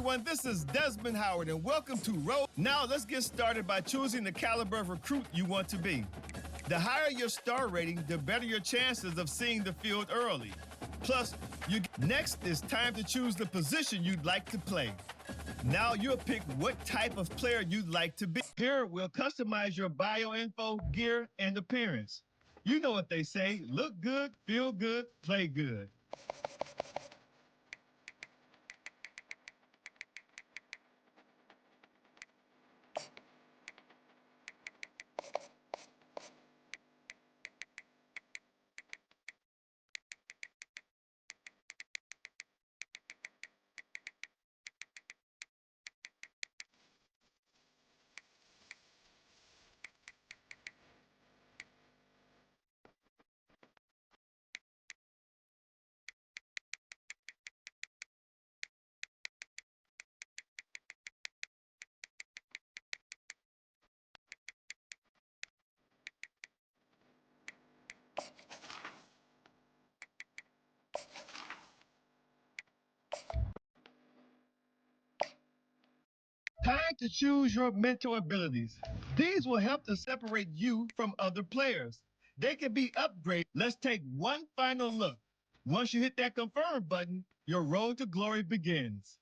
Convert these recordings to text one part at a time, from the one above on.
everyone. This is Desmond Howard, and welcome to Road. Now, let's get started by choosing the caliber of recruit you want to be. The higher your star rating, the better your chances of seeing the field early. Plus, next is time to choose the position you'd like to play. Now you'll pick what type of player you'd like to be. Here, we'll customize your bio info, gear, and appearance. You know what they say, look good, feel good, play good. Time to choose your mental abilities. These will help to separate you from other players. They can be upgraded. Let's take one final look. Once you hit that confirm button, your road to glory begins.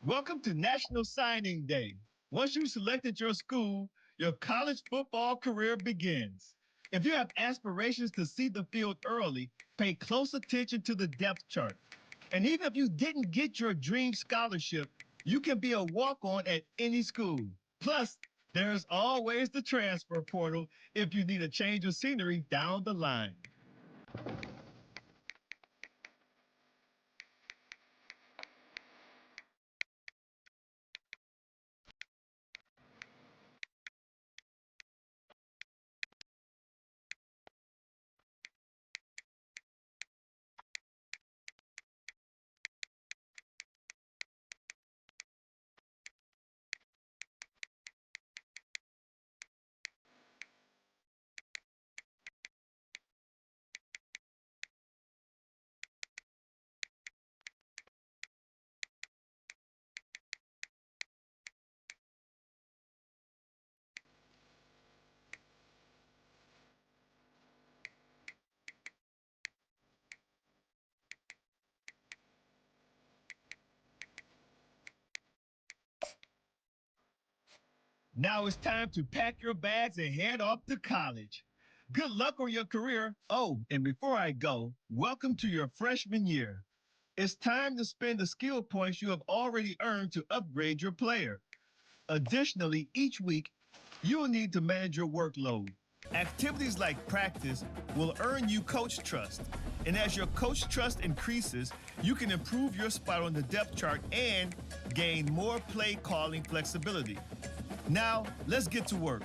Welcome to National Signing Day. Once you've selected your school, your college football career begins. If you have aspirations to see the field early, pay close attention to the depth chart. And even if you didn't get your dream scholarship, you can be a walk-on at any school. Plus, there's always the transfer portal if you need a change of scenery down the line. Now it's time to pack your bags and head off to college. Good luck on your career. Oh, and before I go, welcome to your freshman year. It's time to spend the skill points you have already earned to upgrade your player. Additionally, each week, you'll need to manage your workload. Activities like practice will earn you coach trust. And as your coach trust increases, you can improve your spot on the depth chart and gain more play calling flexibility. Now, let's get to work.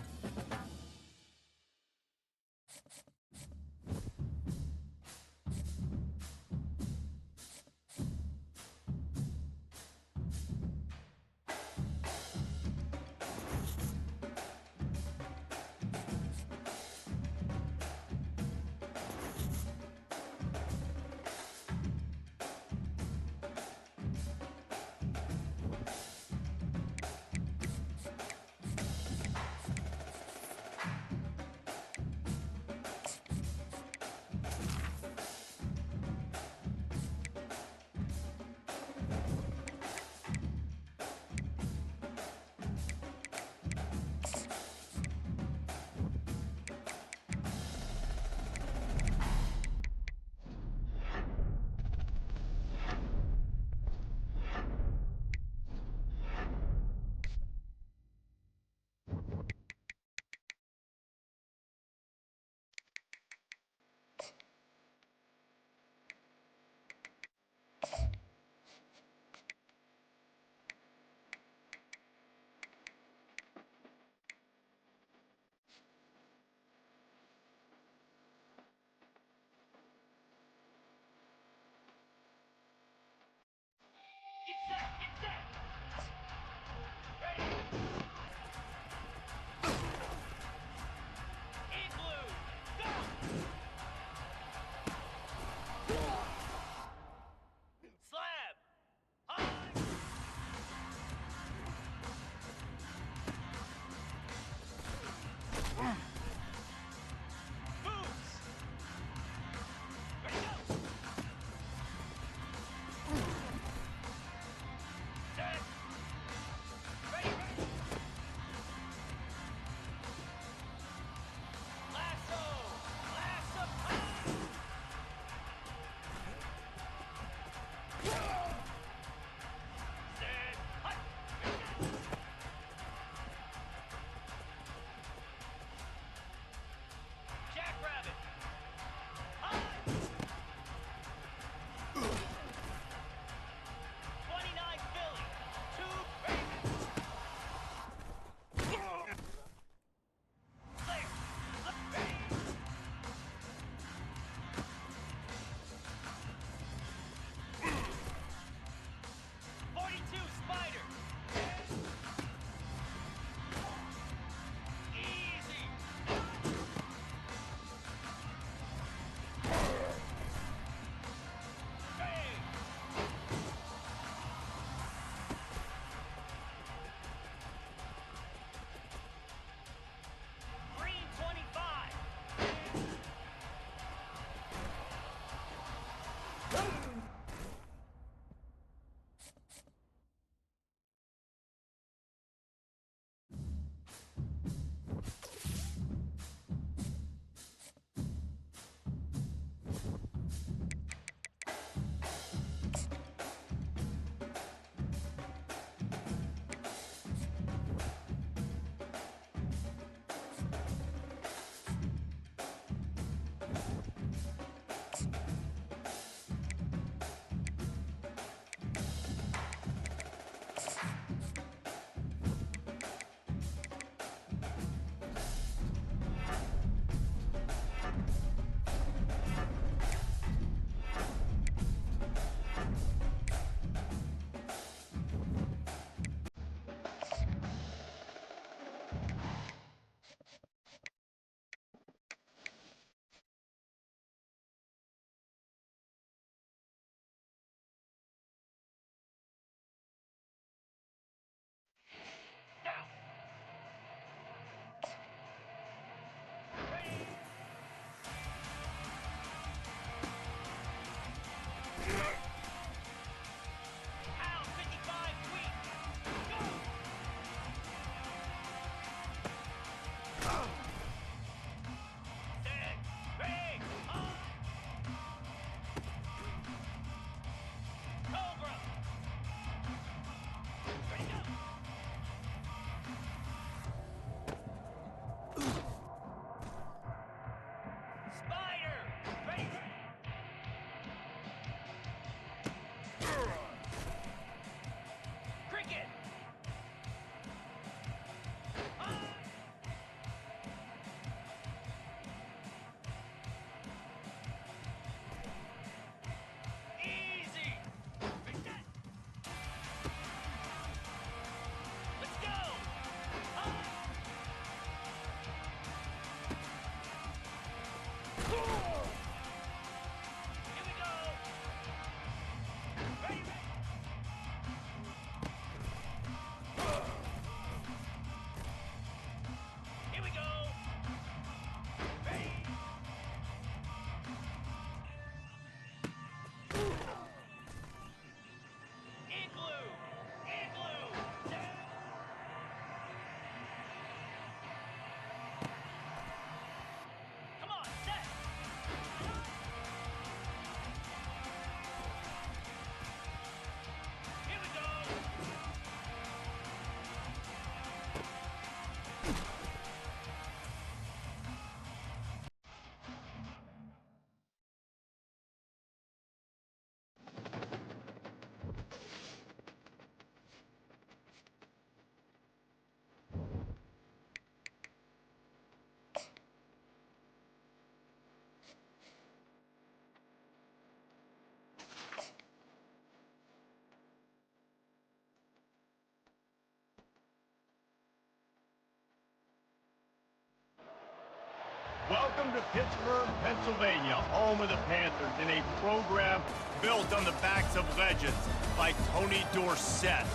Welcome to Pittsburgh, Pennsylvania, home of the Panthers, in a program built on the backs of legends like Tony Dorsett,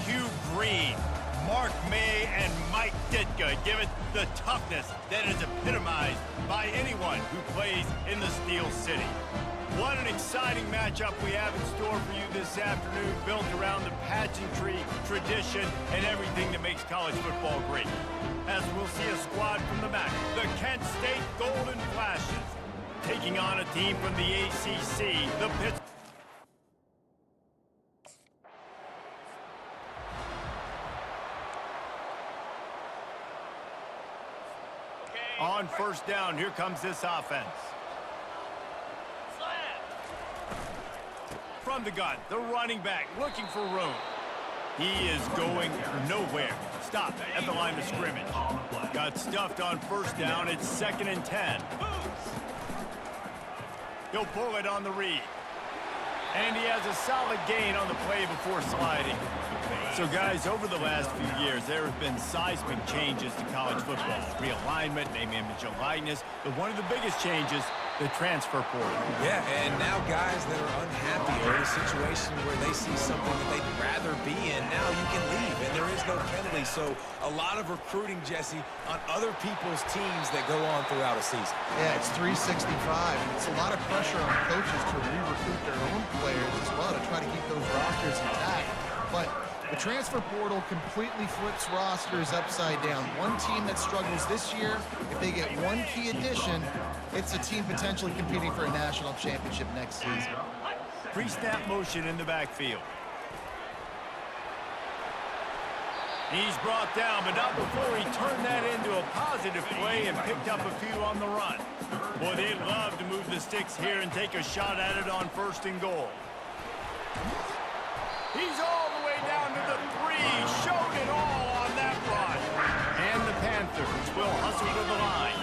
Hugh Green, Mark May, and Mike Ditka. Give it the toughness that is epitomized by anyone who plays in the Steel City. What an exciting matchup we have in store for you this afternoon, built around the pageantry, tradition, and everything that makes college football great. As we'll see a squad from the MAC, the Kent State Golden Flashes, taking on a team from the ACC, the Pittsburgh. On first down, here comes this offense. From the gun, the running back looking for room. He is going nowhere. Stop at the line of scrimmage. Got stuffed on first down. It's 2nd and 10. He'll pull it on the read. And he has a solid gain on the play before sliding. So, guys, over the last few years, there have been seismic changes to college football. Realignment, name, image, and likeness. But one of the biggest changes, the transfer portal. Yeah, and now guys that are unhappy or in a situation where they see something that they'd rather be in, now you can leave, and there is no penalty. So a lot of recruiting, Jesse, on other people's teams that go on throughout a season. Yeah, it's 365, and it's a lot of pressure on coaches to re-recruit their own players as well to try to keep those rosters intact. But the transfer portal completely flips rosters upside down. One team that struggles this year, if they get one key addition, it's a team potentially competing for a national championship next season. Pre-snap motion in the backfield. He's brought down, but not before he turned that into a positive play and picked up a few on the run. Boy, they'd love to move the sticks here and take a shot at it on 1st and goal. He's all the way down to the 3. Showed it all on that run. And the Panthers will hustle to the line.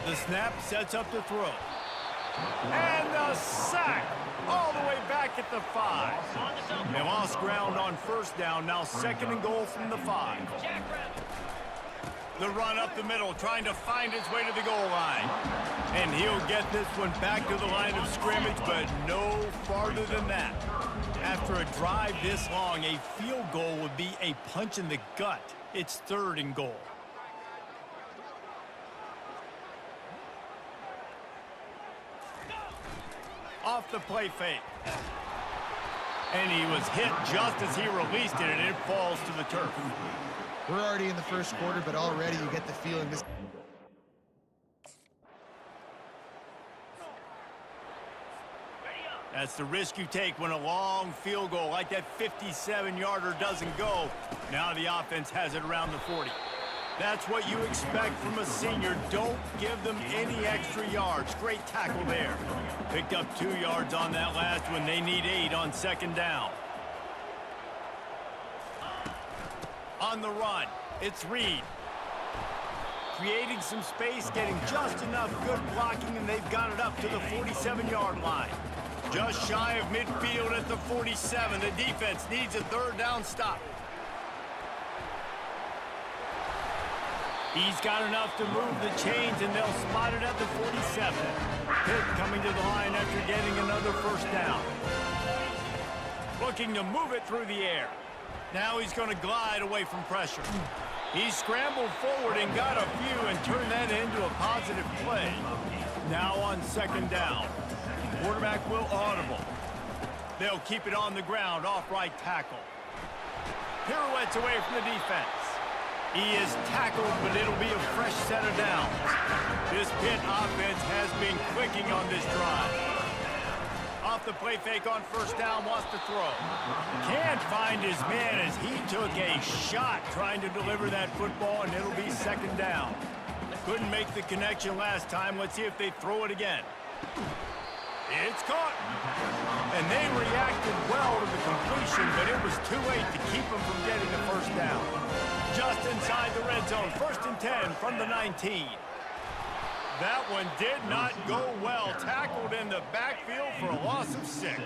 The snap sets up the throw. And the sack all the way back at the 5. They lost ground on first down. Now 2nd and goal from the 5. The run up the middle, trying to find his way to the goal line. And he'll get this one back to the line of scrimmage, but no farther than that. After a drive this long, a field goal would be a punch in the gut. It's 3rd and goal. Off the play fake. And he was hit just as he released it, and it falls to the turf. We're already in the first quarter, but already you get the feeling this. That's the risk you take when a long field goal like that 57-yarder doesn't go. Now the offense has it around the 40. That's what you expect from a senior. Don't give them any extra yards. Great tackle there. Picked up 2 yards on that last one. They need 8 on 2nd down. On the run, it's Reed. Creating some space, getting just enough good blocking, and they've got it up to the 47-yard line. Just shy of midfield at the 47. The defense needs a 3rd down stop. He's got enough to move the chains, and they'll spot it at the 47. Pitt coming to the line after getting another 1st down. Looking to move it through the air. Now he's going to glide away from pressure. He scrambled forward and got a few and turned that into a positive play. Now on 2nd down. Quarterback will audible. They'll keep it on the ground off right tackle. Pirouettes away from the defense. He is tackled, but it'll be a fresh set of downs. This Pitt offense has been clicking on this drive. Off the play fake on 1st down, wants to throw. Can't find his man as he took a shot trying to deliver that football, and it'll be 2nd down. Couldn't make the connection last time. Let's see if they throw it again. It's caught. And they reacted well to the completion, but it was too late to keep them from getting the 1st down. Just inside the red zone, 1st and 10 from the 19. That one did not go well. Tackled in the backfield for a loss of 6.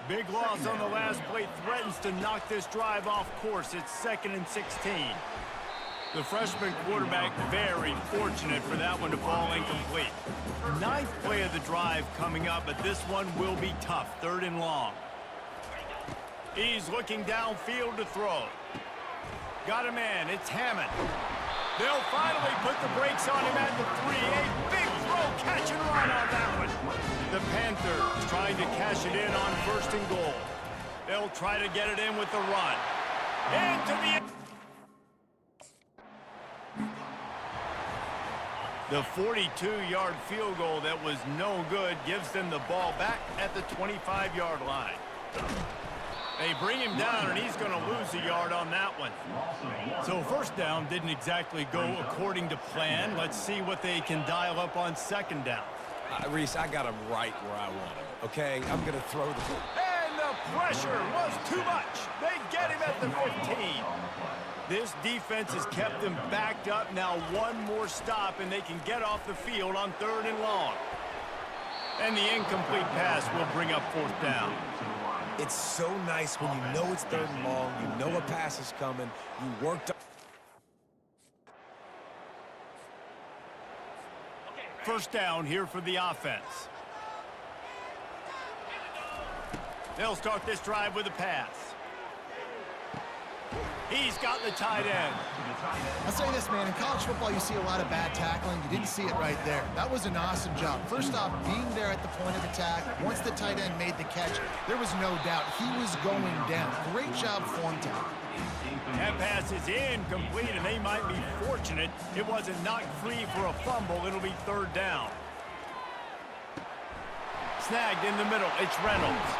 Big loss on the last play threatens to knock this drive off course. It's 2nd and 16. The freshman quarterback very fortunate for that one to fall incomplete. Ninth play of the drive coming up, but this one will be tough. 3rd and long. He's looking downfield to throw. Got a man. It's Hammond. They'll finally put the brakes on him at the 3. A big throw, catch and run on that one. The Panthers trying to cash it in on 1st and goal. They'll try to get it in with the run. Into the 42-yard field goal that was no good gives them the ball back at the 25-yard line. They bring him down, and he's going to lose a yard on that one. So 1st down didn't exactly go according to plan. Let's see what they can dial up on 2nd down. Reese, I got him right where I want him, okay? I'm going to throw the ball. And the pressure was too much. They get him at the 15. This defense has kept them backed up. Now one more stop, and they can get off the field on 3rd and long. And the incomplete pass will bring up 4th down. It's so nice when you know it's 3rd and long, you know a pass is coming, you worked up. 1st down here for the offense. They'll start this drive with a pass. He's got the tight end. I'll say this, man. In college football, you see a lot of bad tackling. You didn't see it right there. That was an awesome job. First off, being there at the point of attack. Once the tight end made the catch, there was no doubt he was going down. Great job form tackle. That pass is incomplete, and they might be fortunate it wasn't knocked free for a fumble. It'll be 3rd down. Snagged in the middle. It's Reynolds.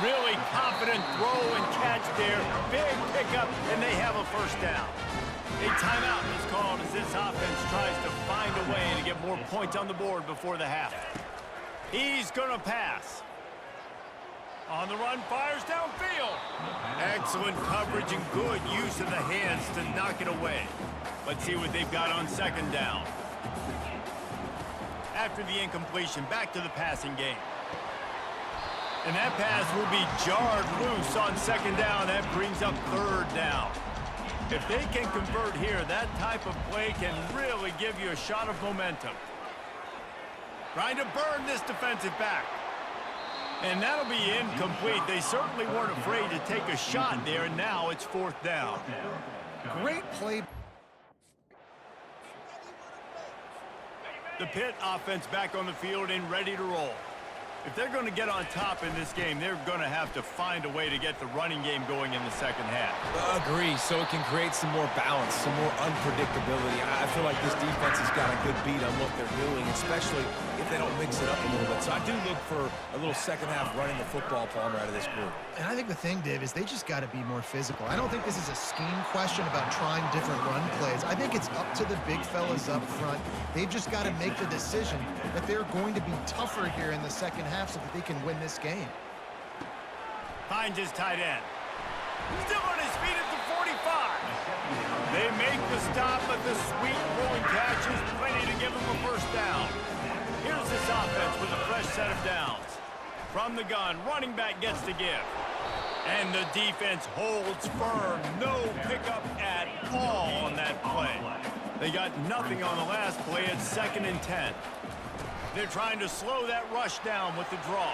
Really confident throw and catch there. Big pickup, and they have a 1st down. A timeout is called as this offense tries to find a way to get more points on the board before the half. He's going to pass. On the run, fires downfield. Excellent coverage and good use of the hands to knock it away. Let's see what they've got on 2nd down. After the incompletion, back to the passing game. And that pass will be jarred loose on 2nd down. That brings up 3rd down. If they can convert here, that type of play can really give you a shot of momentum. Trying to burn this defensive back. And that'll be incomplete. They certainly weren't afraid to take a shot there, and now it's 4th down. Great play. The Pitt offense back on the field and ready to roll. If they're going to get on top in this game, they're going to have to find a way to get the running game going in the 2nd half. Agree, so it can create some more balance, some more unpredictability. I feel like this defense has got a good beat on what they're doing, especially if they don't mix it up a little bit. So I do look for a little 2nd half running the football, Palmer, out of this group. And I think the thing, Dave, is they just got to be more physical. I don't think this is a scheme question about trying different run plays. I think it's up to the big fellas up front. They've just got to make the decision that they're going to be tougher here in the 2nd half so that they can win this game. Finds his tight end. Still on his feet at the 45. They make the stop, but the sweet rolling catch is plenty to give them a 1st down. Here's this offense with a fresh set of downs. From the gun, running back gets to give. And the defense holds firm. No pickup at all on that play. They got nothing on the last play at 2nd and 10. They're trying to slow that rush down with the draw.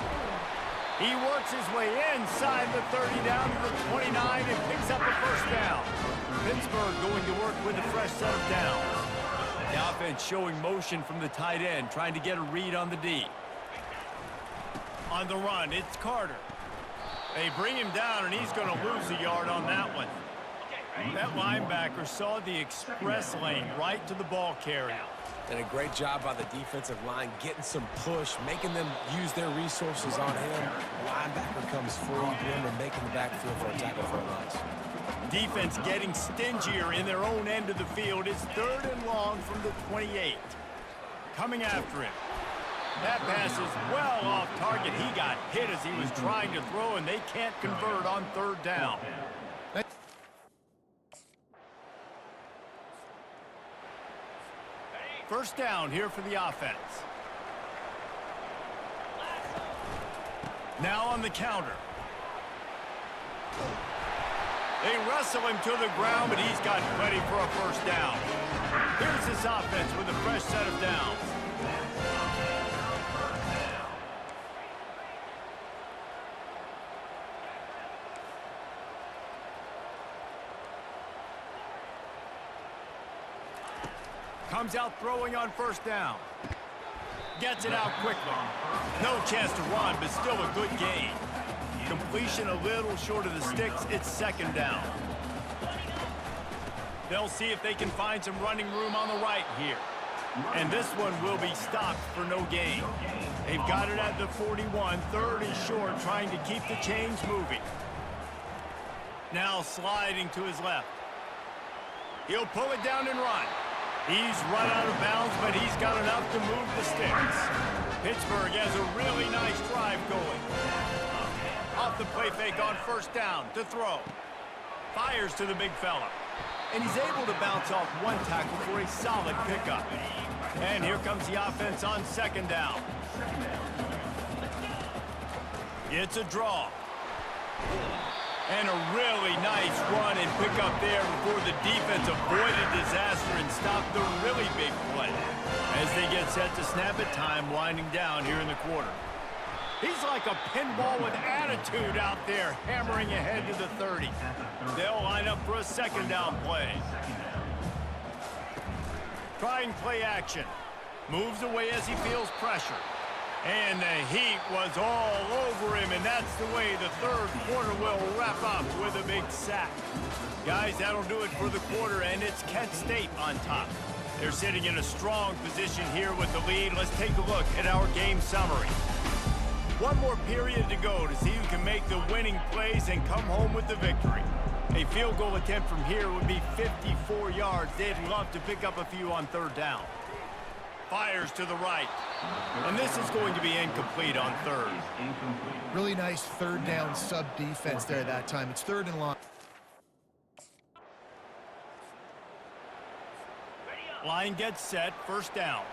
He works his way inside the 30 down to the 29 and picks up a 1st down. Pittsburgh going to work with a fresh set of downs. The offense showing motion from the tight end, trying to get a read on the D. On the run, it's Carter. They bring him down, and he's going to lose a yard on that one. That linebacker saw the express lane right to the ball carrier. And a great job by the defensive line, getting some push, making them use their resources on him. The linebacker comes free, and making the backfield for a tackle for a loss. Defense getting stingier in their own end of the field. It's 3rd and long from the 28. Coming after him. That pass is well off target. He got hit as he was trying to throw, and they can't convert on 3rd down. First down here for the offense. Now on the counter. They wrestle him to the ground, but he's got plenty for a first down. Here's this offense with a fresh set of downs. Comes out throwing on first down. Gets it out quickly. No chance to run, but still a good gain. Completion a little short of the sticks. It's second down. They'll see if they can find some running room on the right here. And this one will be stopped for no gain. They've got it at the 41. Third and short, trying to keep the chains moving. Now sliding to his left. He'll pull it down and run. He's run out of bounds, but he's got enough to move the sticks. Pittsburgh has a really nice drive going. Off the play fake on first down to throw. Fires to the big fella. And he's able to bounce off one tackle for a solid pickup. And here comes the offense on second down. It's a draw. And a really nice run and pick up there before the defense avoided disaster and stopped the really big play. As they get set to snap it, time winding down here in the quarter. He's like a pinball with attitude out there, hammering ahead to the 30. They'll line up for a second down play. Trying play action. Moves away as he feels pressure. And the heat was all over him, and that's the way the third quarter will wrap up with a big sack. Guys, that'll do it for the quarter, and it's Kent State on top. They're sitting in a strong position here with the lead. Let's take a look at our game summary. One more period to go to see who can make the winning plays and come home with the victory. A field goal attempt from here would be 54 yards. They'd love to pick up a few on third down. Fires to the right. And this is going to be incomplete on third. Really nice third down sub defense there that time. It's third and long. Line gets set, first down.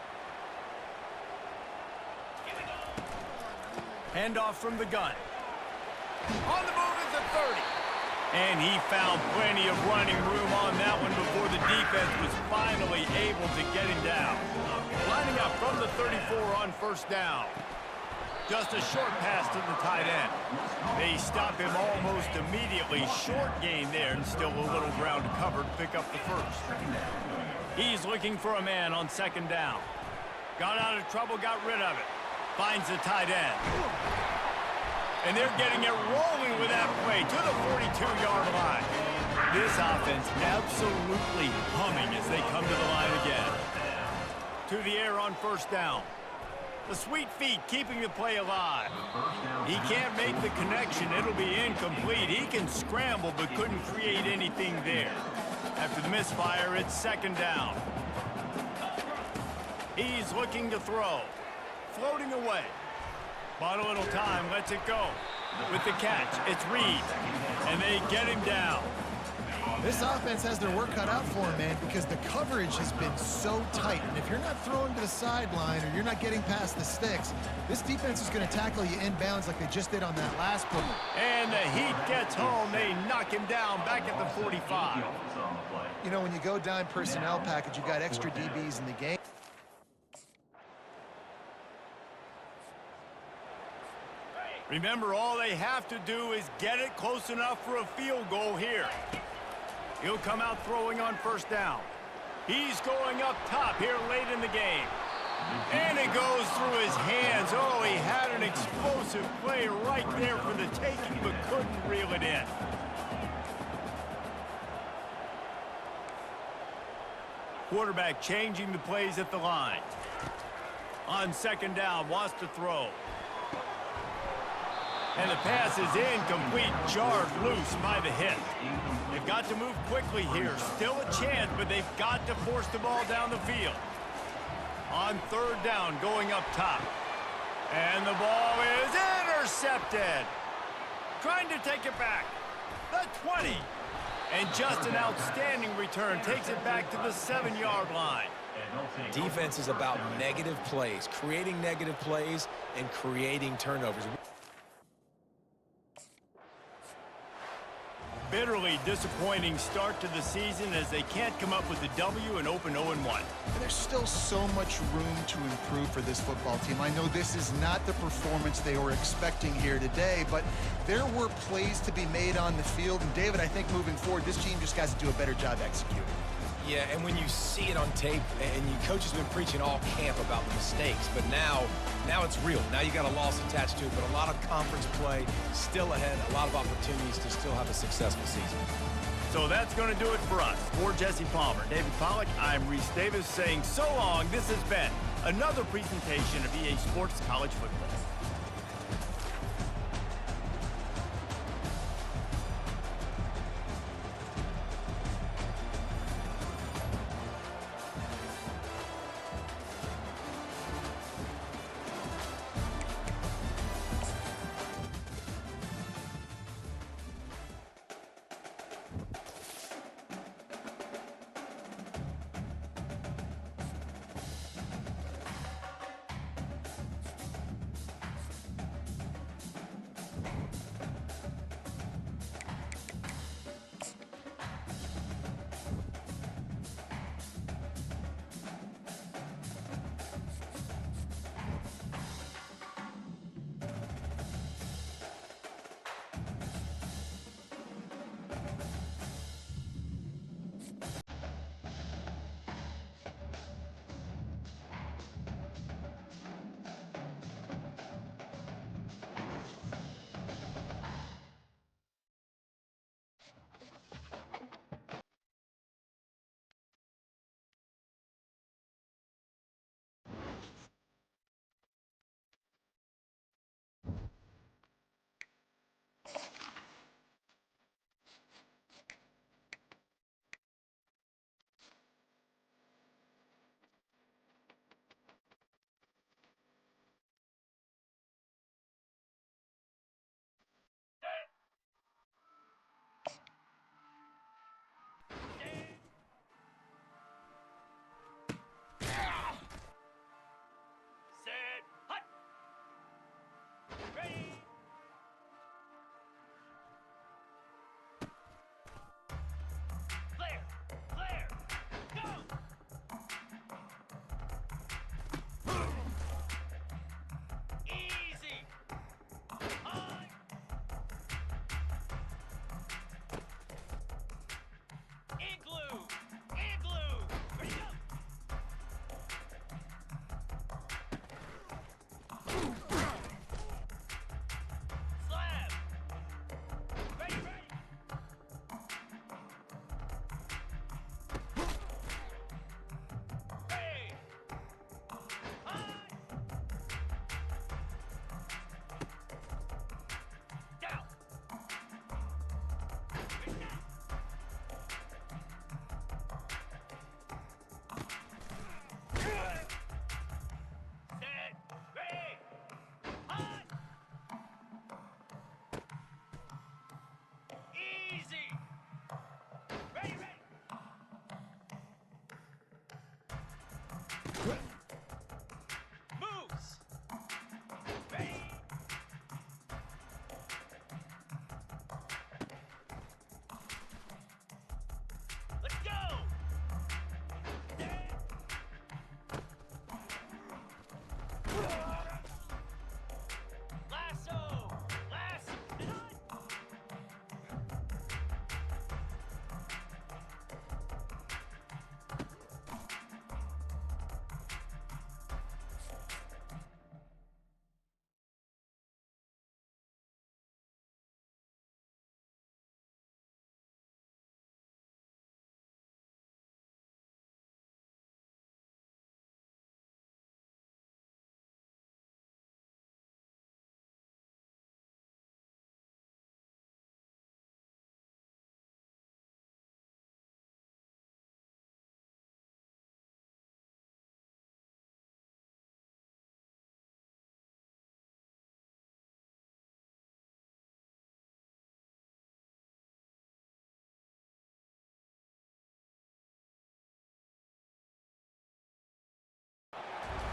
Handoff from the gun. On the move is the 30. And he found plenty of running room on that one before the defense was finally able to get him down. Lining up from the 34 on first down. Just a short pass to the tight end. They stop him almost immediately. Short gain there and still a little ground to cover to pick up the first. He's looking for a man on second down. Got out of trouble, got rid of it. Finds the tight end. And they're getting it rolling with that play to the 42-yard line. This offense absolutely humming as they come to the line again. To the air on first down. The sweet feet keeping the play alive. He can't make the connection. It'll be incomplete. He can scramble but couldn't create anything there. After the misfire, it's second down. He's looking to throw. Floating away. Bought a little time, lets it go. With the catch, it's Reed. And they get him down. This offense has their work cut out for them, man, because the coverage has been so tight. And if you're not throwing to the sideline or you're not getting past the sticks, this defense is going to tackle you inbounds like they just did on that last play. And the Heat gets home. They knock him down back at the 45. You know, when you go dime personnel package, you got extra DBs in the game. Remember, all they have to do is get it close enough for a field goal here. He'll come out throwing on first down. He's going up top here late in the game. And it goes through his hands. Oh, he had an explosive play right there for the taking, but couldn't reel it in. Quarterback changing the plays at the line. On second down, wants to throw. And the pass is incomplete, jarred loose by the hit. They've got to move quickly here. Still a chance, but they've got to force the ball down the field. On third down, going up top. And the ball is intercepted. Trying to take it back. The 20. And just an outstanding return. Takes it back to the 7-yard line. Defense is about negative plays, creating negative plays and creating turnovers. bitterly disappointing start to the season as they can't come up with a W and open 0-1. There's still so much room to improve for this football team. I know this is not the performance they were expecting here today, but there were plays to be made on the field. And David, I think moving forward, this team just has to do a better job executing. Yeah, and when you see it on tape, and your coach has been preaching all camp about the mistakes, but now it's real. Now you got a loss attached to it, but a lot of conference play still ahead, a lot of opportunities to still have a successful season. So that's going to do it for us. For Jesse Palmer, David Pollack, I'm Reese Davis saying so long. This has been another presentation of EA Sports College Football.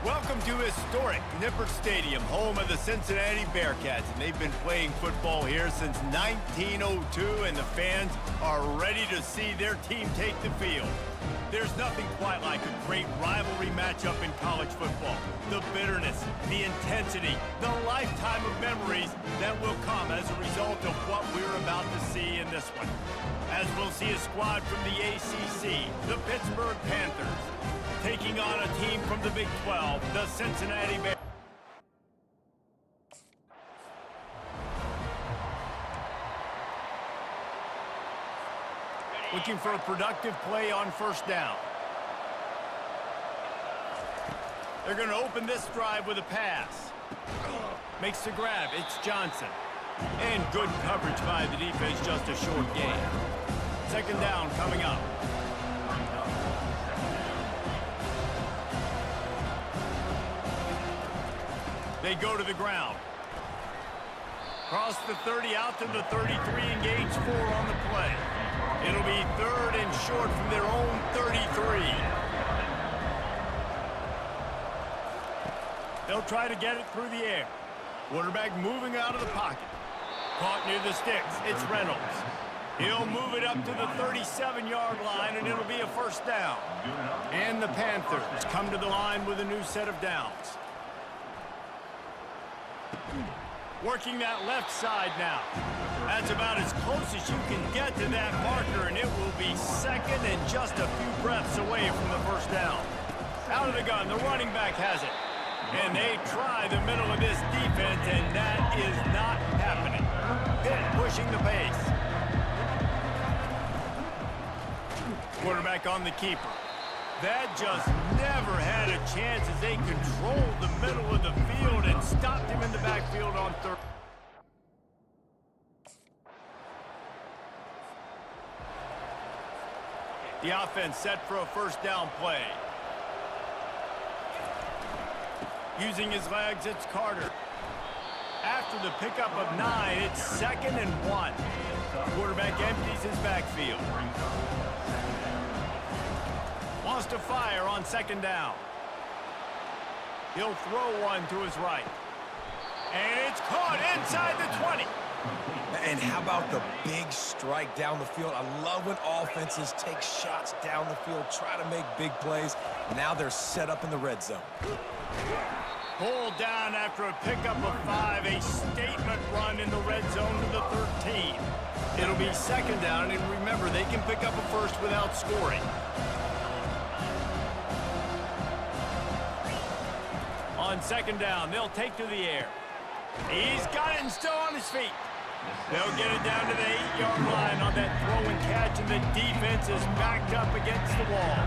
Welcome to historic Nippert Stadium, home of the Cincinnati Bearcats. And they've been playing football here since 1902, and the fans are ready to see their team take the field. There's nothing quite like a great rivalry matchup in college football. The bitterness, the intensity, the lifetime of memories that will come as a result of what we're about to see in this one. As we'll see a squad from the ACC, the Pittsburgh Panthers, taking on a team from the Big 12, the Cincinnati Bears. Looking for a productive play on first down. They're going to open this drive with a pass. Makes the grab. It's Johnson. And good coverage by the defense, just a short gain. Second down coming up. They go to the ground. Cross the 30 out to the 33, engage 4 on the play. It'll be third and short from their own 33. They'll try to get it through the air. Quarterback moving out of the pocket. Caught near the sticks. It's Reynolds. He'll move it up to the 37-yard line, and it'll be a first down. And the Panthers come to the line with a new set of downs. Working that left side now. That's about as close as you can get to that marker, and it will be second and just a few breaths away from the first down. Out of the gun, the running back has it. And they try the middle of this defense, and that is not happening. Pitt pushing the pace. Quarterback on the keeper. That just never had a chance as they controlled the middle of the field and stopped him in the backfield on third. The offense set for a first down play. Using his legs, it's Carter. After the pickup of 9, it's 2nd and 1. Quarterback empties his backfield. Wants to fire on second down. He'll throw one to his right. And it's caught inside the 20. And how about the big strike down the field? I love when offenses take shots down the field, try to make big plays. Now they're set up in the red zone. Pulled down after a pickup of 5, a statement run in the red zone to the 13. It'll be second down, and remember, they can pick up a first without scoring. On second down, they'll take to the air. He's got it and still on his feet. They'll get it down to the 8-yard line on that throw and catch, and the defense is backed up against the wall.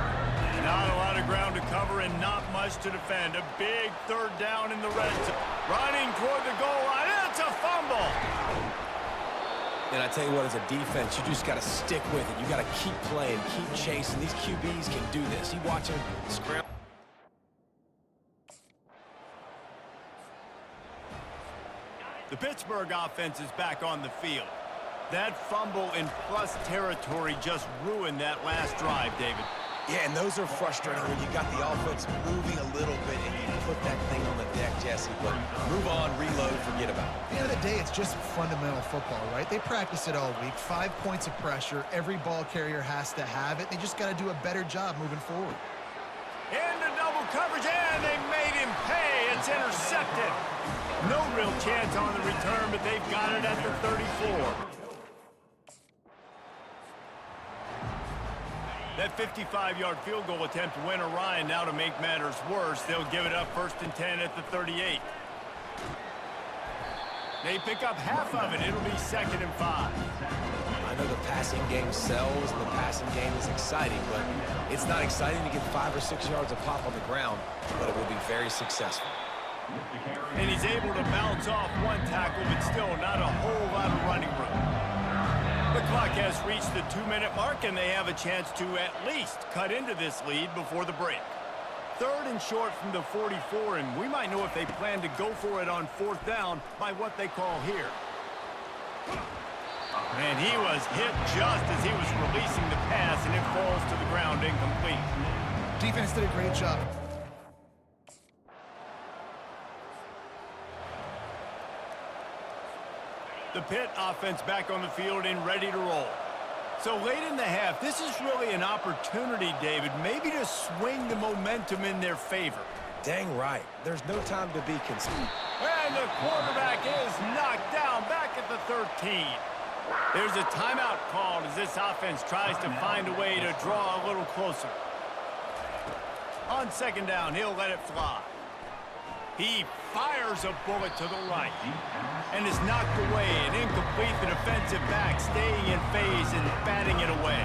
Not a lot of ground to cover and not much to defend. A big third down in the red zone. Running toward the goal line. It's a fumble. And I tell you what, as a defense, you just got to stick with it. You got to keep playing, keep chasing. These QBs can do this. You watch them scramble. The Pittsburgh offense is back on the field. That fumble in plus territory just ruined that last drive, David. Yeah, and those are frustrating when you got the offense moving a little bit and you put that thing on the deck, Jesse. But move on, reload, forget about it. At the end of the day, it's just fundamental football, right? They practice it all week. 5 points of pressure. Every ball carrier has to have it. They just got to do a better job moving forward. Into double coverage, and they made him pay. It's intercepted. No real chance on the return, but they've got it at the 34. That 55-yard field goal attempt went awry, now to make matters worse, they'll give it up 1st and 10 at the 38. They pick up half of it. It'll be 2nd and 5. I know the passing game sells and the passing game is exciting, but it's not exciting to get 5 or 6 yards of pop on the ground, but it will be very successful. And he's able to bounce off one tackle, but still not a whole lot of running room. The clock has reached the 2-minute mark, and they have a chance to at least cut into this lead before the break. 3rd and short from the 44, and we might know if they plan to go for it on 4th down by what they call here. And he was hit just as he was releasing the pass, and it falls to the ground incomplete. Defense did a great job. The Pitt offense back on the field and ready to roll. So late in the half, this is really an opportunity, David, maybe to swing the momentum in their favor. Dang right. There's no time to be concerned. And the quarterback is knocked down back at the 13. There's a timeout called as this offense tries to find a way to draw a little closer. On second down, he'll let it fly. He fires a bullet to the right and is knocked away and incomplete. The defensive back staying in phase and batting it away.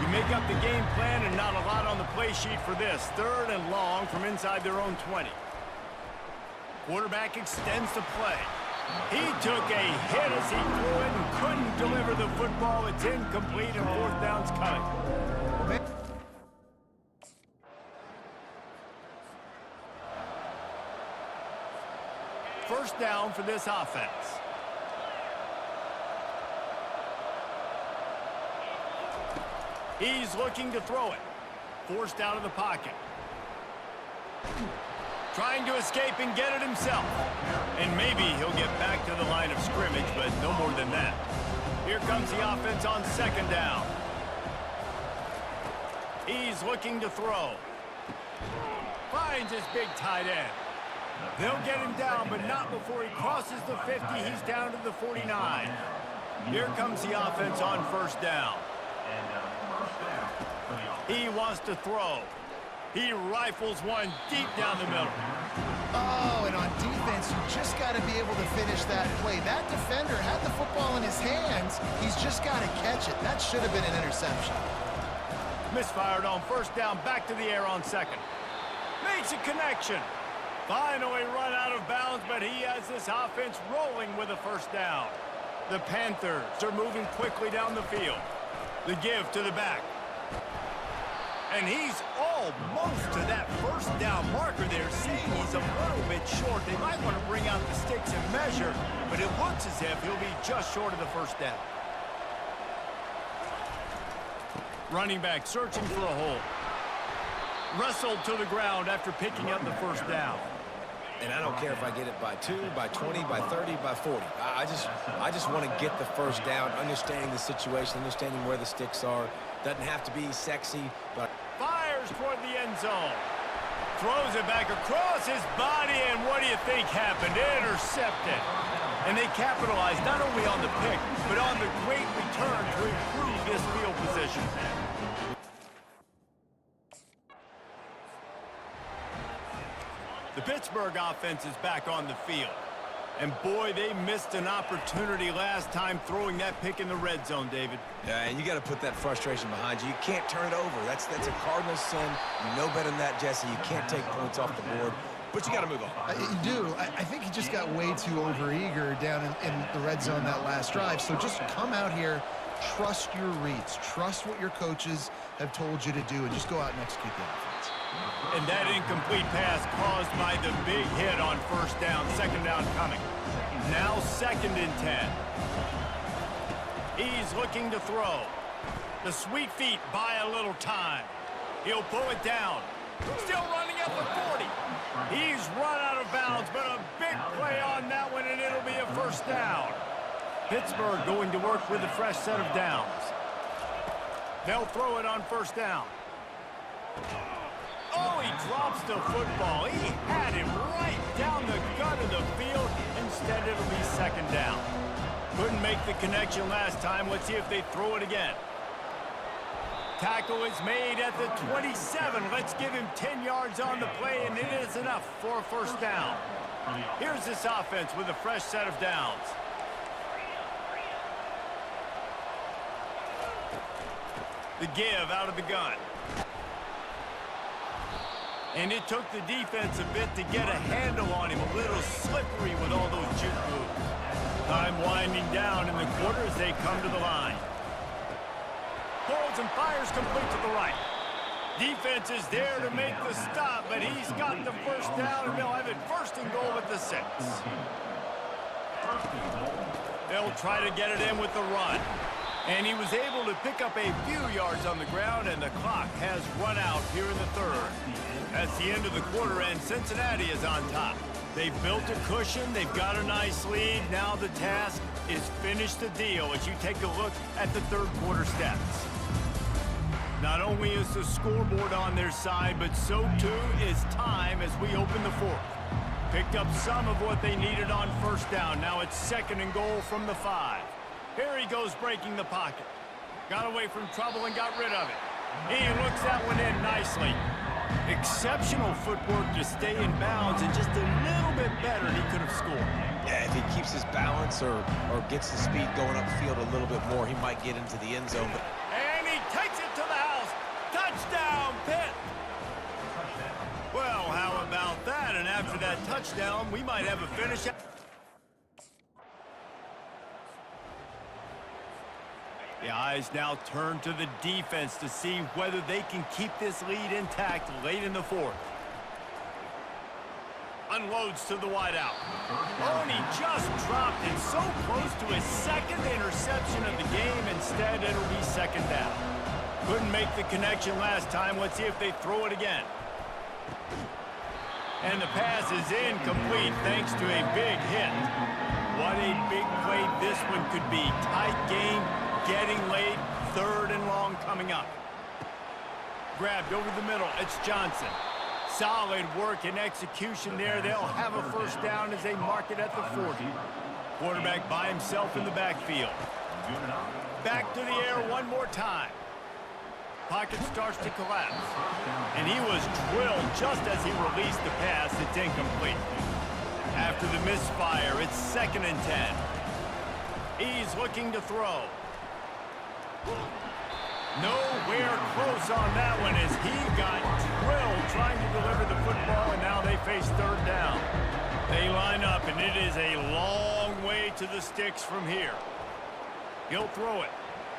You make up the game plan and not a lot on the play sheet for this. 3rd and long from inside their own 20. Quarterback extends the play. He took a hit as he threw it and couldn't deliver the football. It's incomplete and 4th down's coming. First down for this offense. He's looking to throw it. Forced out of the pocket. Trying to escape and get it himself. And maybe he'll get back to the line of scrimmage, but no more than that. Here comes the offense on second down. He's looking to throw. Finds his big tight end. They'll get him down, but not before he crosses the 50. He's down to the 49. Here comes the offense on first down. He wants to throw. He rifles one deep down the middle. Oh, and on defense, you just got to be able to finish that play. That defender had the football in his hands. He's just got to catch it. That should have been an interception. Misfired on first down, back to the air on second. Makes a connection. Finally run out of bounds, but he has this offense rolling with a first down. The Panthers are moving quickly down the field. The give to the back. And he's almost to that first down marker there, seeing he's a little bit short. They might want to bring out the sticks and measure, but it looks as if he'll be just short of the first down. Running back searching for a hole. Wrestled to the ground after picking up the first down. And I don't care if I get it by 2, by 20, by 30, by 40. I just want to get the first down, understanding the situation, understanding where the sticks are. Doesn't have to be sexy, but... Fires toward the end zone. Throws it back across his body, and what do you think happened? Intercepted. And they capitalized not only on the pick, but on the great return to improve this field position. The Pittsburgh offense is back on the field. And boy, they missed an opportunity last time throwing that pick in the red zone, David. Yeah, and you got to put that frustration behind you. You can't turn it over. That's a cardinal sin. You know better than that, Jesse. You can't take points off the board, but you got to move on. You do. I think he just got way too overeager down in the red zone that last drive. So just come out here, trust your reads, trust what your coaches have told you to do, and just go out and execute the offense. And that incomplete pass caused by the big hit on first down. Second down coming. Now 2nd and 10. He's looking to throw. The sweet feet buy a little time. He'll pull it down. Still running at the 40. He's run out of bounds, but a big play on that one, and it'll be a first down. Pittsburgh going to work with a fresh set of downs. They'll throw it on first down. Oh, he drops the football. He had him right down the gut of the field. Instead, it'll be second down. Couldn't make the connection last time. Let's see if they throw it again. Tackle is made at the 27. Let's give him 10 yards on the play, and it is enough for a first down. Here's this offense with a fresh set of downs. The give out of the gun. And it took the defense a bit to get a handle on him. A little slippery with all those juke moves. Time winding down in the quarter as they come to the line. Holds and fires complete to the right. Defense is there to make the stop, but he's got the first down, and they'll have it 1st and goal at the 6. They'll try to get it in with the run. And he was able to pick up a few yards on the ground, and the clock has run out here in the 3rd. That's the end of the quarter, and Cincinnati is on top. They've built a cushion. They've got a nice lead. Now the task is finish the deal as you take a look at the third quarter stats. Not only is the scoreboard on their side, but so too is time as we open the fourth. Picked up some of what they needed on first down. Now it's 2nd and goal from the 5. Here he goes breaking the pocket. Got away from trouble and got rid of it. He looks that one in nicely. Exceptional footwork to stay in bounds, and just a little bit better and he could have scored. Yeah, if he keeps his balance or gets the speed going upfield a little bit more, he might get into the end zone. And he takes it to the house. Touchdown, Pitt. Well, how about that? And after that touchdown, we might have a finish. The eyes now turn to the defense to see whether they can keep this lead intact late in the fourth. Unloads to the wideout. Oh, and he just dropped it so close to his 2nd interception of the game. Instead, it'll be 2nd down. Couldn't make the connection last time. Let's see if they throw it again. And the pass is incomplete thanks to a big hit. What a big play this one could be. Tight game. Getting late, 3rd and long coming up. Grabbed over the middle, it's Johnson. Solid work and execution there. They'll have a first down as they mark it at the 40. Quarterback by himself in the backfield. Back to the air one more time. Pocket starts to collapse. And he was drilled just as he released the pass. It's incomplete. After the misfire, it's 2nd and 10. He's looking to throw. Nowhere close on that one as he got drilled trying to deliver the football, and now they face 3rd down. They line up, and it is a long way to the sticks from here. He'll throw it.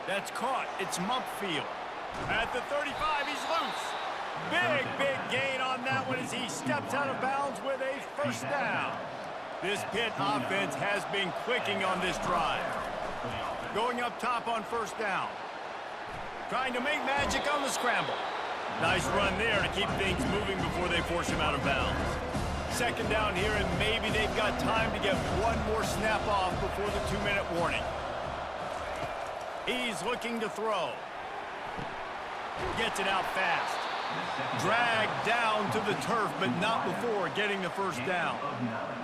That's caught. It's Mumpfield. At the 35, he's loose. Big gain on that one as he steps out of bounds with a first down. This Pitt offense has been clicking on this drive. Going up top on first down. Trying to make magic on the scramble. Nice run there to keep things moving before they force him out of bounds. 2nd down here, and maybe they've got time to get one more snap off before the 2-minute warning. He's looking to throw. Gets it out fast. Dragged down to the turf, but not before getting the first down.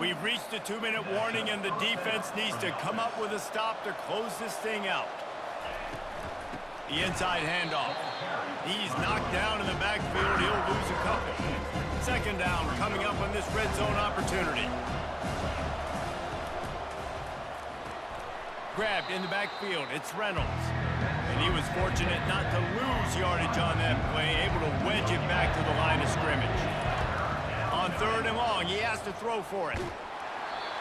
We've reached the 2-minute warning, and the defense needs to come up with a stop to close this thing out. The inside handoff. He's knocked down in the backfield. He'll lose a couple. 2nd down coming up on this red zone opportunity. Grabbed in the backfield. It's Reynolds. And he was fortunate not to lose yardage on that play, able to wedge it back to the line of scrimmage. On 3rd and long, he has to throw for it.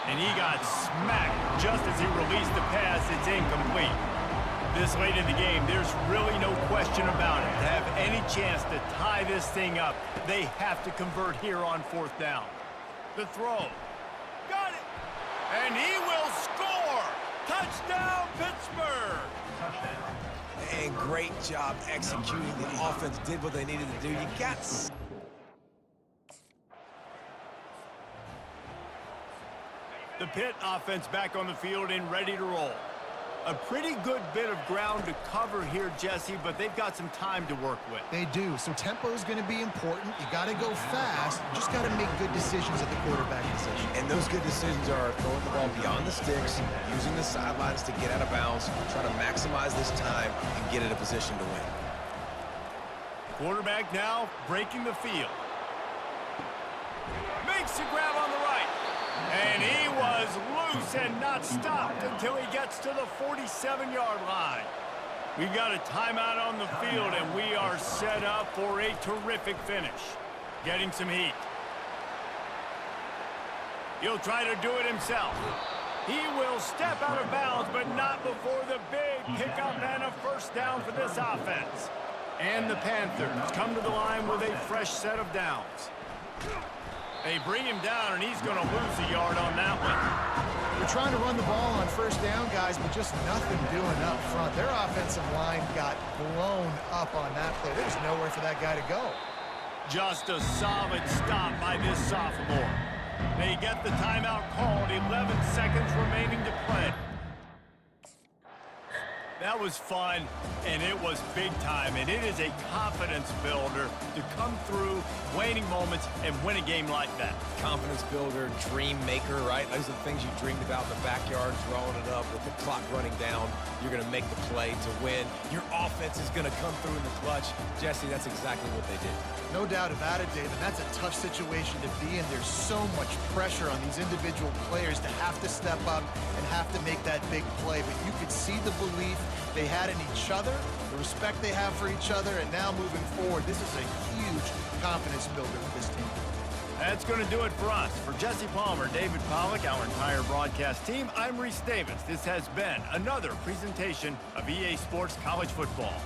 And he got smacked just as he released the pass. It's incomplete. This late in the game, there's really no question about it. To have any chance to tie this thing up, they have to convert here on 4th down. The throw. Got it. And he will score. Touchdown, Pittsburgh. And great job executing. The offense did what they needed to do. You got... The Pitt offense back on the field and ready to roll. A pretty good bit of ground to cover here, Jesse, but they've got some time to work with. They do. So tempo is going to be important. You got to go fast. You just got to make good decisions at the quarterback position. And those good decisions are throwing the ball beyond the sticks, using the sidelines to get out of bounds, trying to maximize this time and get in a position to win. Quarterback now breaking the field. Makes a grab on the right. And he was loose and not stopped until he gets to the 47-yard line. We've got a timeout on the field, and we are set up for a terrific finish. Getting some heat. He'll try to do it himself. He will step out of bounds, but not before the big pickup and a first down for this offense. And the Panthers come to the line with a fresh set of downs. They bring him down, and he's going to lose a yard on that one. We're trying to run the ball on first down, guys, but just nothing doing up front. Their offensive line got blown up on that play. There's nowhere for that guy to go. Just a solid stop by this sophomore. They get the timeout called, 11 seconds remaining to play. That was fun, and it was big time, and it is a confidence builder to come through waning moments and win a game like that. Confidence builder, dream maker, right? Those are the things you dreamed about in the backyard, drawing it up with the clock running down. You're going to make the play to win. Your offense is going to come through in the clutch. Jesse, that's exactly what they did. No doubt about it, David. That's a tough situation to be in. There's so much pressure on these individual players to have to step up and have to make that big play. But you could see the belief they had in each other, the respect they have for each other, and now moving forward, this is a huge confidence builder for this team. That's going to do it for us. For Jesse Palmer, David Pollack, our entire broadcast team, I'm Reese Davis. This has been another presentation of EA Sports College Football.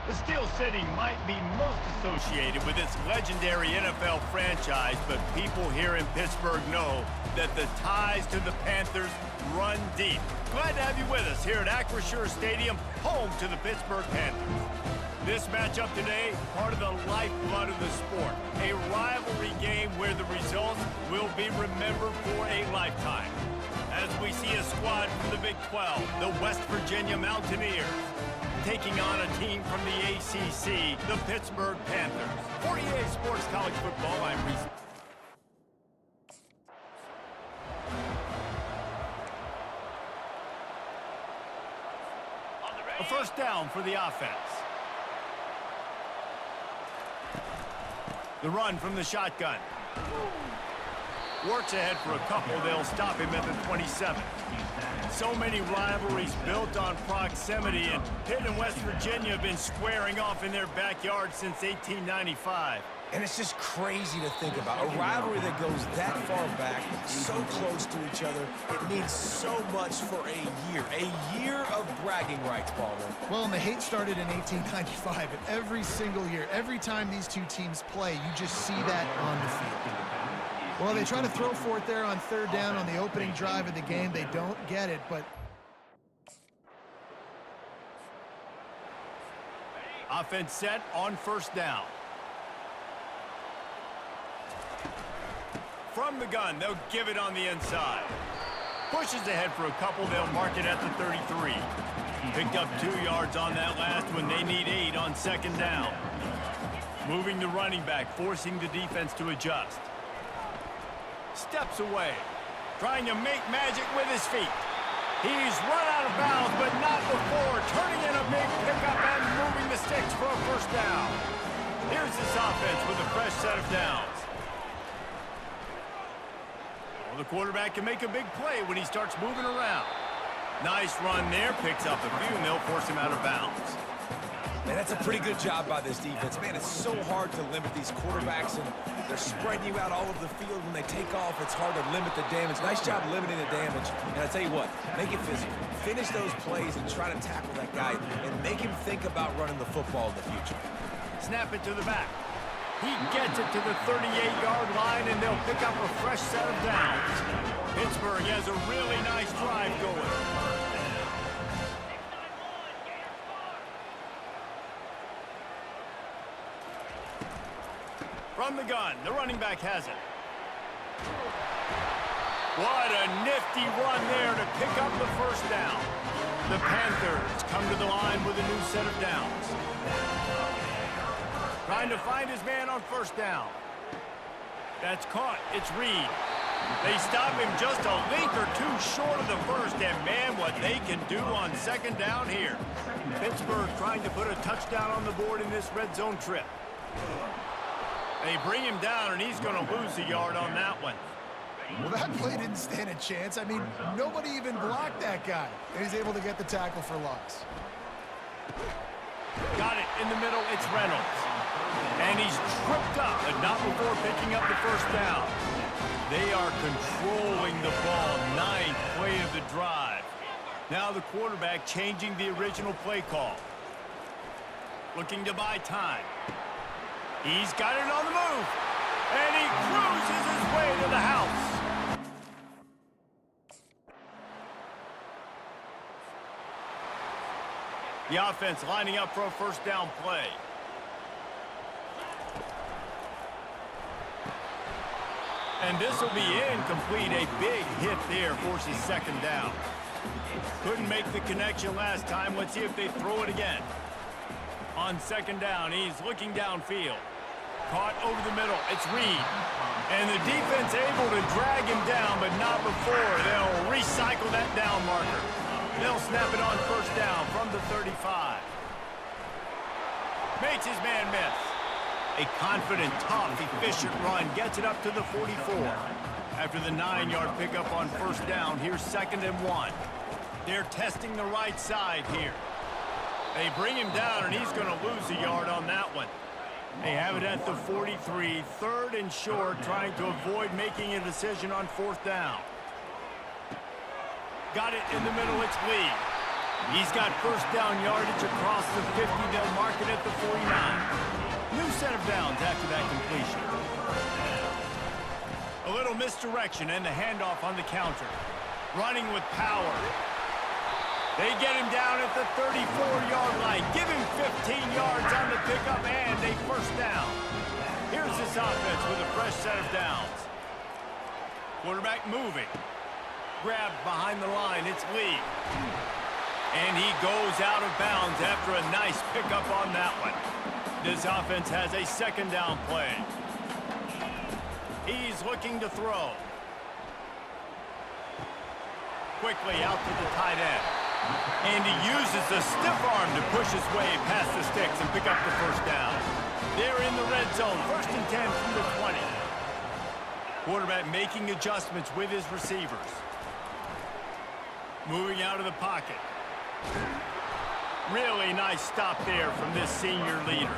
The Steel City might be most associated with its legendary NFL franchise, but people here in Pittsburgh know that the ties to the Panthers run deep. Glad to have you with us here at Acrisure Stadium, home to the Pittsburgh Panthers. This matchup today, part of the lifeblood of the sport. A rivalry game where the results will be remembered for a lifetime. As we see a squad from the Big 12, the West Virginia Mountaineers, taking on a team from the ACC, the Pittsburgh Panthers. For EA Sports College Football, I'm Reese. A first down for the offense. The run from the shotgun. Works ahead for a couple. They'll stop him at the 27. So many rivalries built on proximity, and Pitt and West Virginia have been squaring off in their backyard since 1895. And it's just crazy to think about. A rivalry that goes that far back, so close to each other. It means so much for a year of bragging rights, Baldwin. Well, and the hate started in 1895, and every single year, every time these two teams play, you just see that on the field. Well, they try to throw for it there on third down on the opening drive of the game. They don't get it, but... Offense set on first down. From the gun, they'll give it on the inside. Pushes ahead for a couple. They'll mark it at the 33. Picked up 2 yards on that last one. They need 8 on second down. Moving the running back, forcing the defense to adjust. Steps away, trying to make magic with his feet. He's run out of bounds, but not before turning in a big pickup and moving the sticks for a first down. Here's this offense with a fresh set of downs. Well, the quarterback can make a big play when he starts moving around. Nice run there, picks up a few, and they'll force him out of bounds. Man, that's a pretty good job by this defense. Man, it's so hard to limit these quarterbacks, and they're spreading you out all over the field. When they take off, it's hard to limit the damage. Nice job limiting the damage. And I tell you what, make it physical. Finish those plays and try to tackle that guy and make him think about running the football in the future. Snap it to the back. He gets it to the 38-yard line, and they'll pick up a fresh set of downs. Pittsburgh has a really nice drive going. From the gun, the running back has it. What a nifty run there to pick up the first down. The Panthers come to the line with a new set of downs. Trying to find his man on first down. That's caught. It's Reed. They stop him just a length or two short of the first, and man, what they can do on second down here. Pittsburgh trying to put a touchdown on the board in this red zone trip. They bring him down, and he's going to lose a yard on that one. Well, that play didn't stand a chance. I mean, nobody even blocked that guy. And he's able to get the tackle for loss. Got it in the middle. It's Reynolds. And he's tripped up, but not before picking up the first down. They are controlling the ball. 9th play of the drive. Now the quarterback changing the original play call. Looking to buy time. He's got it on the move, and he cruises his way to the house. The offense lining up for a first down play. And this will be incomplete. A big hit there forces second down. Couldn't make the connection last time. Let's see if they throw it again. On second down, he's looking downfield. Caught over the middle. It's Reed. And the defense able to drag him down, but not before. They'll recycle that down marker. They'll snap it on first down from the 35. Makes his man miss. A confident, tough, efficient run gets it up to the 44. After the 9-yard pickup on first down, here's 2nd and 1. They're testing the right side here. They bring him down, and he's going to lose a yard on that one. They have it at the 43, 3rd and short, trying to avoid making a decision on 4th down. Got it in the middle, it's Lee. He's got first down yardage across the 50. They'll mark it at the 49. New set of downs after that completion. A little misdirection and the handoff on the counter. Running with power. They get him down at the 34-yard line. Give him 15 yards on the pickup and a first down. Here's this offense with a fresh set of downs. Quarterback moving. Grabbed behind the line. It's Lee. And he goes out of bounds after a nice pickup on that one. This offense has a second down play. He's looking to throw. Quickly out to the tight end. And he uses the stiff arm to push his way past the sticks and pick up the first down. They're in the red zone. First and 10 from the 20. Quarterback making adjustments with his receivers. Moving out of the pocket. Really nice stop there from this senior leader.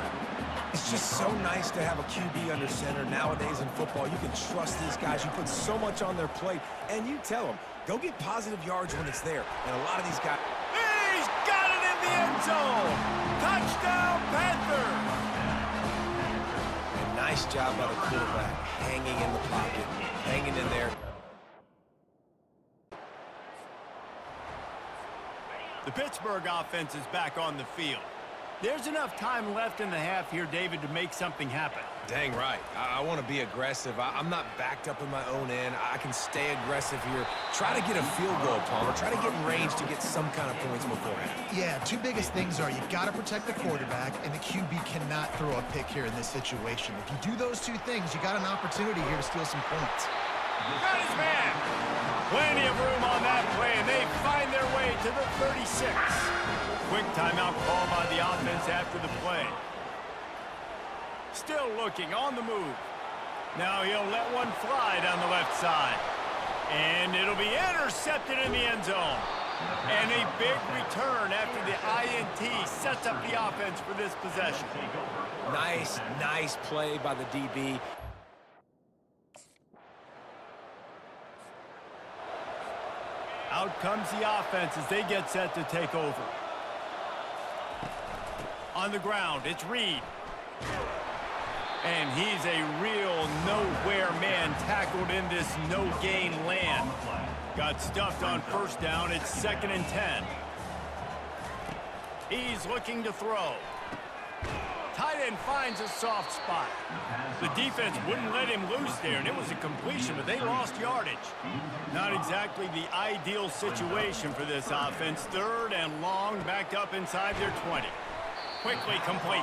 It's just so nice to have a QB under center. Nowadays in football, you can trust these guys. You put so much on their plate, and you tell them, go get positive yards when it's there. And a lot of these guys... He's got it in the end zone! Touchdown, Panthers! And nice job by the quarterback, hanging in the pocket, hanging in there. The Pittsburgh offense is back on the field. There's enough time left in the half here, David, to make something happen. Dang right. I want to be aggressive. I'm not backed up in my own end. I can stay aggressive here. Try to get a field goal, Palmer. Try to get in range to get some kind of points beforehand. Yeah, two biggest things are you got to protect the quarterback, and the QB cannot throw a pick here in this situation. If you do those two things, you got an opportunity here to steal some points. Got his man. Plenty of room on that play, and they find their way to the 36. Quick timeout call by the offense after the play. Still looking on the move. Now he'll let one fly down the left side. And it'll be intercepted in the end zone. And a big return after the INT sets up the offense for this possession. Nice play by the DB. Out comes the offense as they get set to take over. On the ground, it's Reed. And he's a real nowhere man tackled in this no-gain land. Got stuffed on first down. It's 2nd and 10. He's looking to throw. Tight end finds a soft spot. The defense wouldn't let him loose there, and it was a completion, but they lost yardage. Not exactly the ideal situation for this offense. 3rd and long, backed up inside their 20. Quickly complete.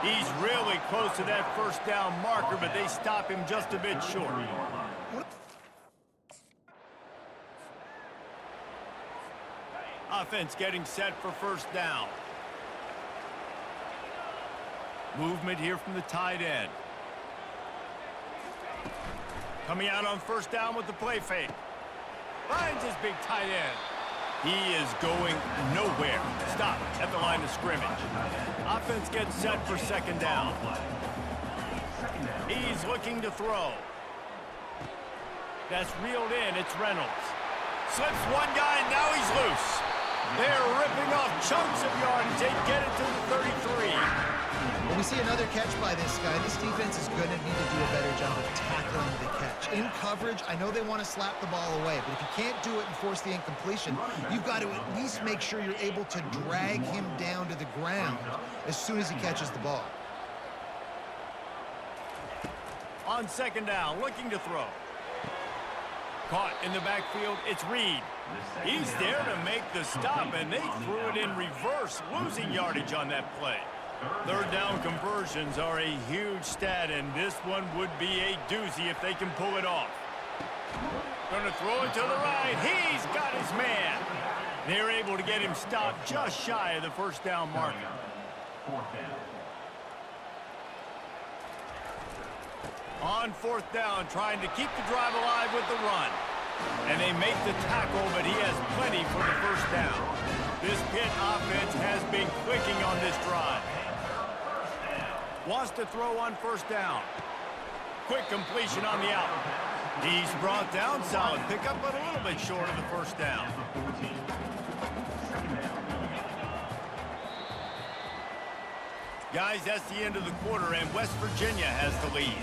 He's really close to that first down marker, but they stop him just a bit short. Offense getting set for first down. Movement here from the tight end. Coming out on first down with the play fake. Finds his big tight end. He is going nowhere. Stop at the line of scrimmage. Offense gets set for 2nd down. He's looking to throw. That's reeled in. It's Reynolds. Slips one guy, now he's loose. They're ripping off chunks of yardage. They get it to the 33. When we see another catch by this guy, this defense is going to need to do a better job of tackling the catch. In coverage, I know they want to slap the ball away, but if you can't do it and force the incompletion, you've got to at least make sure you're able to drag him down to the ground as soon as he catches the ball. On 2nd down, looking to throw. Caught in the backfield, it's Reed. He's there to make the stop, and they threw it in reverse, losing yardage on that play. 3rd down conversions are a huge stat, and this one would be a doozy if they can pull it off. Going to throw it to the right. He's got his man. They're able to get him stopped just shy of the first down marker. On 4th down, trying to keep the drive alive with the run. And they make the tackle, but he has plenty for the first down. This Pitt offense has been clicking on this drive. Wants to throw on first down. Quick completion on the out. He's brought down, solid pickup, but a little bit short of the first down. Guys, that's the end of the quarter, and West Virginia has the lead.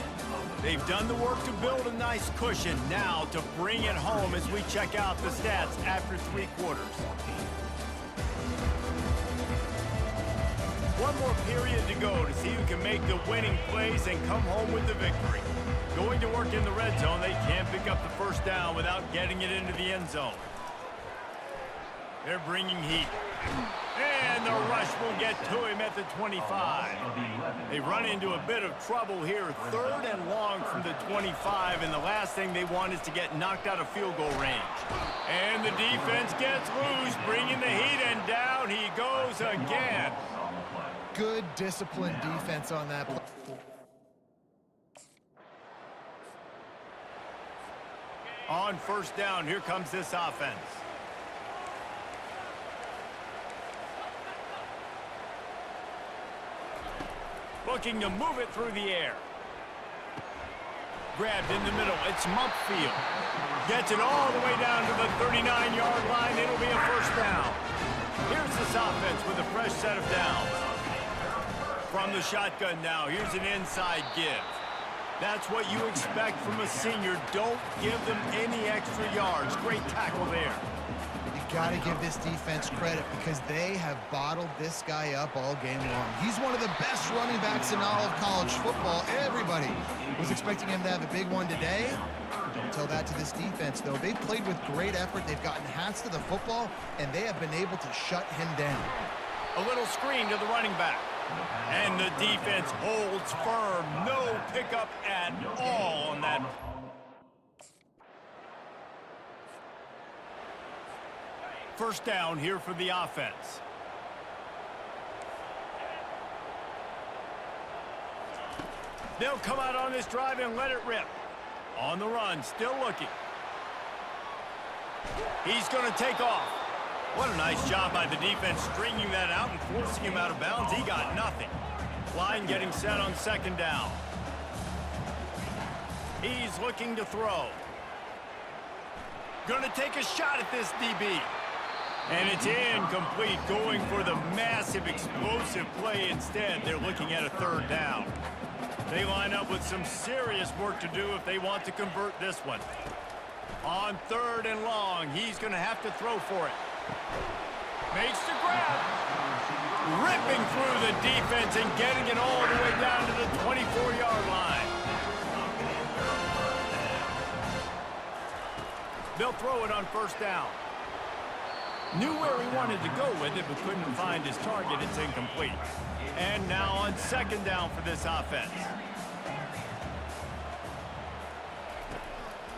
They've done the work to build a nice cushion. Now to bring it home as we check out the stats after 3 quarters. One more period to go to see who can make the winning plays and come home with the victory. Going to work in the red zone, they can't pick up the first down without getting it into the end zone. They're bringing heat. And the rush will get to him at the 25. They run into a bit of trouble here. 3rd and long from the 25, and the last thing they want is to get knocked out of field goal range. And the defense gets loose, bringing the heat, and down he goes again. Good disciplined defense on that play. On first down, here comes this offense. Looking to move it through the air. Grabbed in the middle. It's Mumpfield. Gets it all the way down to the 39-yard line. It'll be a first down. Here's this offense with a fresh set of downs. From the shotgun now, here's an inside give. That's what you expect from a senior. Don't give them any extra yards. Great tackle there. Got to give this defense credit because they have bottled this guy up all game long. He's one of the best running backs in all of college football. Everybody was expecting him to have a big one today. Don't tell that to this defense, though. They've played with great effort. They've gotten hats to the football, and they have been able to shut him down. A little screen to the running back. And the defense holds firm. No pickup at all on that. First down here for the offense. They'll come out on this drive and let it rip. On the run, still looking. He's going to take off. What a nice job by the defense stringing that out and forcing him out of bounds. He got nothing. Line getting set on second down. He's looking to throw. Going to take a shot at this DB. And it's incomplete, going for the massive explosive play instead. They're looking at a 3rd down. They line up with some serious work to do if they want to convert this one. On 3rd and long, he's going to have to throw for it. Makes the grab. Ripping through the defense and getting it all the way down to the 24-yard line. They'll throw it on first down. Knew where he wanted to go with it, but couldn't find his target. It's incomplete. And now on second down for this offense.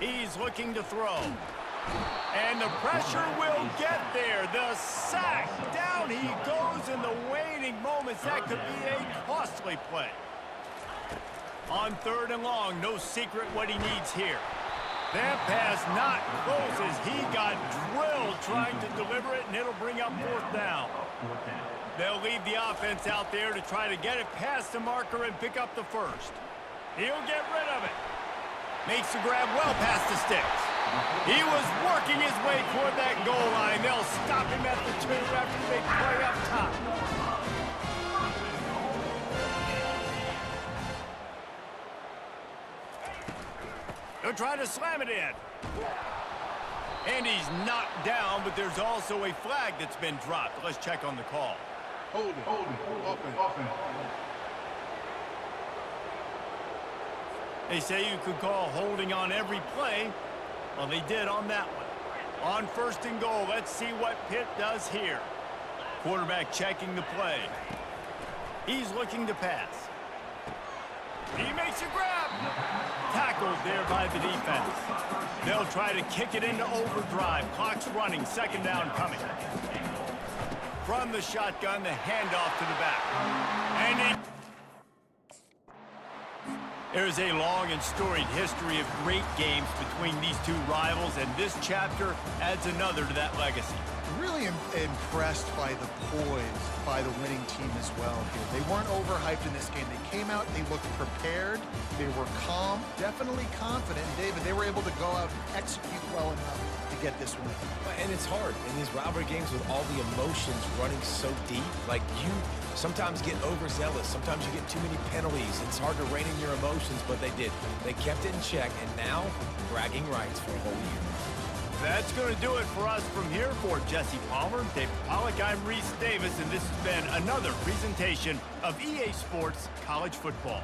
He's looking to throw. And the pressure will get there. The sack. Down he goes in the waning moments. That could be a costly play. On 3rd and long, no secret what he needs here. That pass not close as he got drilled trying to deliver it, and it'll bring up 4th down. They'll leave the offense out there to try to get it past the marker and pick up the first. He'll get rid of it. Makes the grab well past the sticks. He was working his way toward that goal line. They'll stop him at the 2 after the big play up top. They'll try to slam it in. And he's knocked down, but there's also a flag that's been dropped. Let's check on the call. Hold it, open. They say you could call holding on every play. Well, they did on that one. On 1st and goal, let's see what Pitt does here. Quarterback checking the play. He's looking to pass. He makes a grab. Tackled there by the defense. They'll try to kick it into overdrive. Clock's running. 2nd down coming. From the shotgun, the handoff to the back. And there's a long and storied history of great games between these two rivals, and this chapter adds another to that legacy. Really impressed by the poise by the winning team as well here. They weren't overhyped in this game. They came out, they looked prepared, they were calm, definitely confident. And David, they were able to go out and execute well enough to get this win. And it's hard in these rivalry games with all the emotions running so deep. Like, you sometimes get overzealous. Sometimes you get too many penalties. It's hard to rein in your emotions, but they did. They kept it in check, and now bragging rights for a whole year. That's going to do it for us from here. For Jesse Palmer, David Pollack, I'm Reese Davis, and this has been another presentation of EA Sports College Football.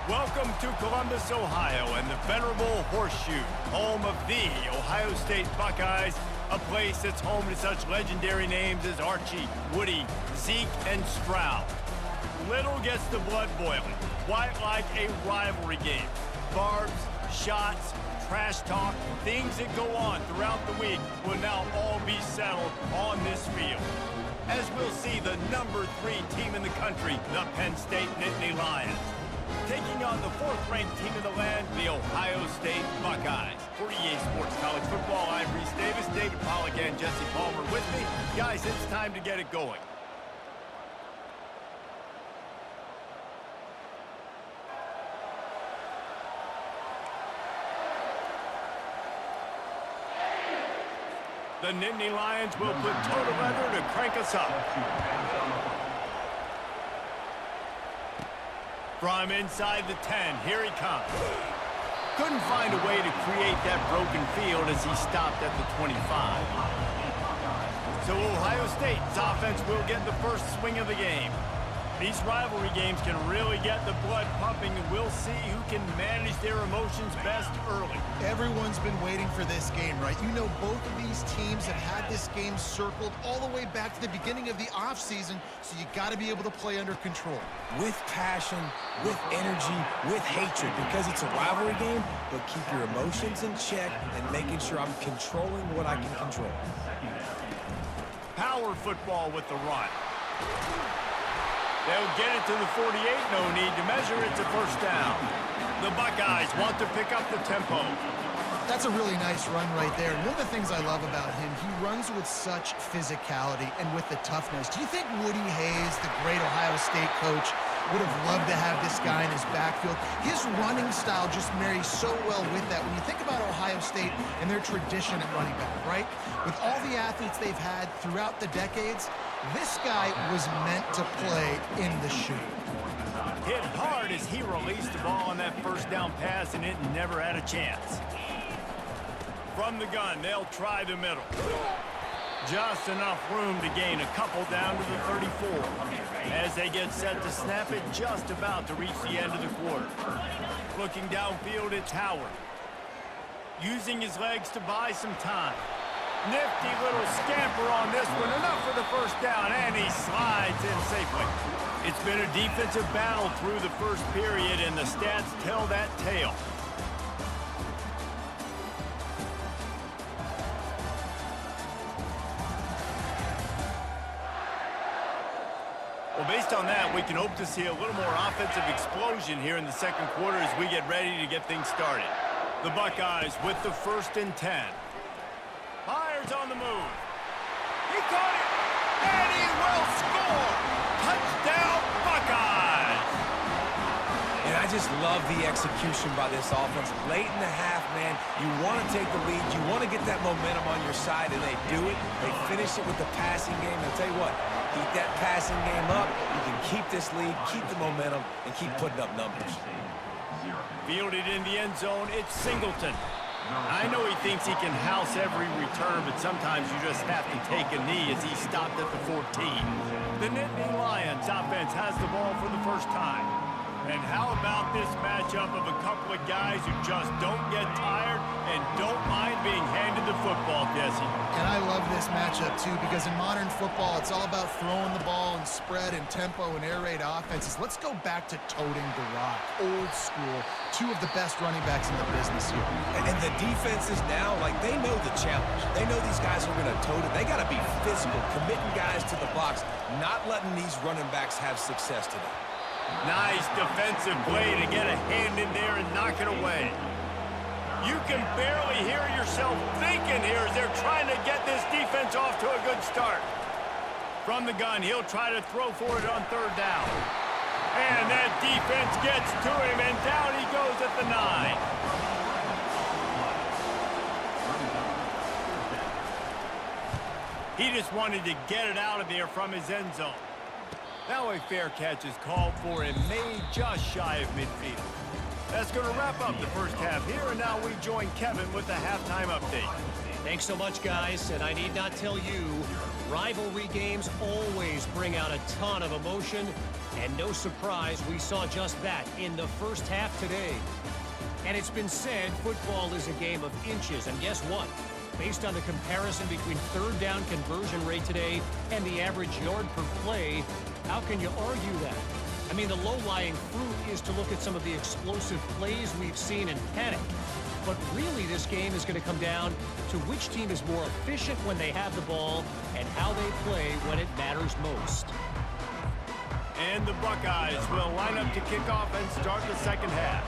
Welcome to Columbus, Ohio, and the venerable Horseshoe, home of the Ohio State Buckeyes, a place that's home to such legendary names as Archie, Woody, Zeke, and Stroud. Little gets the blood boiling, quite like a rivalry game. Barbs, shots, trash talk, things that go on throughout the week will now all be settled on this field. As we'll see the number 3 team in the country, the Penn State Nittany Lions, taking on the 4th-ranked team in the land, the Ohio State Buckeyes. For EA Sports College Football, I'm Reese Davis, David Pollack, and Jesse Palmer with me. Guys, it's time to get it going. The Nittany Lions will put total leather to crank us up. From inside the 10, here he comes. Couldn't find a way to create that broken field as he stopped at the 25. So Ohio State's offense will get the first swing of the game. These rivalry games can really get the blood pumping, and we'll see who can manage their emotions best early. Everyone's been waiting for this game, right? You know, both of these teams have had this game circled all the way back to the beginning of the offseason, so you got to be able to play under control. With passion, with energy, with hatred, because it's a rivalry game, but keep your emotions in check and making sure I'm controlling what I can control. Power football with the run. They'll get it to the 48, no need to measure, it's a first down. The Buckeyes want to pick up the tempo. That's a really nice run right there. And one of the things I love about him, he runs with such physicality and with the toughness. Do you think Woody Hayes, the great Ohio State coach, would have loved to have this guy in his backfield? His running style just marries so well with that. When you think about Ohio State and their tradition at running back, right? With all the athletes they've had throughout the decades, this guy was meant to play in the shoe. Hit hard as he released the ball on that first down pass, and it never had a chance. From the gun, they'll try the middle. Just enough room to gain a couple down to the 34. As they get set to snap it, just about to reach the end of the quarter. Looking downfield, it's Howard. Using his legs to buy some time. Nifty little scamper on this one, enough for the first down, and he slides in safely. It's been a defensive battle through the first period, and the stats tell that tale. Well, based on that, we can hope to see a little more offensive explosion here in the second quarter as we get ready to get things started. The Buckeyes with the 1st and 10. Myers on the move. He caught it, and he will score. just love the execution by this offense. Late in the half, man, you want to take the lead. You want to get that momentum on your side, and they do it. They finish it with the passing game. I'll tell you what, keep that passing game up. You can keep this lead, keep the momentum, and keep putting up numbers. Fielded in the end zone, it's Singleton. I know he thinks he can house every return, but sometimes you just have to take a knee as he stopped at the 14. The Nittany Lions offense has the ball for the first time. And how about this matchup of a couple of guys who just don't get tired and don't mind being handed the football, Jesse? And I love this matchup, too, because in modern football, it's all about throwing the ball and spread and tempo and air raid offenses. Let's go back to toting the rock. Old school. Two of the best running backs in the business here. And the defenses now, like, they know the challenge. They know these guys are going to tote it. They got to be physical, committing guys to the box, not letting these running backs have success today. Nice defensive play to get a hand in there and knock it away. You can barely hear yourself thinking here as they're trying to get this defense off to a good start. From the gun, he'll try to throw for it on third down. And that defense gets to him, and down he goes at the 9. He just wanted to get it out of there from his end zone. Now a fair catch is called for and made just shy of midfield. That's going to wrap up the first half here, and now we join Kevin with the halftime update. Thanks so much, guys, and I need not tell you, rivalry games always bring out a ton of emotion, and no surprise, we saw just that in the first half today. And it's been said football is a game of inches, and guess what? Based on the comparison between third down conversion rate today and the average yard per play, how can you argue that? I mean, the low-lying fruit is to look at some of the explosive plays we've seen in panic. But really, this game is going to come down to which team is more efficient when they have the ball and how they play when it matters most. And the Buckeyes will line up to kick off and start the second half.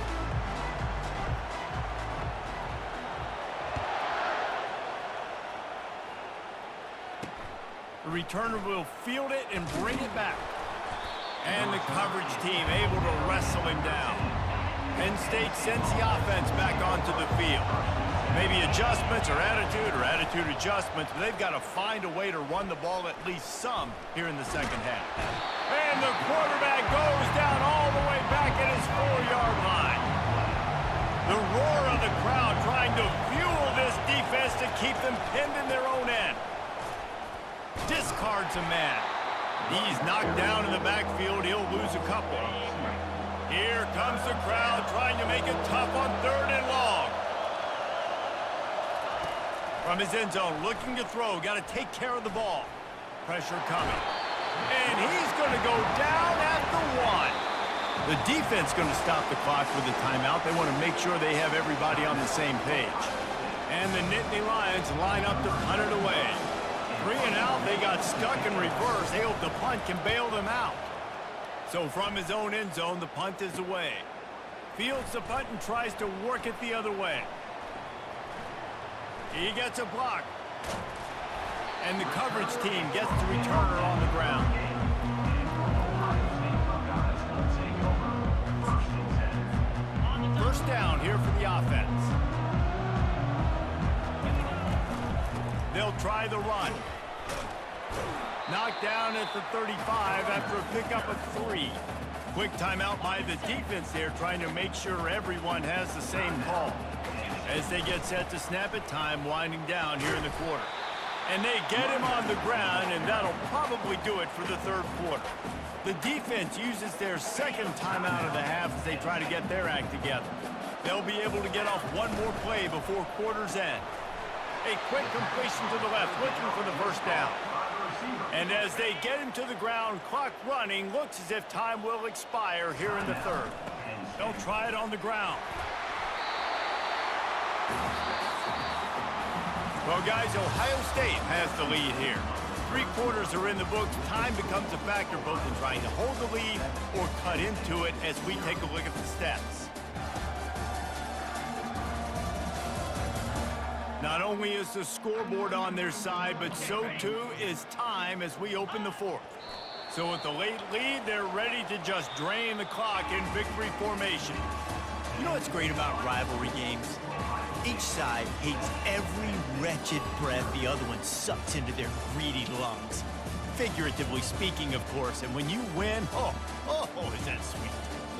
The returner will field it and bring it back. And the coverage team able to wrestle him down. Penn State sends the offense back onto the field. Maybe adjustments or attitude adjustments, but they've got to find a way to run the ball at least some here in the second half. And the quarterback goes down all the way back at his 4-yard line. The roar of the crowd trying to fuel this defense to keep them pinned in their own end. Discards a man. He's knocked down in the backfield. He'll lose a couple. Here comes the crowd trying to make it tough on third and long. From his end zone, looking to throw. Got to take care of the ball. Pressure coming. And he's going to go down at the 1. The defense going to stop the clock with a timeout. They want to make sure they have everybody on the same page. And the Nittany Lions line up to punt it away. 3 and out, they got stuck in reverse. They hope the punt can bail them out. So from his own end zone, the punt is away. Fields the punt and tries to work it the other way. He gets a block. And the coverage team gets the returner on the ground. First down here for the offense. They'll try the run. Knocked down at the 35 after a pickup of 3. Quick timeout by the defense there, trying to make sure everyone has the same call. As they get set to snap it, time winding down here in the quarter. And they get him on the ground, and that'll probably do it for the third quarter. The defense uses their second timeout of the half as they try to get their act together. They'll be able to get off one more play before quarter's end. A quick completion to the left, looking for the first down. And as they get him to the ground, clock running, looks as if time will expire here in the third. They'll try it on the ground. Well, guys, Ohio State has the lead here. 3 quarters are in the books. Time becomes a factor both in trying to hold the lead or cut into it as we take a look at the stats. Not only is the scoreboard on their side, but so too is time as we open the fourth. So with the late lead, they're ready to just drain the clock in victory formation. You know what's great about rivalry games? Each side hates every wretched breath the other one sucks into their greedy lungs. Figuratively speaking, of course, and when you win, oh, is that sweet.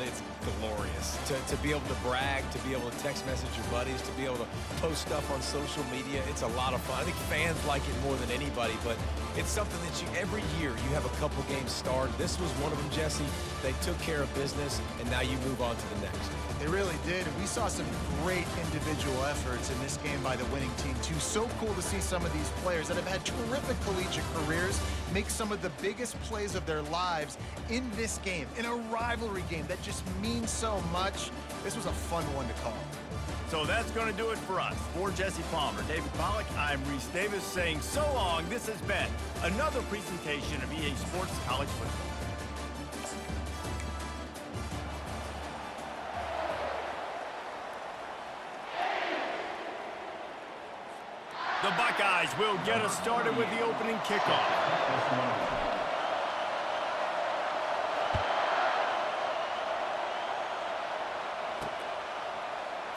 It's glorious to be able to brag, to be able to text message your buddies, to be able to post stuff on social media. It's a lot of fun. I think fans like it more than anybody, but it's something that every year you have a couple games starred. This was one of them, Jesse. They took care of business, and now you move on to the next. They really did, and we saw some great individual efforts in this game by the winning team, too. So cool to see some of these players that have had terrific collegiate careers make some of the biggest plays of their lives in this game, in a rivalry game that just means so much. This was a fun one to call. So that's going to do it for us. For Jesse Palmer, David Pollack, I'm Reese Davis saying so long. This has been another presentation of EA Sports College Football. The Buckeyes will get us started with the opening kickoff.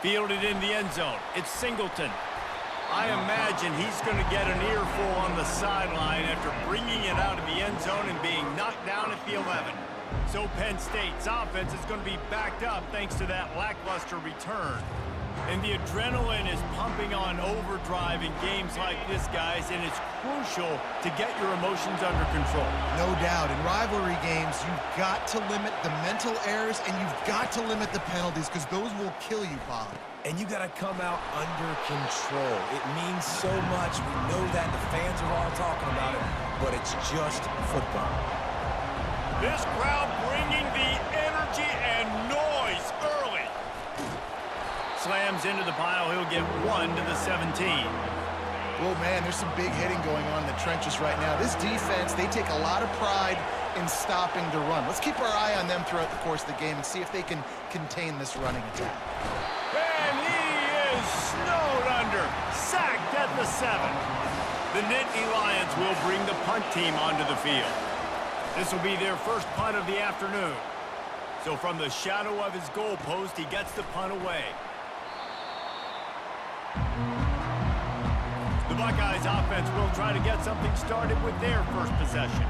Fielded in the end zone. It's Singleton. I imagine he's going to get an earful on the sideline after bringing it out of the end zone and being knocked down at the 11. So Penn State's offense is going to be backed up thanks to that lackluster return. And the adrenaline is pumping on overdrive in games like this, guys, and it's crucial to get your emotions under control. No doubt. In rivalry games, you've got to limit the mental errors, and you've got to limit the penalties, because those will kill you, Bob. And you got to come out under control. It means so much. We know that. The fans are all talking about it, but it's just football. This crowd bringing the energy and noise early. Slams into the pile. He'll get 1 to the 17. Oh, man, there's some big hitting going on in the trenches right now. This defense, they take a lot of pride in stopping the run. Let's keep our eye on them throughout the course of the game and see if they can contain this running attack. And he is snowed under. Sacked at the 7. The Nittany Lions will bring the punt team onto the field. This will be their first punt of the afternoon. So from the shadow of his goal post, he gets the punt away. The Buckeyes offense will try to get something started with their first possession.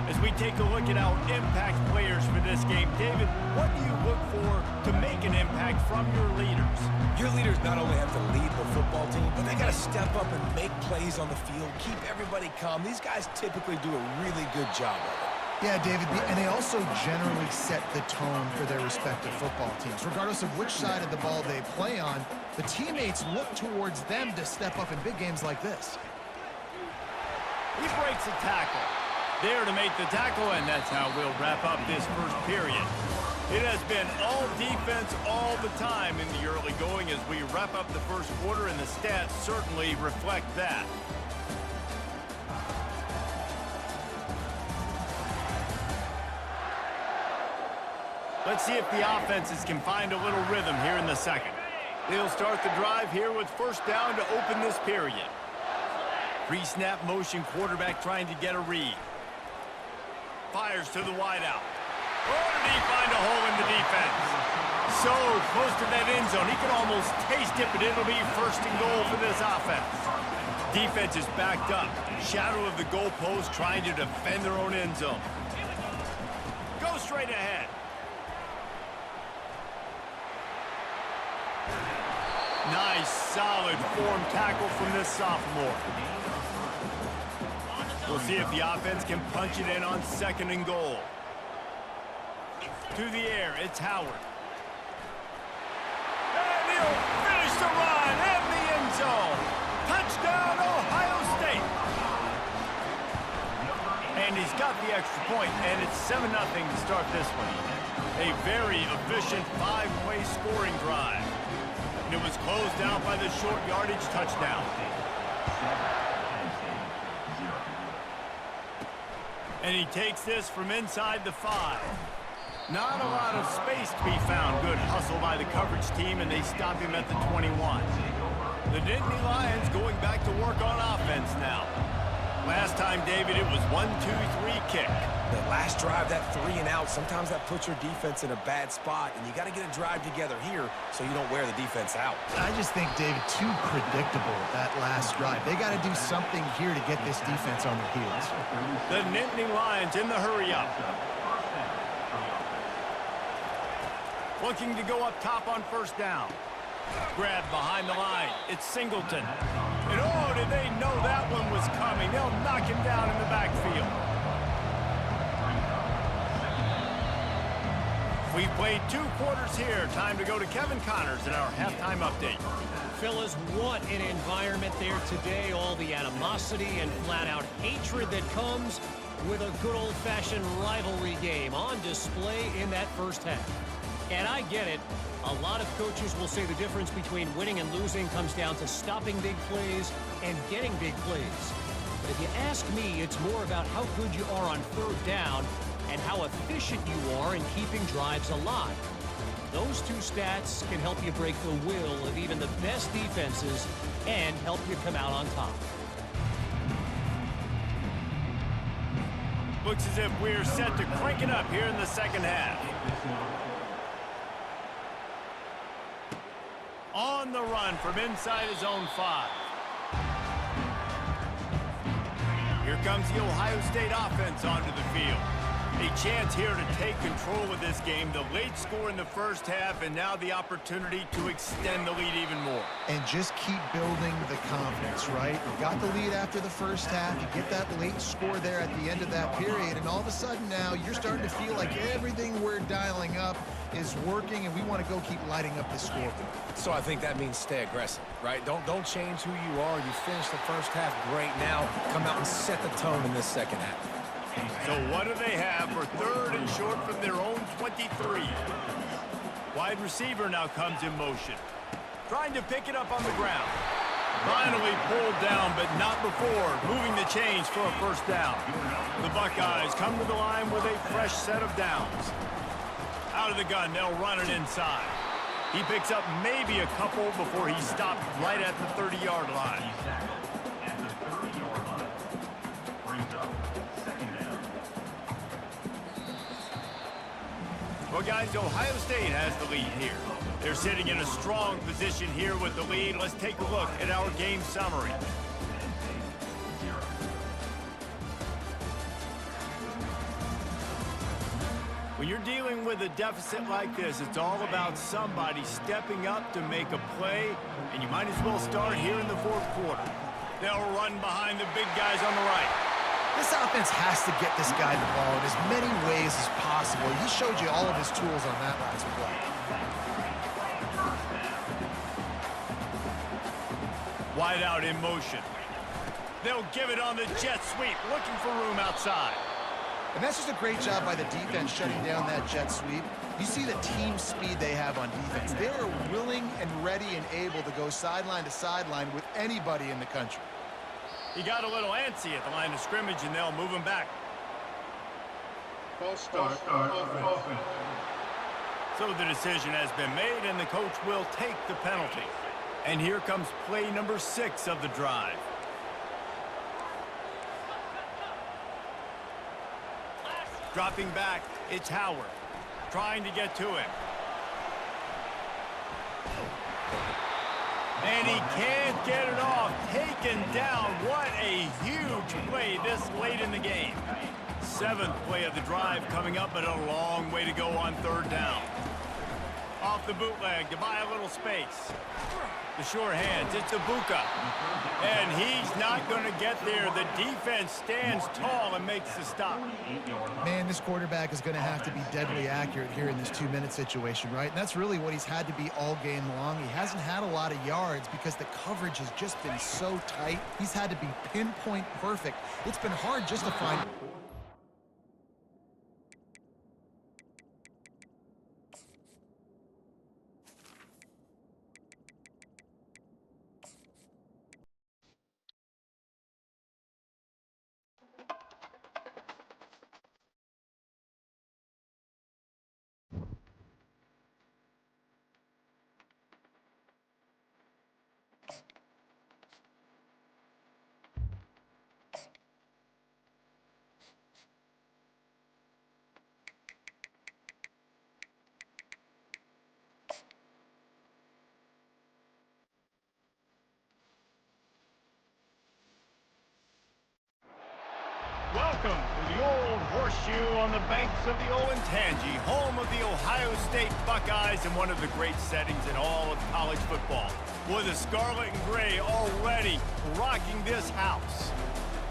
As we take a look at our impact players for this game, David, what do you look for to make an impact from your leaders? Your leaders not only have to lead the football team, but they got to step up and make plays on the field, keep everybody calm. These guys typically do a really good job of it. Yeah, David, and they also generally set the tone for their respective football teams. Regardless of which side of the ball they play on, the teammates look towards them to step up in big games like this. He breaks a tackle. There to make the tackle, and that's how we'll wrap up this first period. It has been all defense all the time in the early going as we wrap up the first quarter, and the stats certainly reflect that. Let's see if the offenses can find a little rhythm here in the second. They'll start the drive here with first down to open this period. Pre-snap motion, quarterback trying to get a read. Fires to the wideout. Oh, did he find a hole in the defense? So close to that end zone. He can almost taste it, but it'll be first and goal for this offense. Defense is backed up. Shadow of the goalpost trying to defend their own end zone. Go straight ahead. Nice, solid form tackle from this sophomore. We'll see if the offense can punch it in on second and goal. To the air, it's Howard. And he'll finish the run in the end zone. Touchdown, Ohio State. And he's got the extra point, and it's 7-0 to start this one. A very efficient 5-play scoring drive. And it was closed out by the short yardage touchdown. And he takes this from inside the 5. Not a lot of space to be found. Good hustle by the coverage team, and they stop him at the 21. The Nittany Lions going back to work on offense now. Last time, David, it was 1-2-3 kick. The last drive, that 3 and out, sometimes that puts your defense in a bad spot, and you got to get a drive together here so you don't wear the defense out. I just think, David, too predictable that last drive. They got to do something here to get this defense on their heels. The Nittany Lions in the hurry-up. Looking to go up top on first down. Grab behind the line. It's Singleton. And oh, did they know that one was coming? They'll knock him down in the backfield. We've played 2 quarters here. Time to go to Kevin Connors in our halftime update. Fellas, what an environment there today. All the animosity and flat-out hatred that comes with a good old-fashioned rivalry game on display in that first half. And I get it. A lot of coaches will say the difference between winning and losing comes down to stopping big plays and getting big plays. But if you ask me, it's more about how good you are on third down and how efficient you are in keeping drives alive. Those 2 stats can help you break the will of even the best defenses and help you come out on top. Looks as if we're set to crank it up here in the second half. On the run from inside his own 5. Here comes the Ohio State offense onto the field. A chance here to take control of this game. The late score in the first half, and now the opportunity to extend the lead even more. And just keep building the confidence, right? You got the lead after the first half. You get that late score there at the end of that period, and all of a sudden now you're starting to feel like everything we're dialing up is working, and we want to go keep lighting up the scoreboard. So I think that means stay aggressive, right? Don't change who you are. You finished the first half great. Now come out and set the tone in this second half. So what do they have for 3rd and short from their own 23? Wide receiver now comes in motion. Trying to pick it up on the ground. Finally pulled down, but not before moving the chains for a first down. The Buckeyes come to the line with a fresh set of downs. Out of the gun, they'll run it inside. He picks up maybe a couple before he stopped right at the 30-yard line. Well, guys, Ohio State has the lead here. They're sitting in a strong position here with the lead. Let's take a look at our game summary. When you're dealing with a deficit like this, it's all about somebody stepping up to make a play, and you might as well start here in the 4th quarter. They'll run behind the big guys on the right. This offense has to get this guy the ball in as many ways as possible. He showed you all of his tools on that last play. Wide out in motion. They'll give it on the jet sweep, looking for room outside. And that's just a great job by the defense shutting down that jet sweep. You see the team speed they have on defense. They are willing and ready and able to go sideline to sideline with anybody in the country. He got a little antsy at the line of scrimmage, and they'll move him back. False start. Offense. So the decision has been made, and the coach will take the penalty. And here comes play number 6 of the drive. Dropping back, it's Howard. Trying to get to him. And he can't get it off. Taken down. What a huge play this late in the game. 7th play of the drive coming up, but a long way to go on 3rd down. Off the bootleg to buy a little space. The sure hands, it's Ibuka. And he's not going to get there. The defense stands tall and makes the stop. Man, this quarterback is going to have to be deadly accurate here in this 2-minute situation, right? And that's really what he's had to be all game long. He hasn't had a lot of yards because the coverage has just been so tight. He's had to be pinpoint perfect. It's been hard just to find... Welcome to the Old Horseshoe on the banks of the Olentangy, home of the Ohio State Buckeyes and one of the great settings in all of college football. Boy, the scarlet and gray already rocking this house.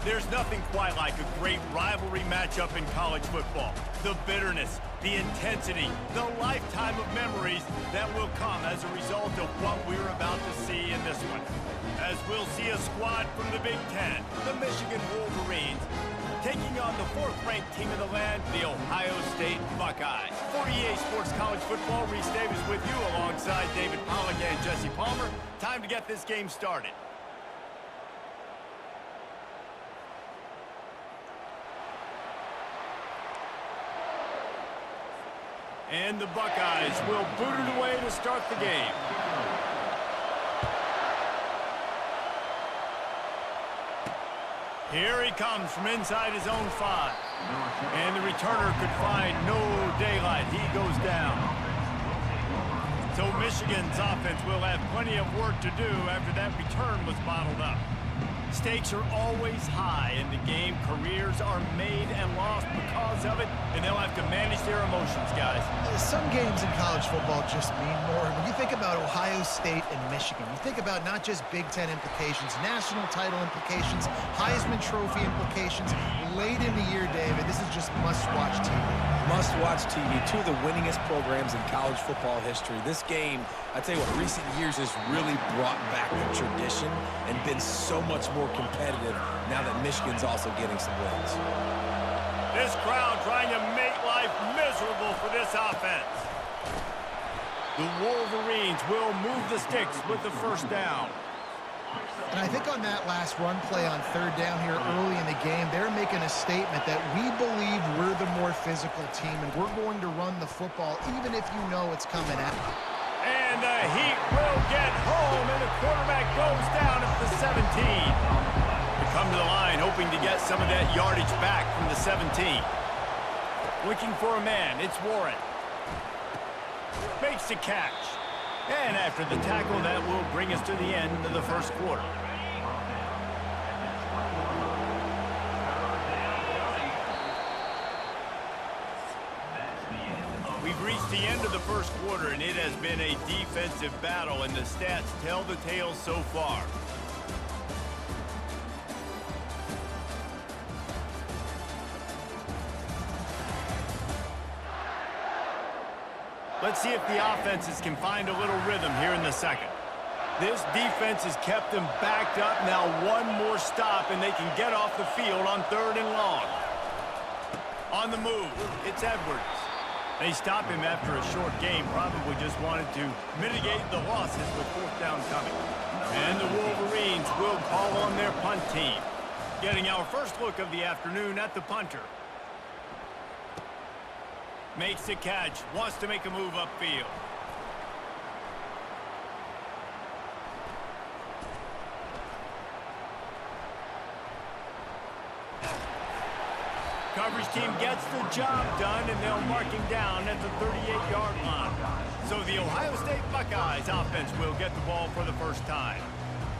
There's nothing quite like a great rivalry matchup in college football. The bitterness, the intensity, the lifetime of memories that will come as a result of what we're about to see in this one. As we'll see a squad from the Big Ten, the Michigan Wolverines, taking on the fourth-ranked team in the land, the Ohio State Buckeyes. For EA Sports College Football, Reese Davis with you alongside David Pollack and Jesse Palmer. Time to get this game started. And the Buckeyes will boot it away to start the game. Here he comes from inside his own 5. And the returner could find no daylight. He goes down. So Michigan's offense will have plenty of work to do after that return was bottled up. Stakes are always high in the game. Careers are made and lost because of it, and they'll have to manage their emotions, guys. Some games in college football just mean more. When you think about Ohio State and Michigan, you think about not just Big Ten implications, national title implications, Heisman Trophy implications. Late in the year, David, this is just must-watch TV. Must-watch TV. Two of the winningest programs in college football history. This game, I tell you what, recent years has really brought back the tradition and been so much more competitive now that Michigan's also getting some wins. This crowd trying to make life miserable for this offense. The Wolverines will move the sticks with the first down. And I think on that last run play on third down here early in the game, they're making a statement that we believe we're the more physical team and we're going to run the football even if you know it's coming at you. And the Heat will get home, and the quarterback goes down at the 17. They come to the line hoping to get some of that yardage back from the 17. Looking for a man, it's Warren. Makes the catch. And after the tackle, that will bring us to the end of the first quarter. We've reached the end of the first quarter, and it has been a defensive battle, and the stats tell the tale so far. Let's see if the offenses can find a little rhythm here in the second. This defense has kept them backed up. Now one more stop, and they can get off the field on 3rd and long. On the move, it's Edwards. They stop him after a short game, probably just wanted to mitigate the losses with 4th down coming. And the Wolverines will call on their punt team. Getting our first look of the afternoon at the punter. Makes the catch, wants to make a move upfield. Coverage team gets the job done, and they'll mark him down at the 38-yard line. So the Ohio State Buckeyes offense will get the ball for the first time.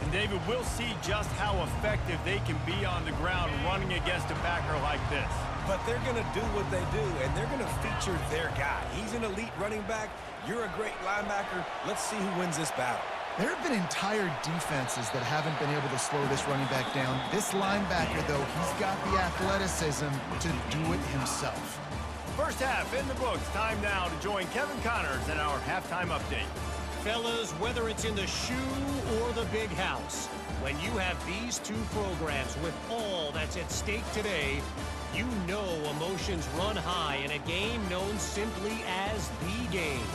And David, we'll see just how effective they can be on the ground running against a backer like this. But they're going to do what they do, and they're going to feature their guy. He's an elite running back. You're a great linebacker. Let's see who wins this battle. There have been entire defenses that haven't been able to slow this running back down. This linebacker, though, he's got the athleticism to do it himself. First half in the books. Time now to join Kevin Connors in our halftime update. Fellas, whether it's in the shoe or the big house, when you have these two programs with all that's at stake today, you know emotions run high in a game known simply as the game.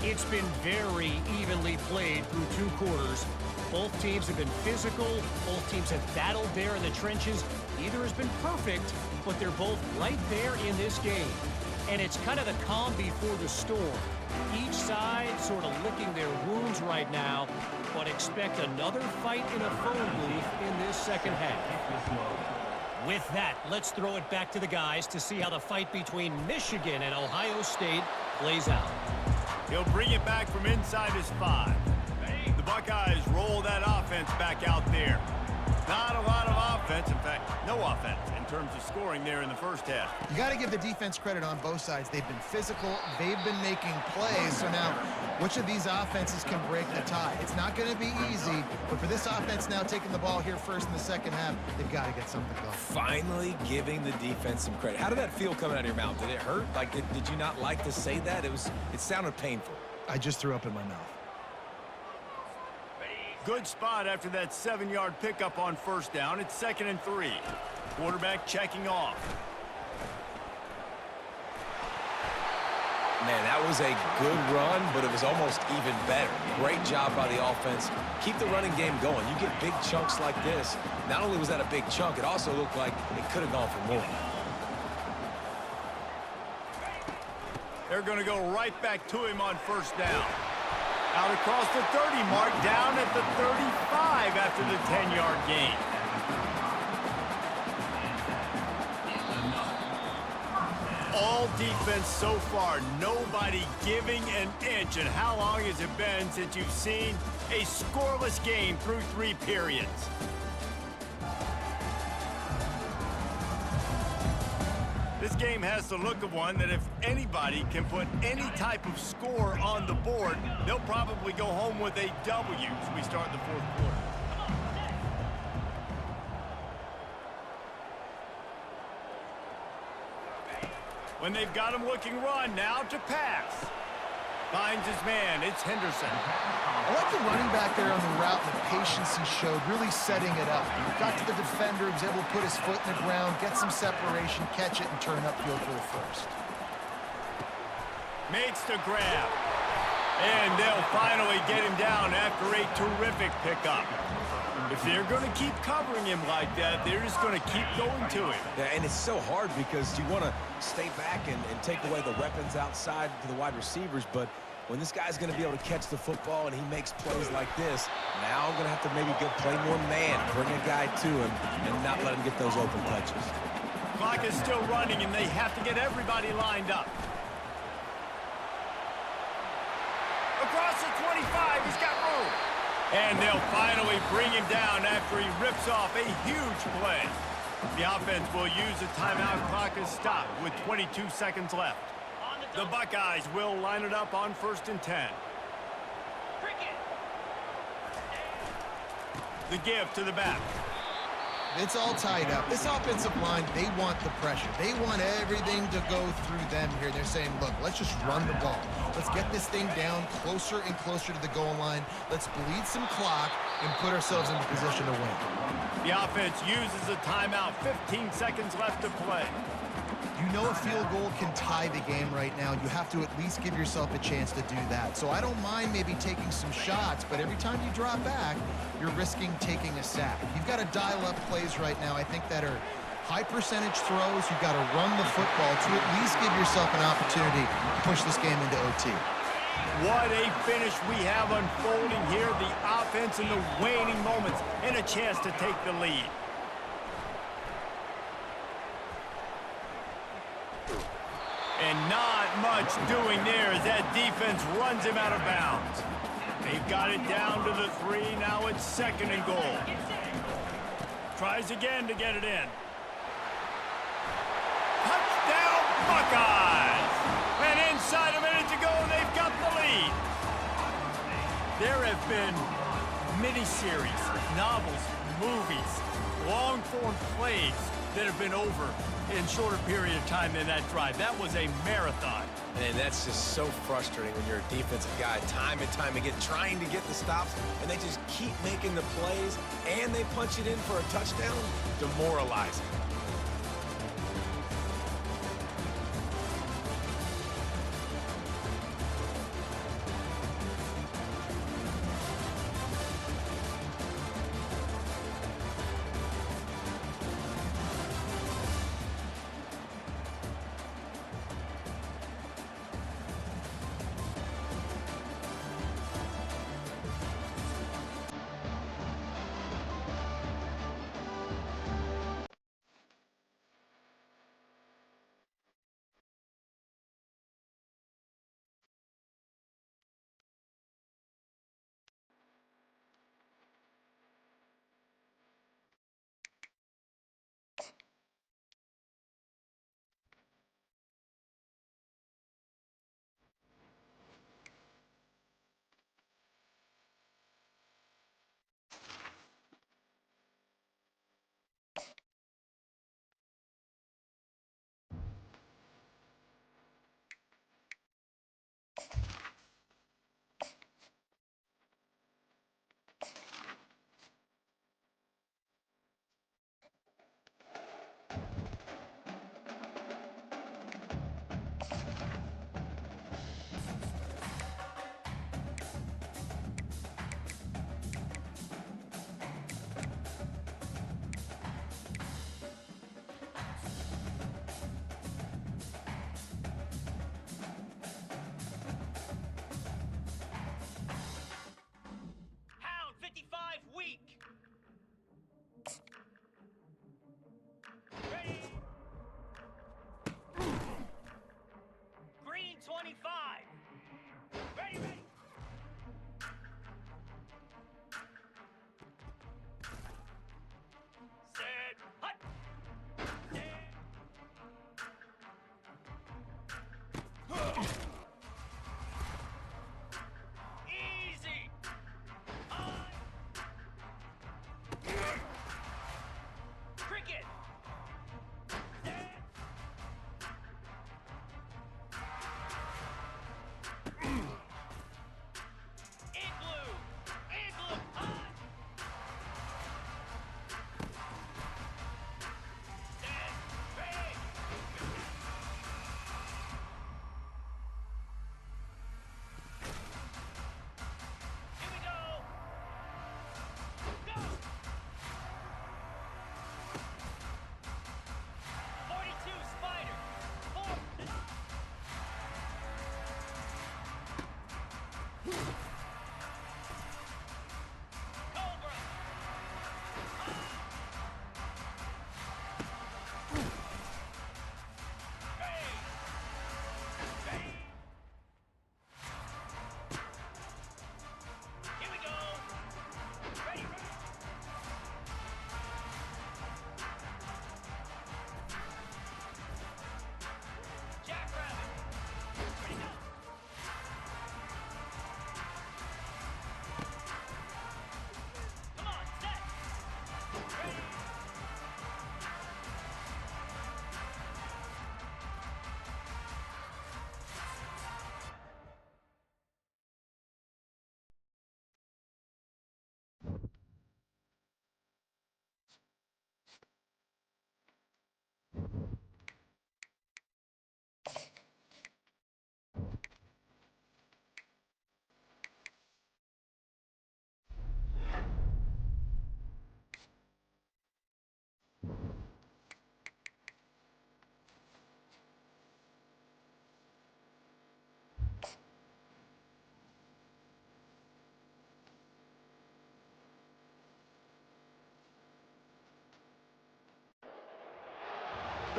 It's been very evenly played through 2 quarters. Both teams have been physical. Both teams have battled there in the trenches. Neither has been perfect, but they're both right there in this game. And it's kind of the calm before the storm. Each side sort of licking their wounds right now, but expect another fight in a phone booth in this second half. With that, let's throw it back to the guys to see how the fight between Michigan and Ohio State plays out. He'll bring it back from inside his 5. The Buckeyes roll that offense back out there. Not a lot of offense. In fact, no offense in terms of scoring there in the first half. You got to give the defense credit on both sides. They've been physical. They've been making plays. So now, which of these offenses can break the tie? It's not going to be easy, but for this offense now taking the ball here first in the second half, they've got to get something going. Finally giving the defense some credit. How did that feel coming out of your mouth? Did it hurt? Like, did you not like to say that? It sounded painful. I just threw up in my mouth. Good spot after that 7-yard pickup on first down. It's 2nd and 3. Quarterback checking off. Man, that was a good run, but it was almost even better. Great job by the offense. Keep the running game going. You get big chunks like this. Not only was that a big chunk, it also looked like it could have gone for more. They're going to go right back to him on first down. Out across the 30 mark, down at the 35 after the 10-yard gain. All defense so far, nobody giving an inch. And how long has it been since you've seen a scoreless game through 3 periods? This game has the look of one that if anybody can put any type of score on the board, they'll probably go home with a W as we start the 4th quarter. When they've got him looking run, now to pass. Finds his man, it's Henderson. I like the running back there on the route and the patience he showed, really setting it up. He got to the defender, he was able to put his foot in the ground, get some separation, catch it, and turn upfield for the first. Makes the grab. And they'll finally get him down after a terrific pickup. If they're going to keep covering him like that, they're just going to keep going to him. Yeah, and it's so hard because you want to stay back and take away the weapons outside to the wide receivers, but when this guy's going to be able to catch the football and he makes plays like this, now I'm going to have to maybe go play more man, bring a guy to him, and not let him get those open touches. Clock is still running, and they have to get everybody lined up. Across the 25, he's got room. And they'll finally bring him down after he rips off a huge play. The offense will use the timeout. Clock is stopped with 22 seconds left. The Buckeyes will line it up on 1st and 10. The give to the back. It's all tied up. This offensive line, they want the pressure. They want everything to go through them here. They're saying, look, let's just run the ball. Let's get this thing down closer and closer to the goal line. Let's bleed some clock and put ourselves in a position to win. The offense uses a timeout. 15 seconds left to play. You know a field goal can tie the game right now. You have to at least give yourself a chance to do that. So I don't mind maybe taking some shots, but every time you drop back, you're risking taking a sack. You've got to dial up plays right now, I think, that are high percentage throws. You've got to run the football to at least give yourself an opportunity to push this game into OT. What a finish we have unfolding here. The offense in the waning moments and a chance to take the lead. And not much doing there as that defense runs him out of bounds. They've got it down to the 3. Now it's 2nd and goal. Tries again to get it in. Touchdown, Buckeyes! And inside a minute to go, they've got the lead. There have been miniseries, novels, movies, long-form plays that have been over in shorter period of time than that drive. That was a marathon. And that's just so frustrating when you're a defensive guy, time and time again, trying to get the stops, and they just keep making the plays, and they punch it in for a touchdown. Demoralizing.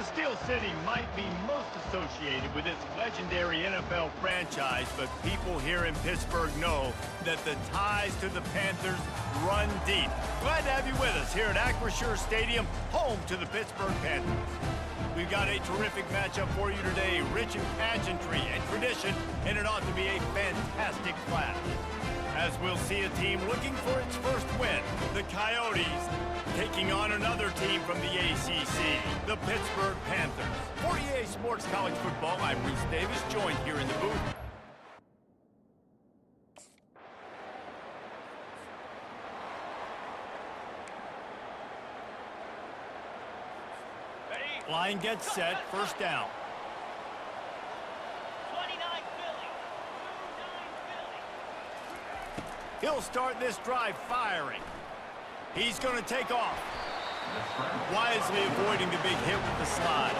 The Steel City might be most associated with its legendary NFL franchise, but people here in Pittsburgh know that the ties to the Panthers run deep. Glad to have you with us here at Acrisure Stadium, home to the Pittsburgh Panthers. We've got a terrific matchup for you today, rich in pageantry and tradition, and it ought to be a fantastic clash. As we'll see a team looking for its first win, the Coyotes taking on another team from the ACC, the Pittsburgh Panthers. For EA Sports College Football, I'm Reese Davis, joined here in the booth. Line gets set, first down. 29 Philly. 29 Philly. He'll start this drive firing. He's going to take off. Wisely avoiding the big hit with the slide.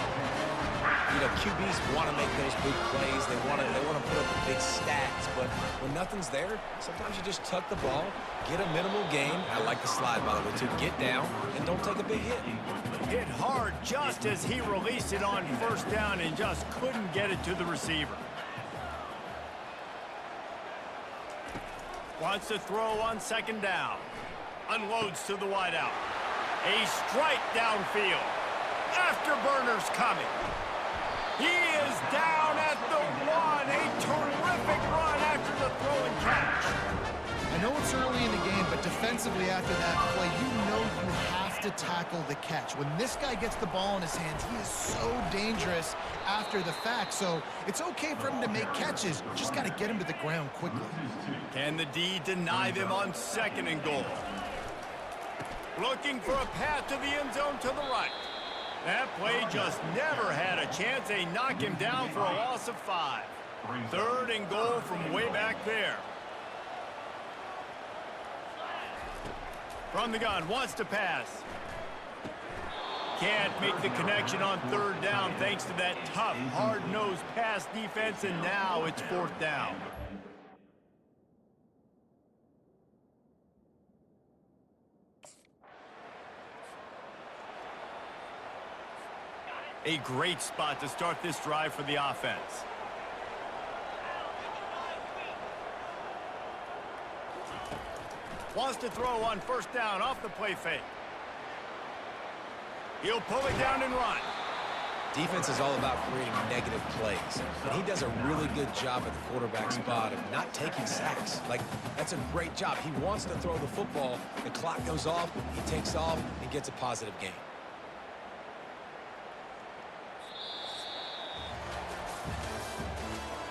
You know, QBs want to make those big plays. They want to put up the big stats. But when nothing's there, sometimes you just tuck the ball, get a minimal gain. I like the slide, by the way, to get down and don't take a big hit. Hit hard just as he released it on first down and just couldn't get it to the receiver. Wants to throw on second down. Unloads to the wideout. A strike downfield. Afterburner's coming. He is down at the one. A terrific run after the throw and catch. I know it's early in the game, but defensively after that play, you know you have to tackle the catch. When this guy gets the ball in his hands, he is so dangerous after the fact. So it's okay for him to make catches. Just got to get him to the ground quickly. Can the D deny them on second and goal? Looking for a path to the end zone to the right. That play just never had a chance. They knock him down for a loss of 5. Third and goal from way back there. From the gun, wants to pass. Can't make the connection on third down thanks to that tough, hard-nosed pass defense, and now it's fourth down. A great spot to start this drive for the offense. Wants to throw on first down off the play fake. He'll pull it down and run. Defense is all about creating negative plays, and he does a really good job at the quarterback spot of not taking sacks. Like, that's a great job. He wants to throw the football. The clock goes off, he takes off, and gets a positive gain.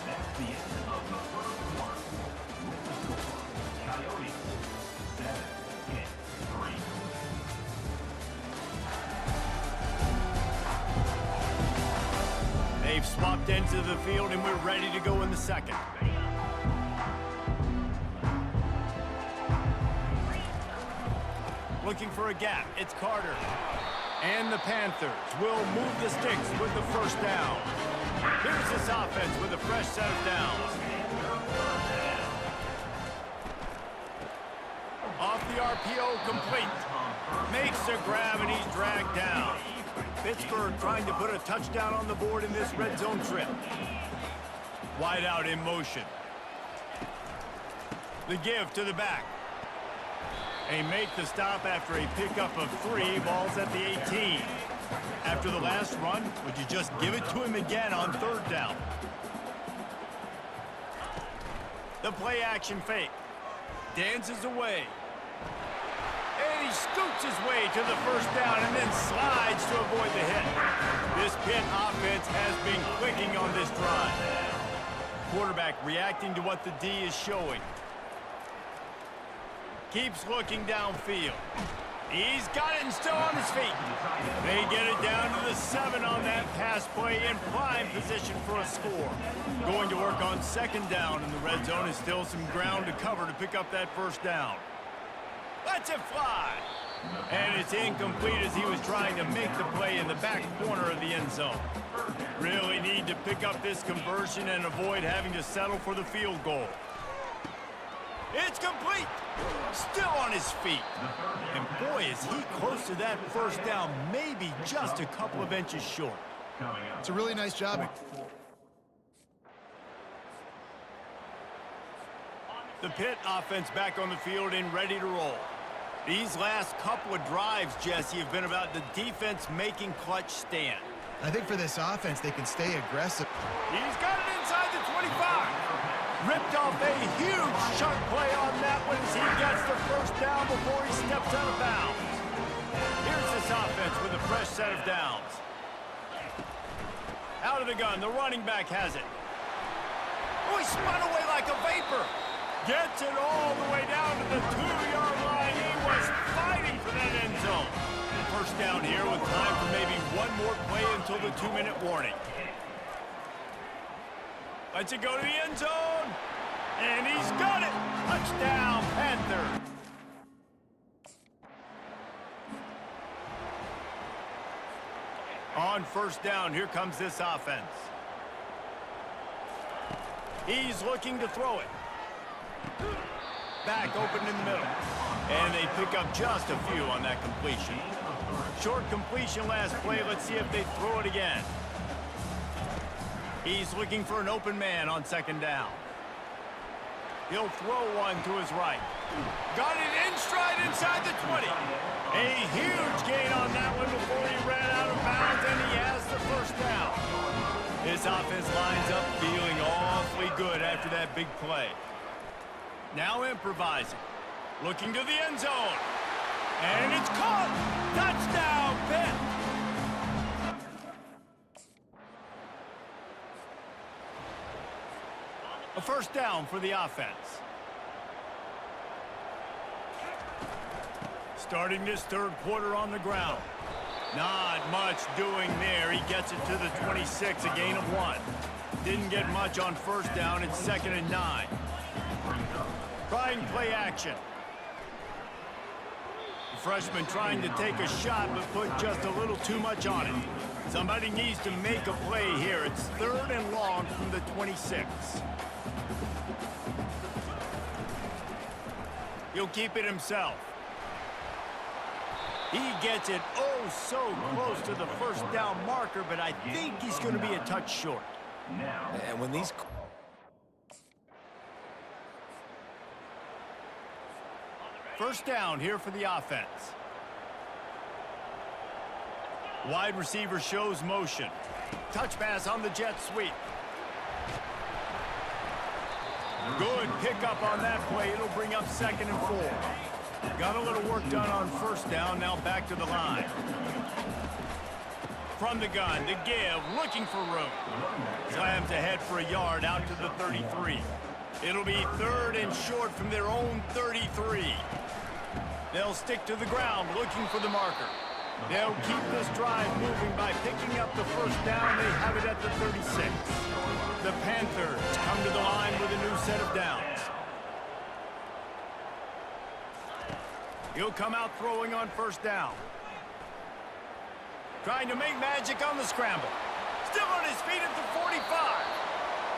That's the end of the first quarter. Coyotes 7-3. They've swapped into the field, and we're ready to go in the second. Looking for a gap. It's Carter. And the Panthers will move the sticks with the first down. Here's this offense with a fresh set of downs. Off the RPO, complete. Makes a grab, and he's dragged down. Pittsburgh trying to put a touchdown on the board in this red zone trip. Wide out in motion. The give to the back. They make the stop after a pickup of 3. Balls at the 18. After the last run, would you just give it to him again on third down? The play action fake. Dances away. And he scoots his way to the first down and then slides to avoid the hit. This Pitt offense has been clicking on this drive. Quarterback reacting to what the D is showing. Keeps looking downfield. He's got it and still on his feet. They get it down to the 7 on that pass play in prime position for a score. Going to work on second down in the red zone is still some ground to cover to pick up that first down. Lets it fly. And it's incomplete as he was trying to make the play in the back corner of the end zone. Really need to pick up this conversion and avoid having to settle for the field goal. It's complete. Still on his feet. And boy, is he close to that first down, maybe just a couple of inches short. It's a really nice job. The Pitt offense back on the field and ready to roll. These last couple of drives, Jesse, have been about the defense making clutch stand. I think for this offense, they can stay aggressive. He's got it inside the 25. Ripped off a huge chunk play on that one as he gets the first down before he steps out of bounds. Here's this offense with a fresh set of downs. Out of the gun, the running back has it. Oh, he spun away like a vapor. Gets it all the way down to the 2-yard line. He was fighting for that end zone. First down here with time for maybe one more play until the 2-minute warning. Lets it go to the end zone. And he's got it. Touchdown, Panther. On first down, here comes this offense. He's looking to throw it. Back open in the middle. And they pick up just a few on that completion. Short completion last play. Let's see if they throw it again. He's looking for an open man on second down. He'll throw one to his right. Got it in stride inside the 20. A huge gain on that one before he ran out of bounds, and he has the first down. This offense lines up feeling awfully good after that big play. Now improvising. Looking to the end zone. And it's caught. Touchdown, Pitt. A first down for the offense. Starting this third quarter on the ground. Not much doing there. He gets it to the 26, a gain of 1. Didn't get much on first down. It's 2nd and 9. Trying play action. The freshman trying to take a shot, but put just a little too much on it. Somebody needs to make a play here. It's 3rd and long from the 26. He'll keep it himself. He gets it oh so close to the first down marker, but I think he's going to be a touch short. And when these... First down here for the offense. Wide receiver shows motion. Touch pass on the jet sweep. Good pickup on that play. It'll bring up 2nd and 4. Got a little work done on first down. Now back to the line. From the gun, to give, looking for room. Slams ahead for a yard out to the 33. It'll be 3rd and short from their own 33. They'll stick to the ground looking for the marker. They'll keep this drive moving by picking up the first down. They have it at the 36. The Panthers come to the line with a new set of downs. He'll come out throwing on first down. Trying to make magic on the scramble. Still on his feet at the 45.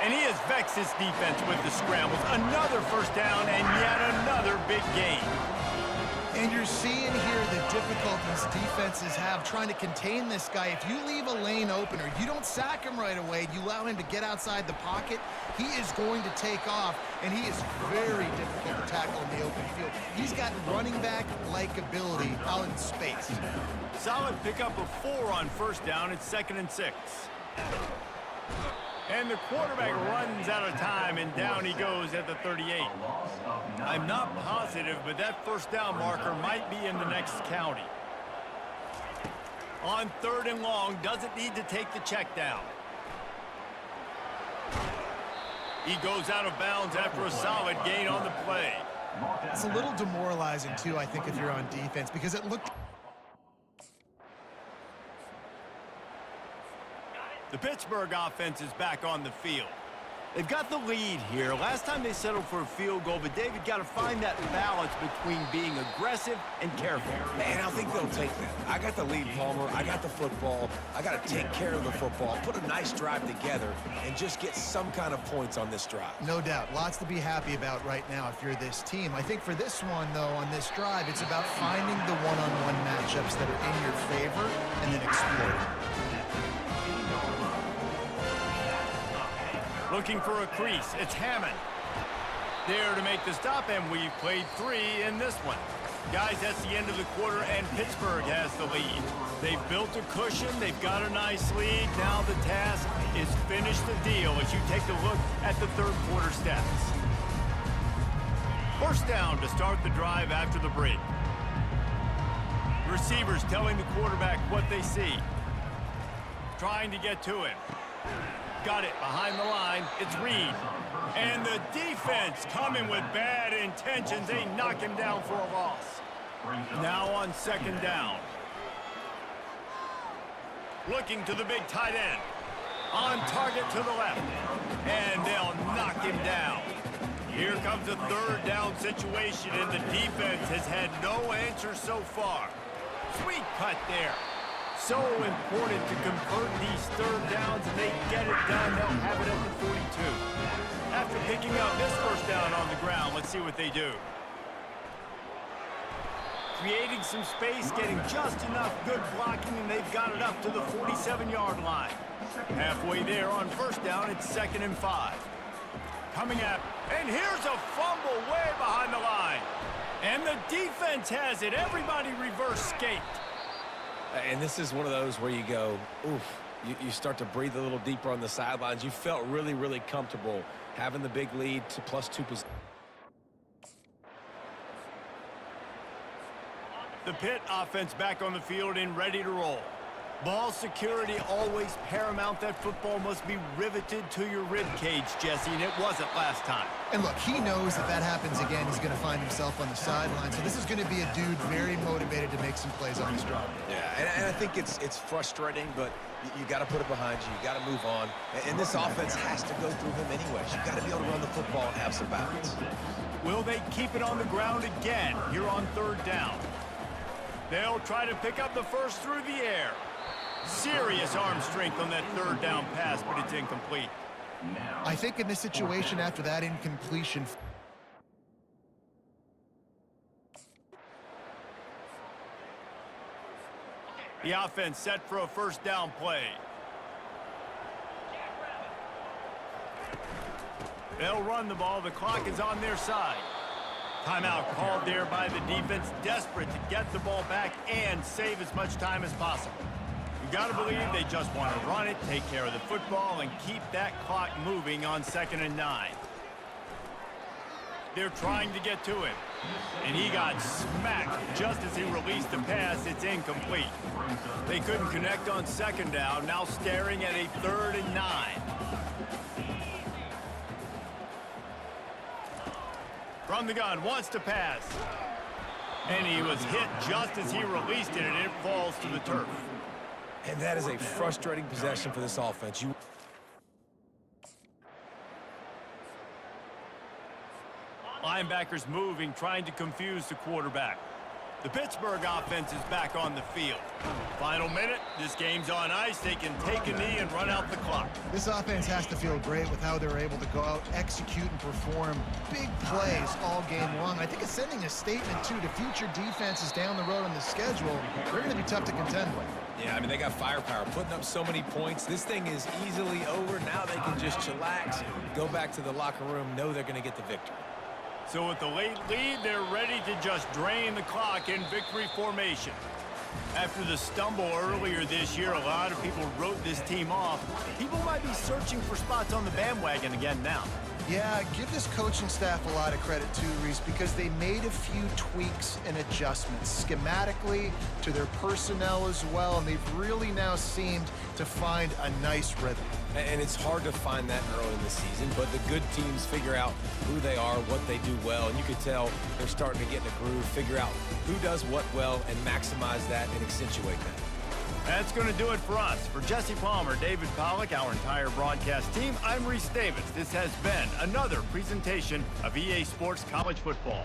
And he has vexed his defense with the scrambles. Another first down and yet another big gain. And you're seeing here the difficulties defenses have trying to contain this guy. If you leave a lane open or you don't sack him right away, you allow him to get outside the pocket, he is going to take off, and he is very difficult to tackle in the open field. He's got running back-like ability out in space. Solid pickup of 4 on first down. It's 2nd and 6. And the quarterback runs out of time, and down he goes at the 38. I'm not positive, but that first down marker might be in the next county. On 3rd and long, doesn't need to take the check down. He goes out of bounds after a solid gain on the play. It's a little demoralizing, too, I think, if you're on defense, because it looked... The Pittsburgh offense is back on the field. They've got the lead here. Last time they settled for a field goal, but David got to find that balance between being aggressive and careful. And I think they'll take that. I got the lead, Palmer. I got the football. I got to take care of the football, put a nice drive together, and just get some kind of points on this drive. No doubt. Lots to be happy about right now if you're this team. I think for this one, though, on this drive, it's about finding the one-on-one matchups that are in your favor and then exploiting. Looking for a crease. It's Hammond. There to make the stop, and we've played 3 in this one. Guys, that's the end of the quarter, and Pittsburgh has the lead. They've built a cushion. They've got a nice lead. Now the task is finish the deal as you take a look at the third quarter stats. First down to start the drive after the break. Receivers telling the quarterback what they see. Trying to get to him. Got it behind the line. It's Reed. And the defense coming with bad intentions. They knock him down for a loss. Now on second down. Looking to the big tight end. On target to the left. And they'll knock him down. Here comes a third down situation, and the defense has had no answer so far. Sweet cut there. So important to convert these third downs, and they get it done. They'll have it at the 42. After picking up this first down on the ground, let's see what they do. Creating some space, getting just enough good blocking, and they've got it up to the 47-yard line. Halfway there on first down, it's 2nd and 5. Coming up, and here's a fumble way behind the line. And the defense has it. Everybody reverse skate. And this is one of those where you go, oof, you start to breathe a little deeper on the sidelines. You felt really, really comfortable having the big lead to +2 position. The Pitt offense back on the field and ready to roll. Ball security always paramount. That football must be riveted to your rib cage, Jesse, and it wasn't last time. And look, he knows if that happens again, he's going to find himself on the sideline. So this is going to be a dude very motivated to make some plays on this drive. Yeah, and I think it's frustrating, but you got to put it behind you. You got to move on. And this offense has to go through him anyways. You got to be able to run the football and have some balance. Will they keep it on the ground again here on third down? They'll try to pick up the first through the air. Serious arm strength on that third down pass, but it's incomplete. I think in this situation, after that incompletion, the offense set for a first down play. They'll run the ball. The clock is on their side. Timeout called there by the defense, desperate to get the ball back and save as much time as possible. You got to believe they just want to run it, take care of the football, and keep that clock moving on 2nd and 9. They're trying to get to him, and he got smacked just as he released the pass. It's incomplete. They couldn't connect on second down, now staring at a 3rd and 9. From the gun, wants to pass. And he was hit just as he released it, and it falls to the turf. And that is a frustrating possession for this offense. Linebackers moving, trying to confuse the quarterback. The Pittsburgh offense is back on the field. Final minute, this game's on ice. They can take a knee and run out the clock. this offense has to feel great with how they're able to go out, execute, and perform big plays all game long. I think it's sending a statement, too, to future defenses down the road on the schedule. They're going to be tough to contend with. Yeah, I mean, they got firepower, putting up so many points. This thing is easily over. Now they can just chillax, go back to the locker room, know they're going to get the victory. So with the late lead, they're ready to just drain the clock in victory formation. After the stumble earlier this year, a lot of people wrote this team off. People might be searching for spots on the bandwagon again now. Yeah, give this coaching staff a lot of credit too, Reese, because they made a few tweaks and adjustments schematically to their personnel as well, and they've really now seemed to find a nice rhythm. And it's hard to find that early in the season, but the good teams figure out who they are, what they do well, and you can tell they're starting to get in a groove, figure out who does what well, and maximize that and accentuate that. That's going to do it for us. For Jesse Palmer, David Pollack, our entire broadcast team, I'm Reese Davis. This has been another presentation of EA Sports College Football.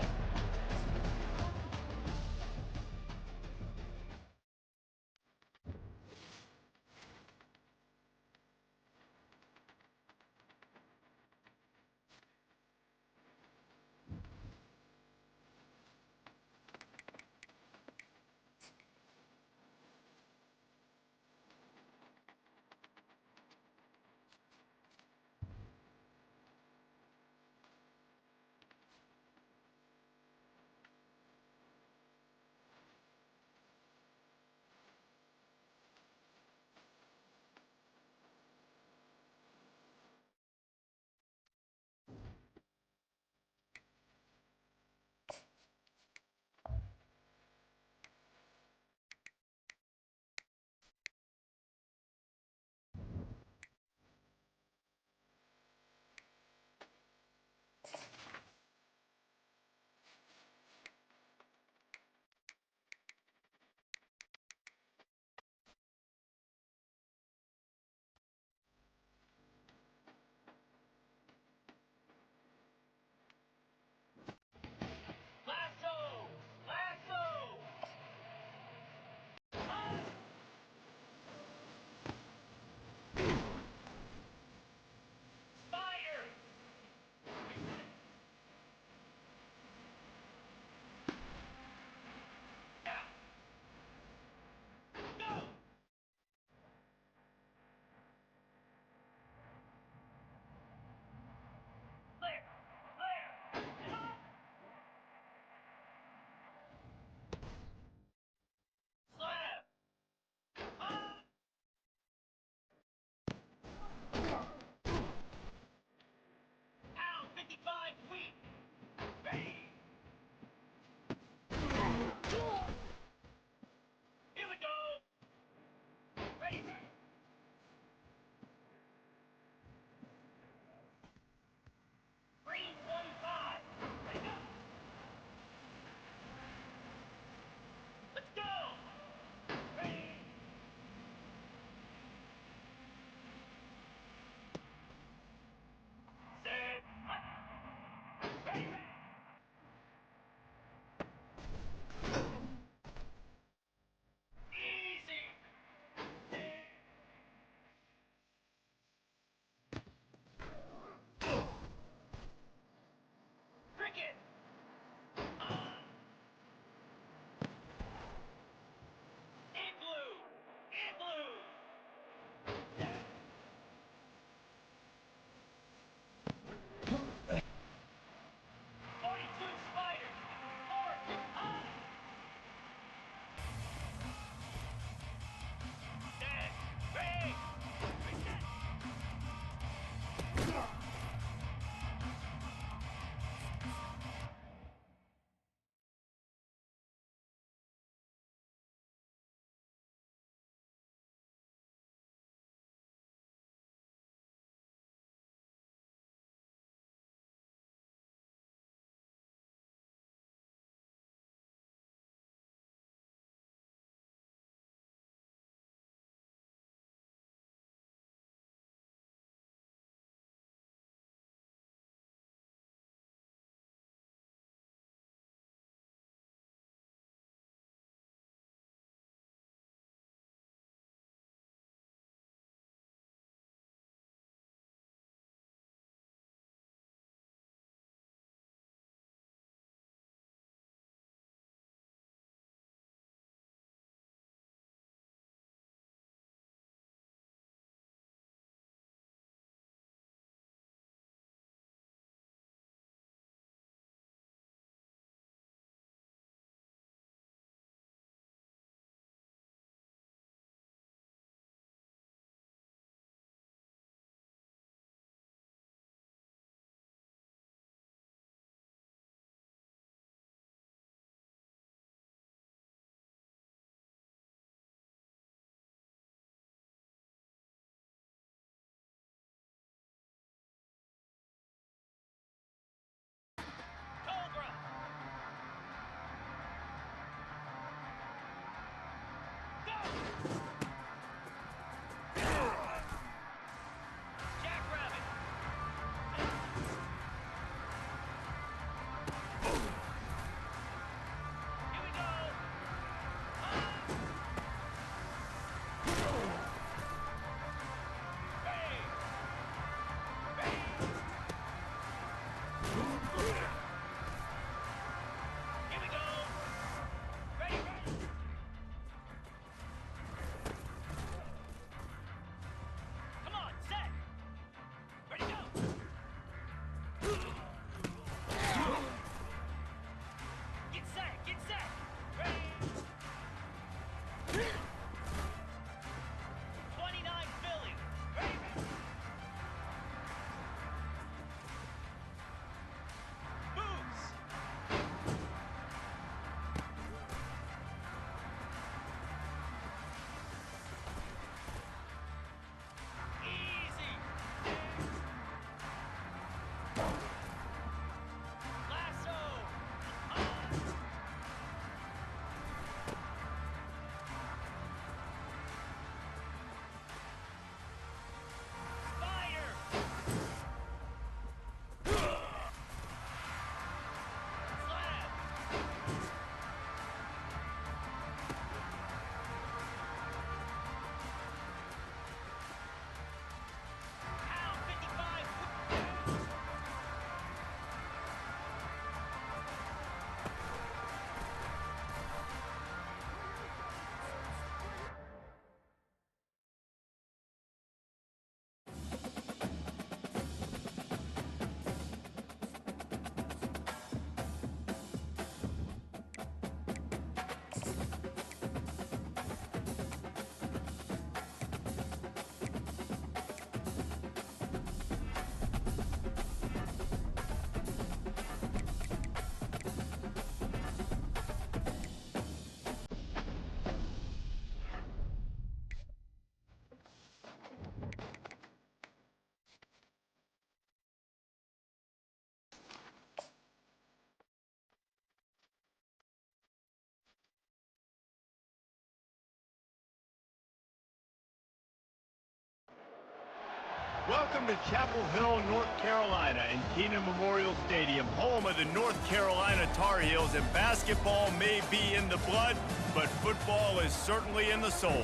Welcome to Chapel Hill, North Carolina, and Kenan Memorial Stadium, home of the North Carolina Tar Heels. And basketball may be in the blood, but football is certainly in the soul.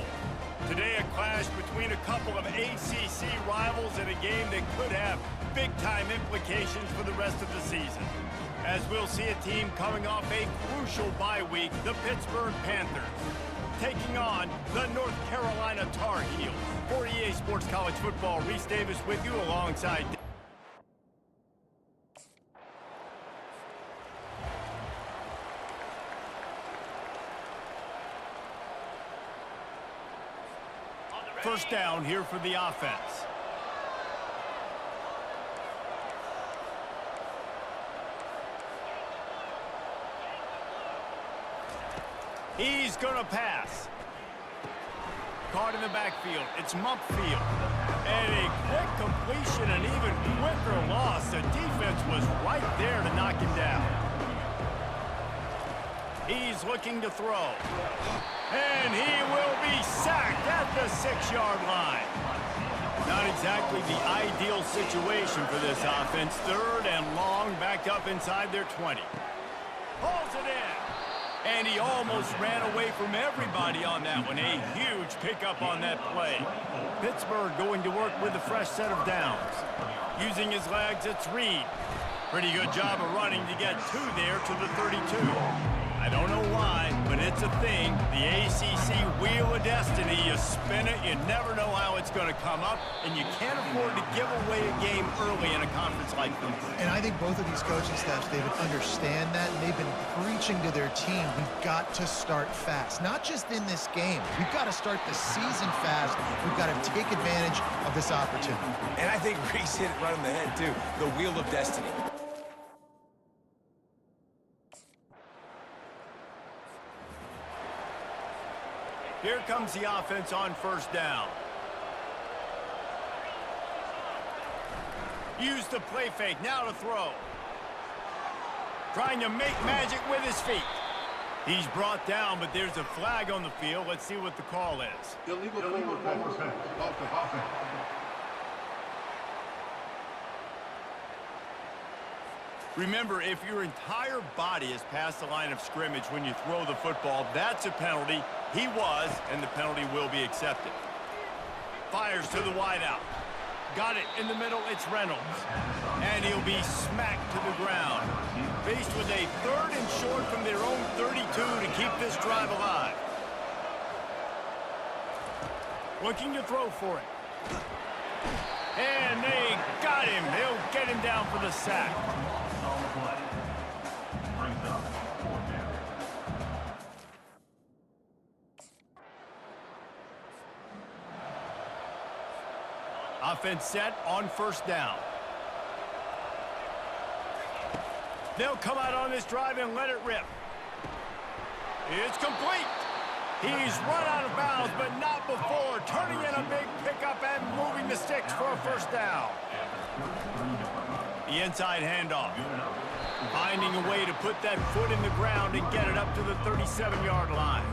Today, a clash between a couple of ACC rivals in a game that could have big-time implications for the rest of the season. As we'll see a team coming off a crucial bye week, the Pittsburgh Panthers, taking on the North Carolina Tar Heels. For EA Sports College Football, Reese Davis with you alongside... First down here for the offense. He's going to pass. Caught in the backfield. It's Mumpfield. And a quick completion, an even quicker loss. The defense was right there to knock him down. He's looking to throw. And he will be sacked at the 6-yard line. Not exactly the ideal situation for this offense. Third and long, backed up inside their 20. Pulls it in. And he almost ran away from everybody on that one. A huge pickup on that play. Pittsburgh going to work with a fresh set of downs. Using his legs, it's Reed. Pretty good job of running to get two there to the 32. I don't know why, but it's a thing. The ACC Wheel of Destiny, you spin it, you never know how it's going to come up, and you can't afford to give away a game early in a conference like this. And I think both of these coaching staffs, David, understand that, and they've been preaching to their team, we've got to start fast. Not just in this game. We've got to start the season fast. We've got to take advantage of this opportunity. And I think Reese hit it right on the head, too. The Wheel of Destiny. Here comes the offense on first down. Use the play fake, now to throw. Trying to make magic with his feet. He's brought down, but there's a flag on the field. Let's see what the call is. Illegal offense. Remember, if your entire body is past the line of scrimmage when you throw the football, that's a penalty. He was, and the penalty will be accepted. Fires to the wideout. Got it in the middle, it's Reynolds. And he'll be smacked to the ground. Faced with a 3rd and short from their own 32 to keep this drive alive. Looking to throw for it. And they got him. They'll get him down for the sack. Offense set on 1st down. They'll come out on this drive and let it rip. It's complete. He's run out of bounds, but not before turning in a big pickup and moving the sticks for a 1st down. The inside handoff. Finding a way to put that foot in the ground and get it up to the 37-yard line.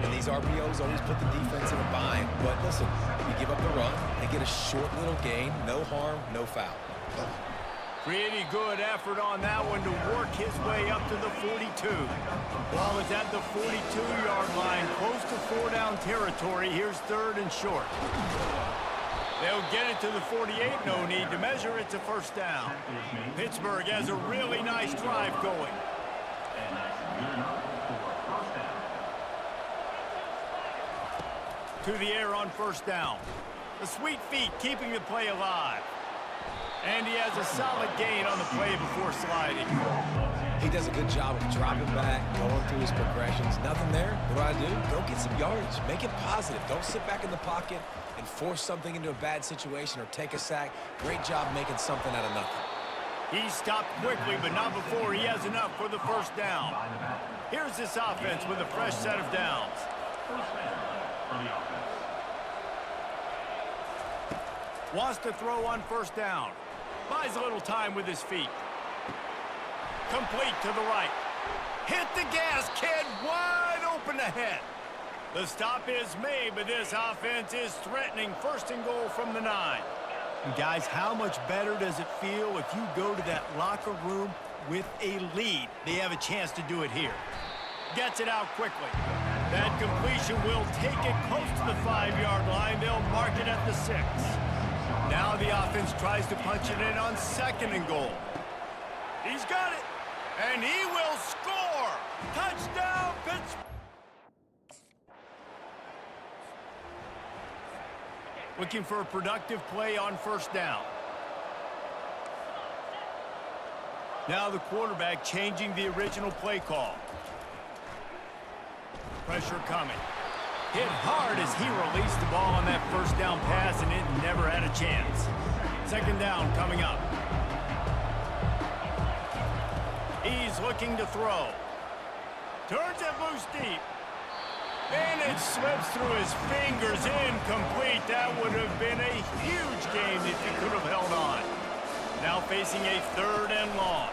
And these RPOs always put the defense in a bind. But listen, you give up the run, they get a short little gain, no harm, no foul. Pretty good effort on that one to work his way up to the 42. Ball is at the 42-yard line, close to 4-down territory. Here's 3rd and short. They'll get it to the 48, no need to measure. It's a 1st down. Pittsburgh has a really nice drive going. To the air on 1st down. The sweet feet keeping the play alive. And he has a solid gain on the play before sliding. He does a good job of dropping back, going through his progressions. Nothing there. What do? Go get some yardage. Make it positive. Don't sit back in the pocket and force something into a bad situation or take a sack. Great job making something out of nothing. He stopped quickly, but not before he has enough for the 1st down. Here's this offense with a fresh set of downs. Wants to throw on 1st down. Buys a little time with his feet. Complete to the right. Hit the gas, kid. Wide open ahead. The stop is made, but this offense is threatening 1st and goal from the 9. And guys, how much better does it feel if you go to that locker room with a lead? They have a chance to do it here. Gets it out quickly. That completion will take it close to the 5-yard line. They'll mark it at the 6. Now the offense tries to punch it in on 2nd and goal. He's got it, and he will score. Touchdown, Pittsburgh. Looking for a productive play on 1st down. Now the quarterback changing the original play call. Pressure coming. Hit hard as he released the ball on that 1st down pass, and it never had a chance. 2nd down coming up. He's looking to throw. Turns it loose deep. And it slips through his fingers, incomplete. That would have been a huge game if he could have held on. Now facing a 3rd and long.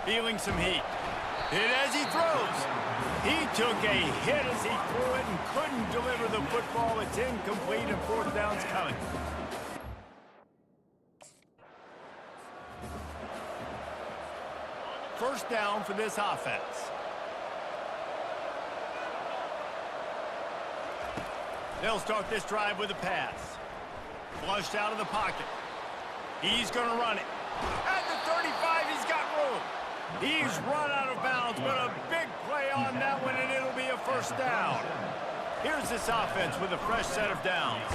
Feeling some heat. Hit as he throws. He took a hit as he threw it and couldn't deliver the football. It's incomplete and 4th down's coming. First down for this offense. They'll start this drive with a pass. Flushed out of the pocket. He's going to run it. At the 35, he's got room. He's run out of bounds, but a big play on that one, and it'll be a 1st down. Here's this offense with a fresh set of downs.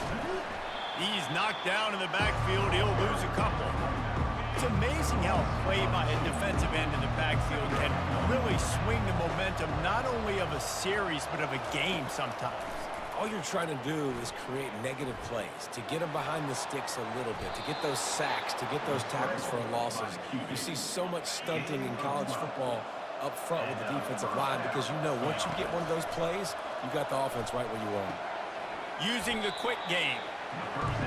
He's knocked down in the backfield. He'll lose a couple. It's amazing how a play by a defensive end in the backfield can really swing the momentum not only of a series, but of a game sometimes. All you're trying to do is create negative plays, to get them behind the sticks a little bit, to get those sacks, to get those tackles for losses. You see so much stunting in college football up front with the defensive line because you know once you get one of those plays, you got the offense right where you are. Using the quick game.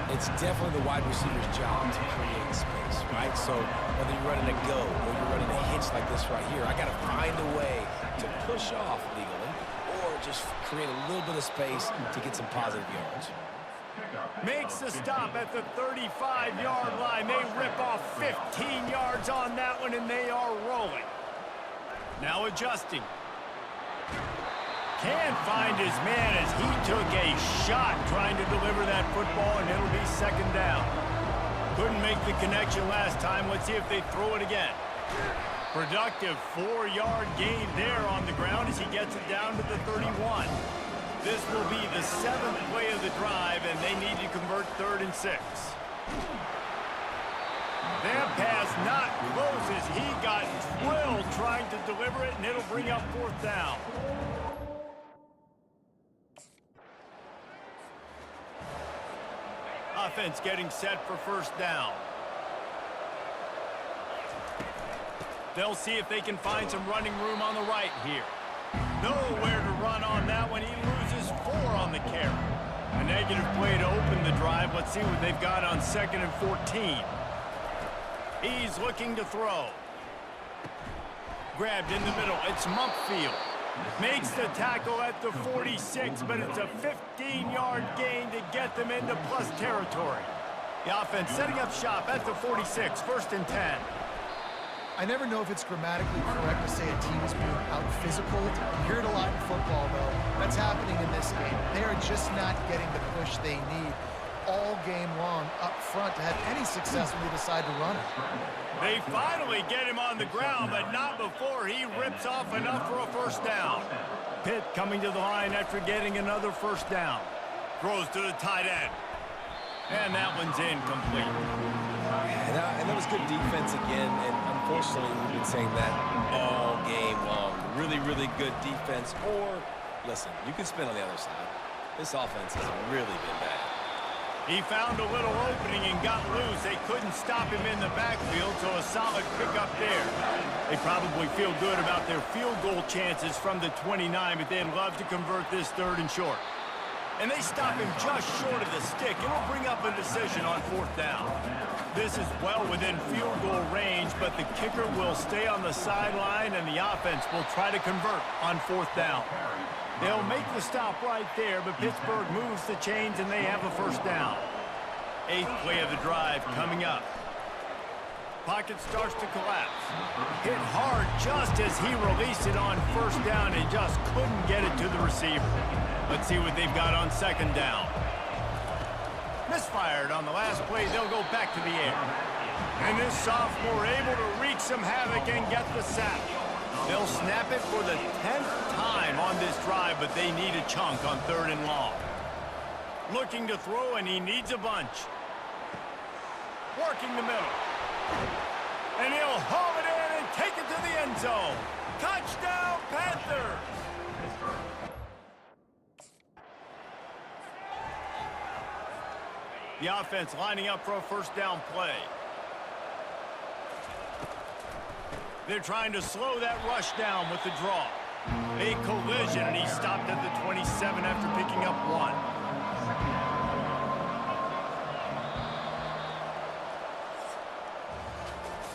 It's definitely the wide receiver's job to create space, right? So whether you're running a go or you're running a hitch like this right here, I got to find a way to push off legally or just create a little bit of space to get some positive yards. Makes the stop at the 35-yard line. They rip off 15 yards on that one, and they are rolling. Now adjusting. Can't find his man as he took a shot trying to deliver that football, and it'll be second down. Couldn't make the connection last time. Let's see if they throw it again. Productive 4-yard gain there on the ground as he gets it down to the 31. This will be the 7th play of the drive, and they need to convert 3rd and 6. That pass not close as he got drilled trying to deliver it, and it'll bring up 4th down. Offense getting set for 1st down. They'll see if they can find some running room on the right here. Nowhere to run on that one. He loses 4 on the carry. A negative play to open the drive. Let's see what they've got on 2nd and 14. He's looking to throw. Grabbed in the middle. It's Mumpfield. Makes the tackle at the 46, but it's a 15-yard gain to get them into plus territory. The offense setting up shop at the 46, 1st and 10. I never know if it's grammatically correct to say a team is being out-physical. You hear it a lot in football, though. That's happening in this game. They are just not getting the push they need all game long up front to have any success when they decide to run it. They finally get him on the ground, but not before he rips off enough for a 1st down. Pitt coming to the line after getting another 1st down. Throws to the tight end. And that one's incomplete. And that was good defense again, and unfortunately we've been saying that all game long. Really, really good defense. Or, listen, you can spin on the other side. This offense has really been bad. He found a little opening and got loose. They couldn't stop him in the backfield, so a solid pickup there. They probably feel good about their field goal chances from the 29, but they'd love to convert this 3rd and short. And they stop him just short of the stick. It will bring up a decision on 4th down. This is well within field goal range, but the kicker will stay on the sideline, and the offense will try to convert on 4th down. They'll make the stop right there, but Pittsburgh moves the chains, and they have a 1st down. 8th play of the drive coming up. Pocket starts to collapse. Hit hard just as he released it on 1st down and just couldn't get it to the receiver. Let's see what they've got on 2nd down. Misfired on the last play. They'll go back to the air. And this sophomore able to wreak some havoc and get the sack. They'll snap it for the 10th time on this drive, but they need a chunk on 3rd and long. Looking to throw, and he needs a bunch. Working the middle. And he'll haul it in and take it to the end zone. Touchdown, Panthers! The offense lining up for a 1st down play. They're trying to slow that rush down with the draw. A collision, and he stopped at the 27 after picking up 1.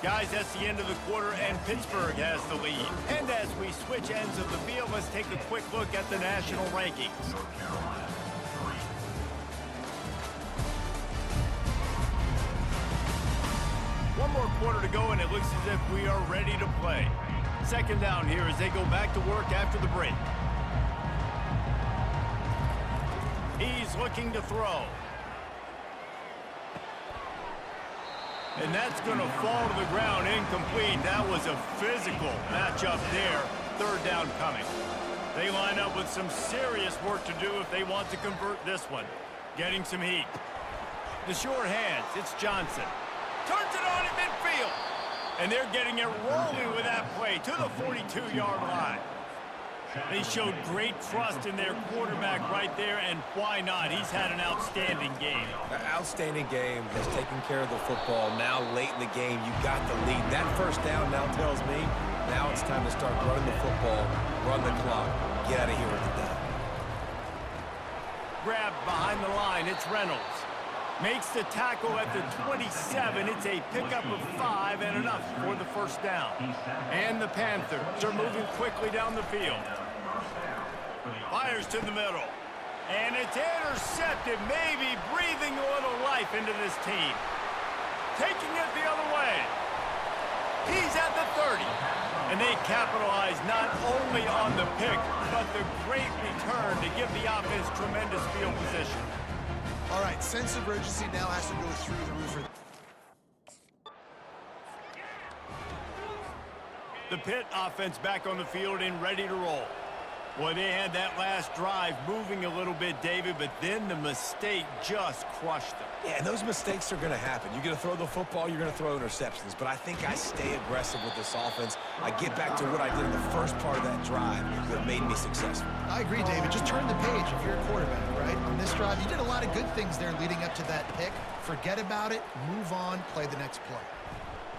Guys, that's the end of the quarter, and Pittsburgh has the lead. And as we switch ends of the field, let's take a quick look at the national rankings. One more quarter to go, and it looks as if we are ready to play. 2nd down here as they go back to work after the break. He's looking to throw. And that's going to fall to the ground incomplete. That was a physical matchup there. 3rd down coming. They line up with some serious work to do if they want to convert this one. Getting some heat. The short hands, it's Johnson. Turns it on in midfield. And they're getting it rolling with that play to the 42-yard line. They showed great trust in their quarterback right there, and why not? He's had an outstanding game. An outstanding game. He's taking care of the football. Now, late in the game, you got the lead. That 1st down now tells me now it's time to start running the football, run the clock, get out of here with the done. Grabbed behind the line. It's Reynolds. Makes the tackle at the 27. It's a pickup of 5 and enough for the 1st down. And the Panthers are moving quickly down the field. Fires to the middle. And it's intercepted, maybe breathing a little life into this team. Taking it the other way. He's at the 30. And they capitalize not only on the pick, but the great return to give the offense tremendous field position. All right, sense of urgency now has to go through the roof. The Pitt offense back on the field and ready to roll. Boy, they had that last drive moving a little bit, David, but then the mistake just crushed them. Yeah, and those mistakes are going to happen. You're going to throw the football, you're going to throw interceptions. But I think I stay aggressive with this offense. I get back to what I did in the first part of that drive that made me successful. I agree, David. Just turn the page if you're a quarterback, right? On this drive, you did a lot of good things there leading up to that pick. Forget about it, move on, play the next play.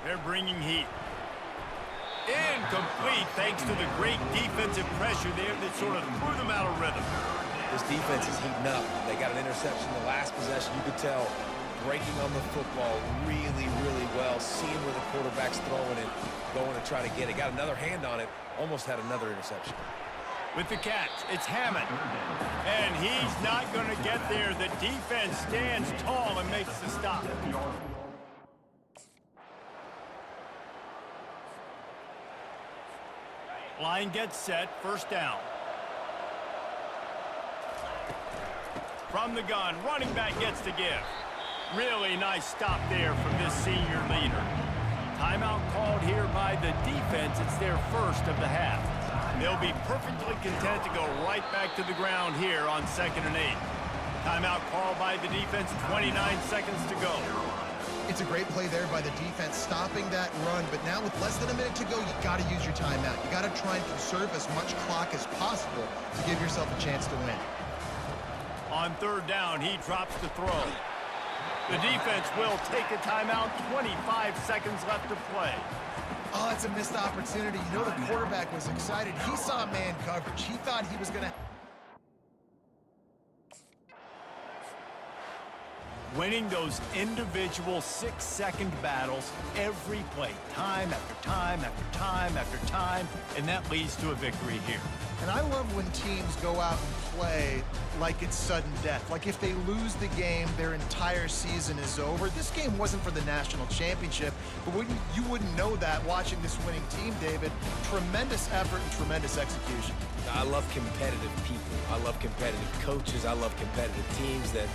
They're bringing heat. Incomplete thanks to the great defensive pressure there that sort of threw them out of rhythm. This defense is heating up. They got an interception the last possession. You could tell breaking on the football really, really well, seeing where the quarterback's throwing it, going to try to get it. Got another hand on it, almost had another interception. With the catch, it's Hammond. And he's not going to get there. The defense stands tall and makes the stop. Line gets set, first down. From the gun, running back gets to give. Really nice stop there from this senior leader. Timeout called here by the defense. It's their first of the half. They'll be perfectly content to go right back to the ground here on 2nd and 8. Timeout called by the defense, 29 seconds to go. It's a great play there by the defense, stopping that run. But now with less than a minute to go, you got to use your timeout. You got to try and conserve as much clock as possible to give yourself a chance to win. On 3rd down, he drops to throw. The defense will take a timeout. 25 seconds left to play. Oh, it's a missed opportunity. You know the quarterback was excited. He saw man coverage. He thought he was going to... Winning those individual 6-second battles every play, time after time after time after time, and that leads to a victory here. And I love when teams go out and play like it's sudden death. Like if they lose the game, their entire season is over. This game wasn't for the national championship, but you wouldn't know that watching this winning team, David. Tremendous effort and tremendous execution. I love competitive people. I love competitive coaches. I love competitive teams that...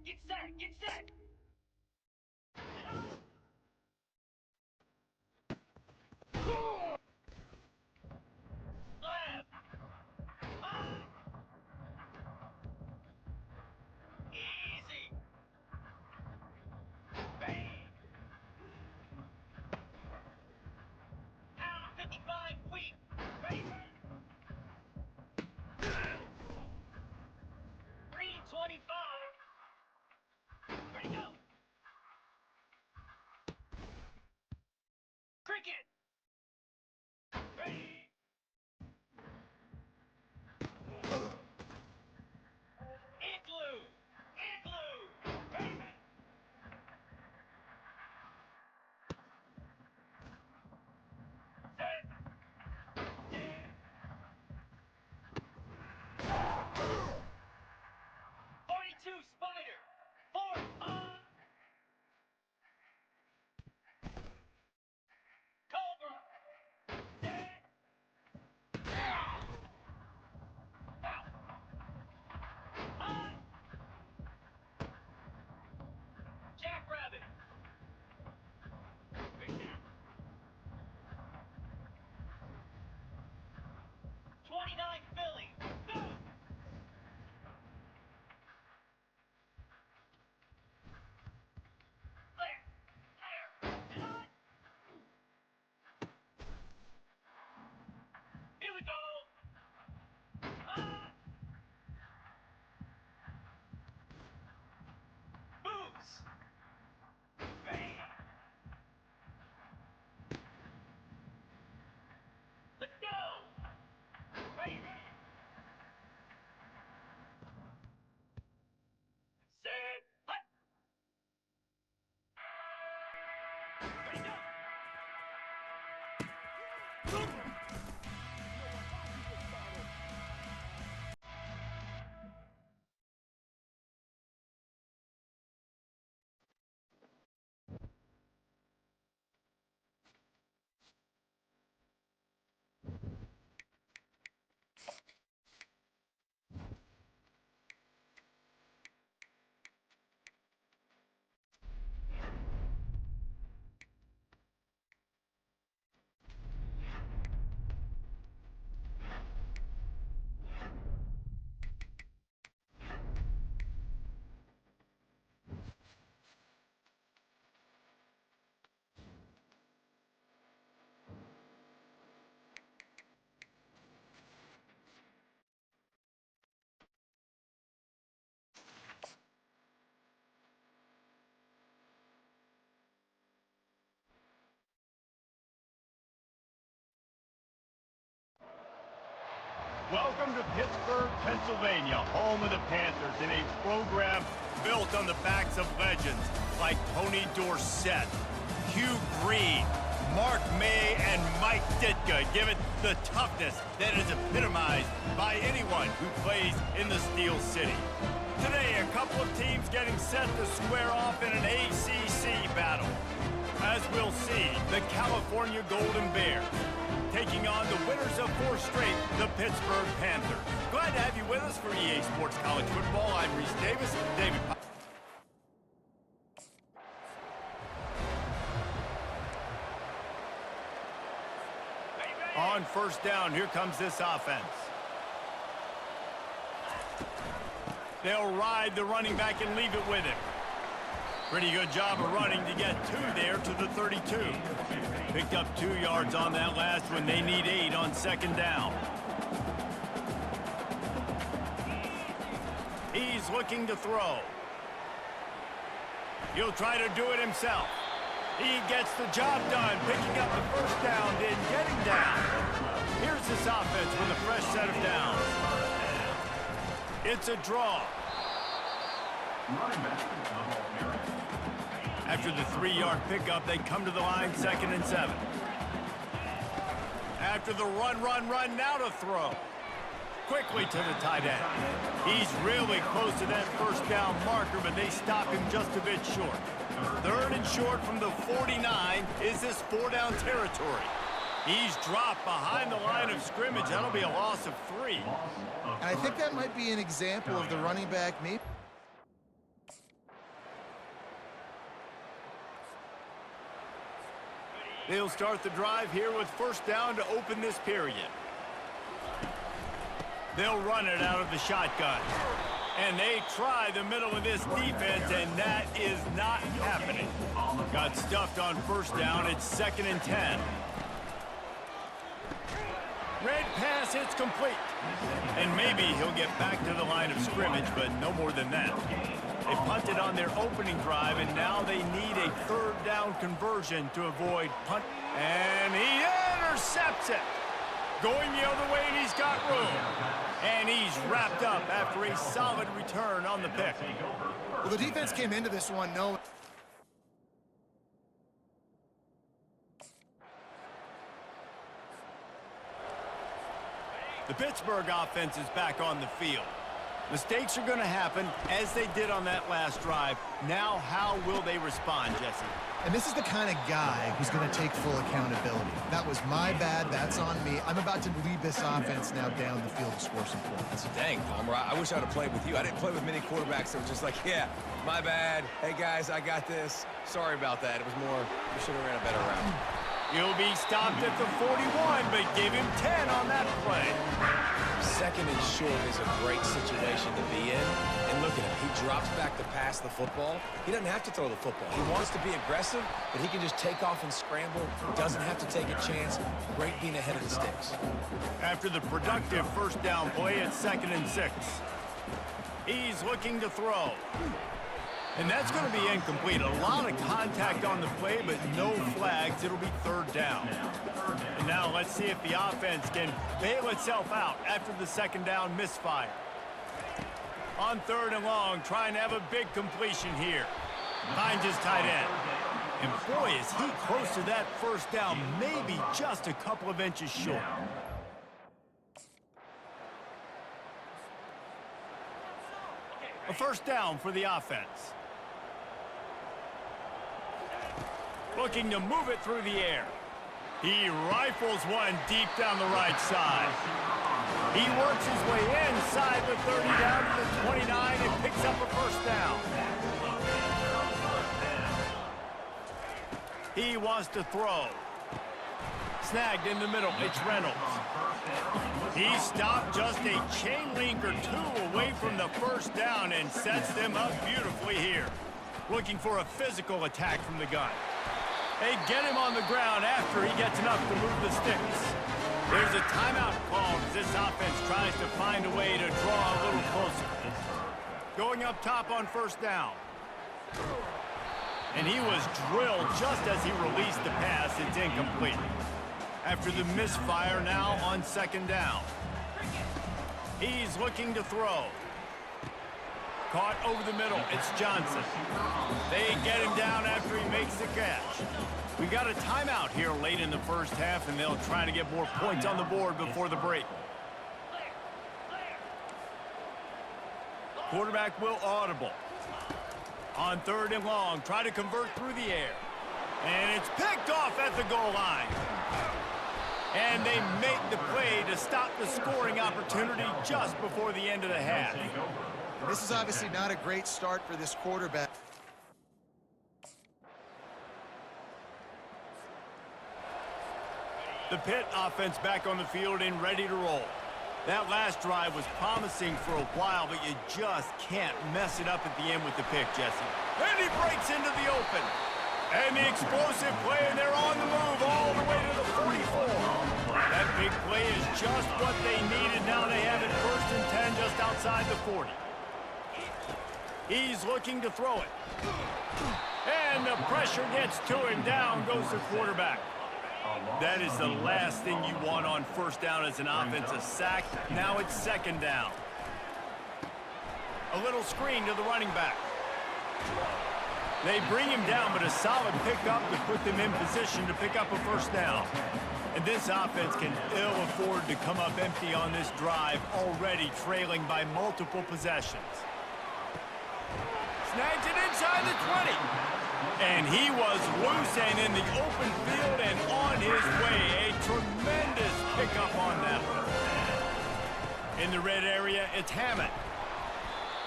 Get set! Get set! Left! Easy! Bang! Out 55 feet! Bang! 325! Ready, go! Cricket! Ready! Igloo! Igloo! Ready! Set! 42 Spider! 4 on! Go! Welcome to Pittsburgh, Pennsylvania, home of the Panthers, in a program built on the backs of legends like Tony Dorsett, Hugh Green, Mark May, and Mike Ditka. Give it the toughness that is epitomized by anyone who plays in the Steel City. Today, a couple of teams getting set to square off in an ACC battle. As we'll see, the California Golden Bears taking on the winners of 4 straight, the Pittsburgh Panthers. Glad to have you with us for EA Sports College Football. I'm Reese Davis. David. On first down, here comes this offense. They'll ride the running back and leave it with him. Pretty good job of running to get 2 there to the 32. Picked up 2 yards on that last one. They need 8 on second down. He's looking to throw. He'll try to do it himself. He gets the job done, picking up the first down, then getting down. Here's this offense with a fresh set of downs. It's a draw. After the 3-yard pickup, they come to the line, 2nd and 7. After the run, now to throw. Quickly to the tight end. He's really close to that first down marker, but they stop him just a bit short. 3rd and short from the 49 is this 4-down territory. He's dropped behind the line of scrimmage. That'll be a loss of 3. And I think that might be an example of the running back maybe. They'll start the drive here with first down to open this period. They'll run it out of the shotgun. And they try the middle of this defense, and that is not happening. Got stuffed on first down. It's 2nd and 10. Red pass, it's complete. And maybe he'll get back to the line of scrimmage, but no more than that. They punted on their opening drive, and now they need a 3rd down conversion to avoid punt. And he intercepts it. Going the other way, and he's got room. And he's wrapped up after a solid return on the pick. Well, the defense came into this one knowing. The Pittsburgh offense is back on the field. Mistakes are going to happen, as they did on that last drive. Now, how will they respond, Jesse? And this is the kind of guy who's going to take full accountability. That was my bad. That's on me. I'm about to lead this offense now down the field to score some points. Dang, Palmer, I wish I would have played with you. I didn't play with many quarterbacks that were just like, yeah, my bad. Hey, guys, I got this. Sorry about that. It was more, we should have ran a better route. He'll be stopped at the 41, but give him 10 on that play. 2nd and short is a great situation to be in. And look at him. He drops back to pass the football. He doesn't have to throw the football. He wants to be aggressive, but he can just take off and scramble. Doesn't have to take a chance. Great being ahead of the sticks. After the productive first down play, it's 2nd and 6. He's looking to throw. And that's going to be incomplete. A lot of contact on the play, but no flags. It'll be 3rd down. And now let's see if the offense can bail itself out after the 2nd down misfire. On 3rd and long, trying to have a big completion here. Finds his tight end. And boy, is he close to that first down, maybe just a couple of inches short. A first down for the offense. Looking to move it through the air. He rifles one deep down the right side. He works his way inside the 30 down to the 29 and picks up a first down. He wants to throw. Snagged in the middle, it's Reynolds. He stopped just a chain link or two away from the first down and sets them up beautifully here. Looking for a physical attack from the gun. They get him on the ground after he gets enough to move the sticks. There's a timeout called as this offense tries to find a way to draw a little closer. Going up top on first down. And he was drilled just as he released the pass. It's incomplete. After the misfire now on second down. He's looking to throw. Caught over the middle. It's Johnson. They get him down after he makes the catch. We got a timeout here late in the first half, and they'll try to get more points on the board before the break. Quarterback will audible. On third and long, try to convert through the air. And it's picked off at the goal line. And they make the play to stop the scoring opportunity just before the end of the half. And this is obviously not a great start for this quarterback. The Pitt offense back on the field and ready to roll. That last drive was promising for a while, but you just can't mess it up at the end with the pick, Jesse. And he breaks into the open. And the explosive play, and they're on the move all the way to the 44. That big play is just what they needed. Now they have it first and 10 just outside the 40. He's looking to throw it. And the pressure gets to him. Down goes the quarterback. That is the last thing you want on first down as an offense, a sack. Now it's second down. A little screen to the running back. They bring him down, but a solid pickup to put them in position to pick up a first down. And this offense can ill afford to come up empty on this drive, already trailing by multiple possessions. Snags it inside the 20. And he was loose and in the open field and on his way. A tremendous pickup on that one. In the red area, it's Hammett.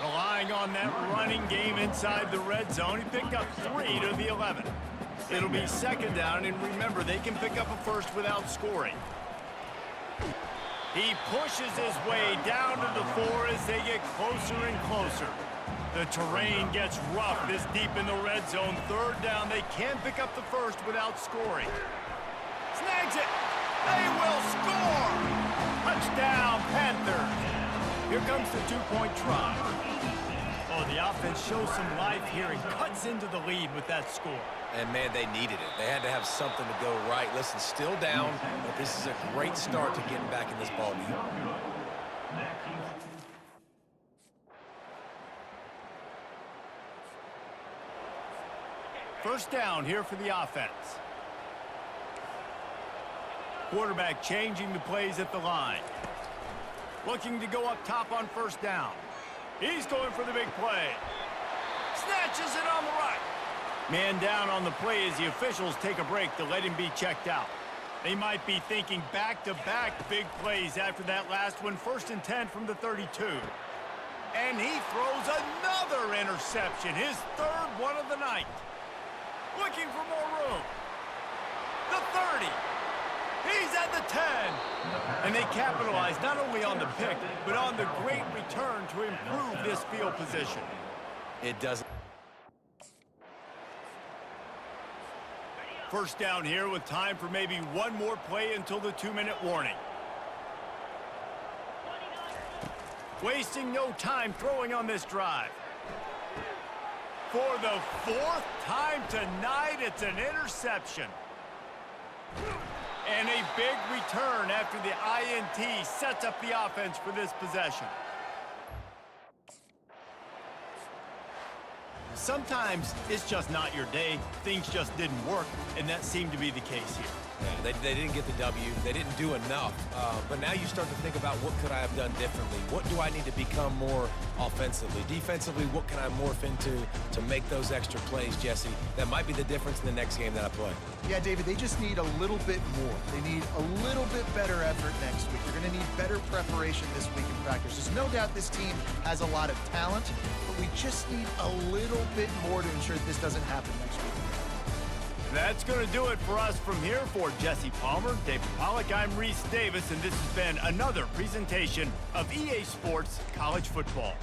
Relying on that running game inside the red zone. He picked up 3 to the 11. It'll be second down, and remember, they can pick up a first without scoring. He pushes his way down to the 4 as they get closer and closer. The terrain gets rough this deep in the red zone. Third down, they can pick up the first without scoring. Snags it. They will score. Touchdown, Panthers. Here comes the two-point try. Oh, the offense shows some life here and cuts into the lead with that score. And, man, they needed it. They had to have something to go right. Listen, still down, but this is a great start to getting back in this ballgame. First down here for the offense. Quarterback changing the plays at the line. Looking to go up top on first down. He's going for the big play. Snatches it on the right. Man down on the play as the officials take a break to let him be checked out. They might be thinking back-to-back big plays after that last one. First and 10 from the 32. And he throws another interception, his third one of the night. Looking for more room. The 30. He's at the 10. And they capitalize not only on the pick, but on the great return to improve this field position. It doesn't. First down here with time for maybe one more play until the 2-minute warning. Wasting no time throwing on this drive. For the 4th time tonight, it's an interception. And a big return after the INT sets up the offense for this possession. Sometimes it's just not your day. Things just didn't work, and that seemed to be the case here. Yeah, they didn't get the W. They didn't do enough. But now you start to think about what could I have done differently? What do I need to become more offensively? Defensively, what can I morph into to make those extra plays, Jesse? That might be the difference in the next game that I play. Yeah, David, they just need a little bit more. They need a little bit better effort next week. They're going to need better preparation this week in practice. There's no doubt this team has a lot of talent, but we just need a little bit more to ensure that this doesn't happen next week. That's going to do it for us from here. For Jesse Palmer, David Pollack, I'm Reese Davis, and this has been another presentation of EA Sports College Football.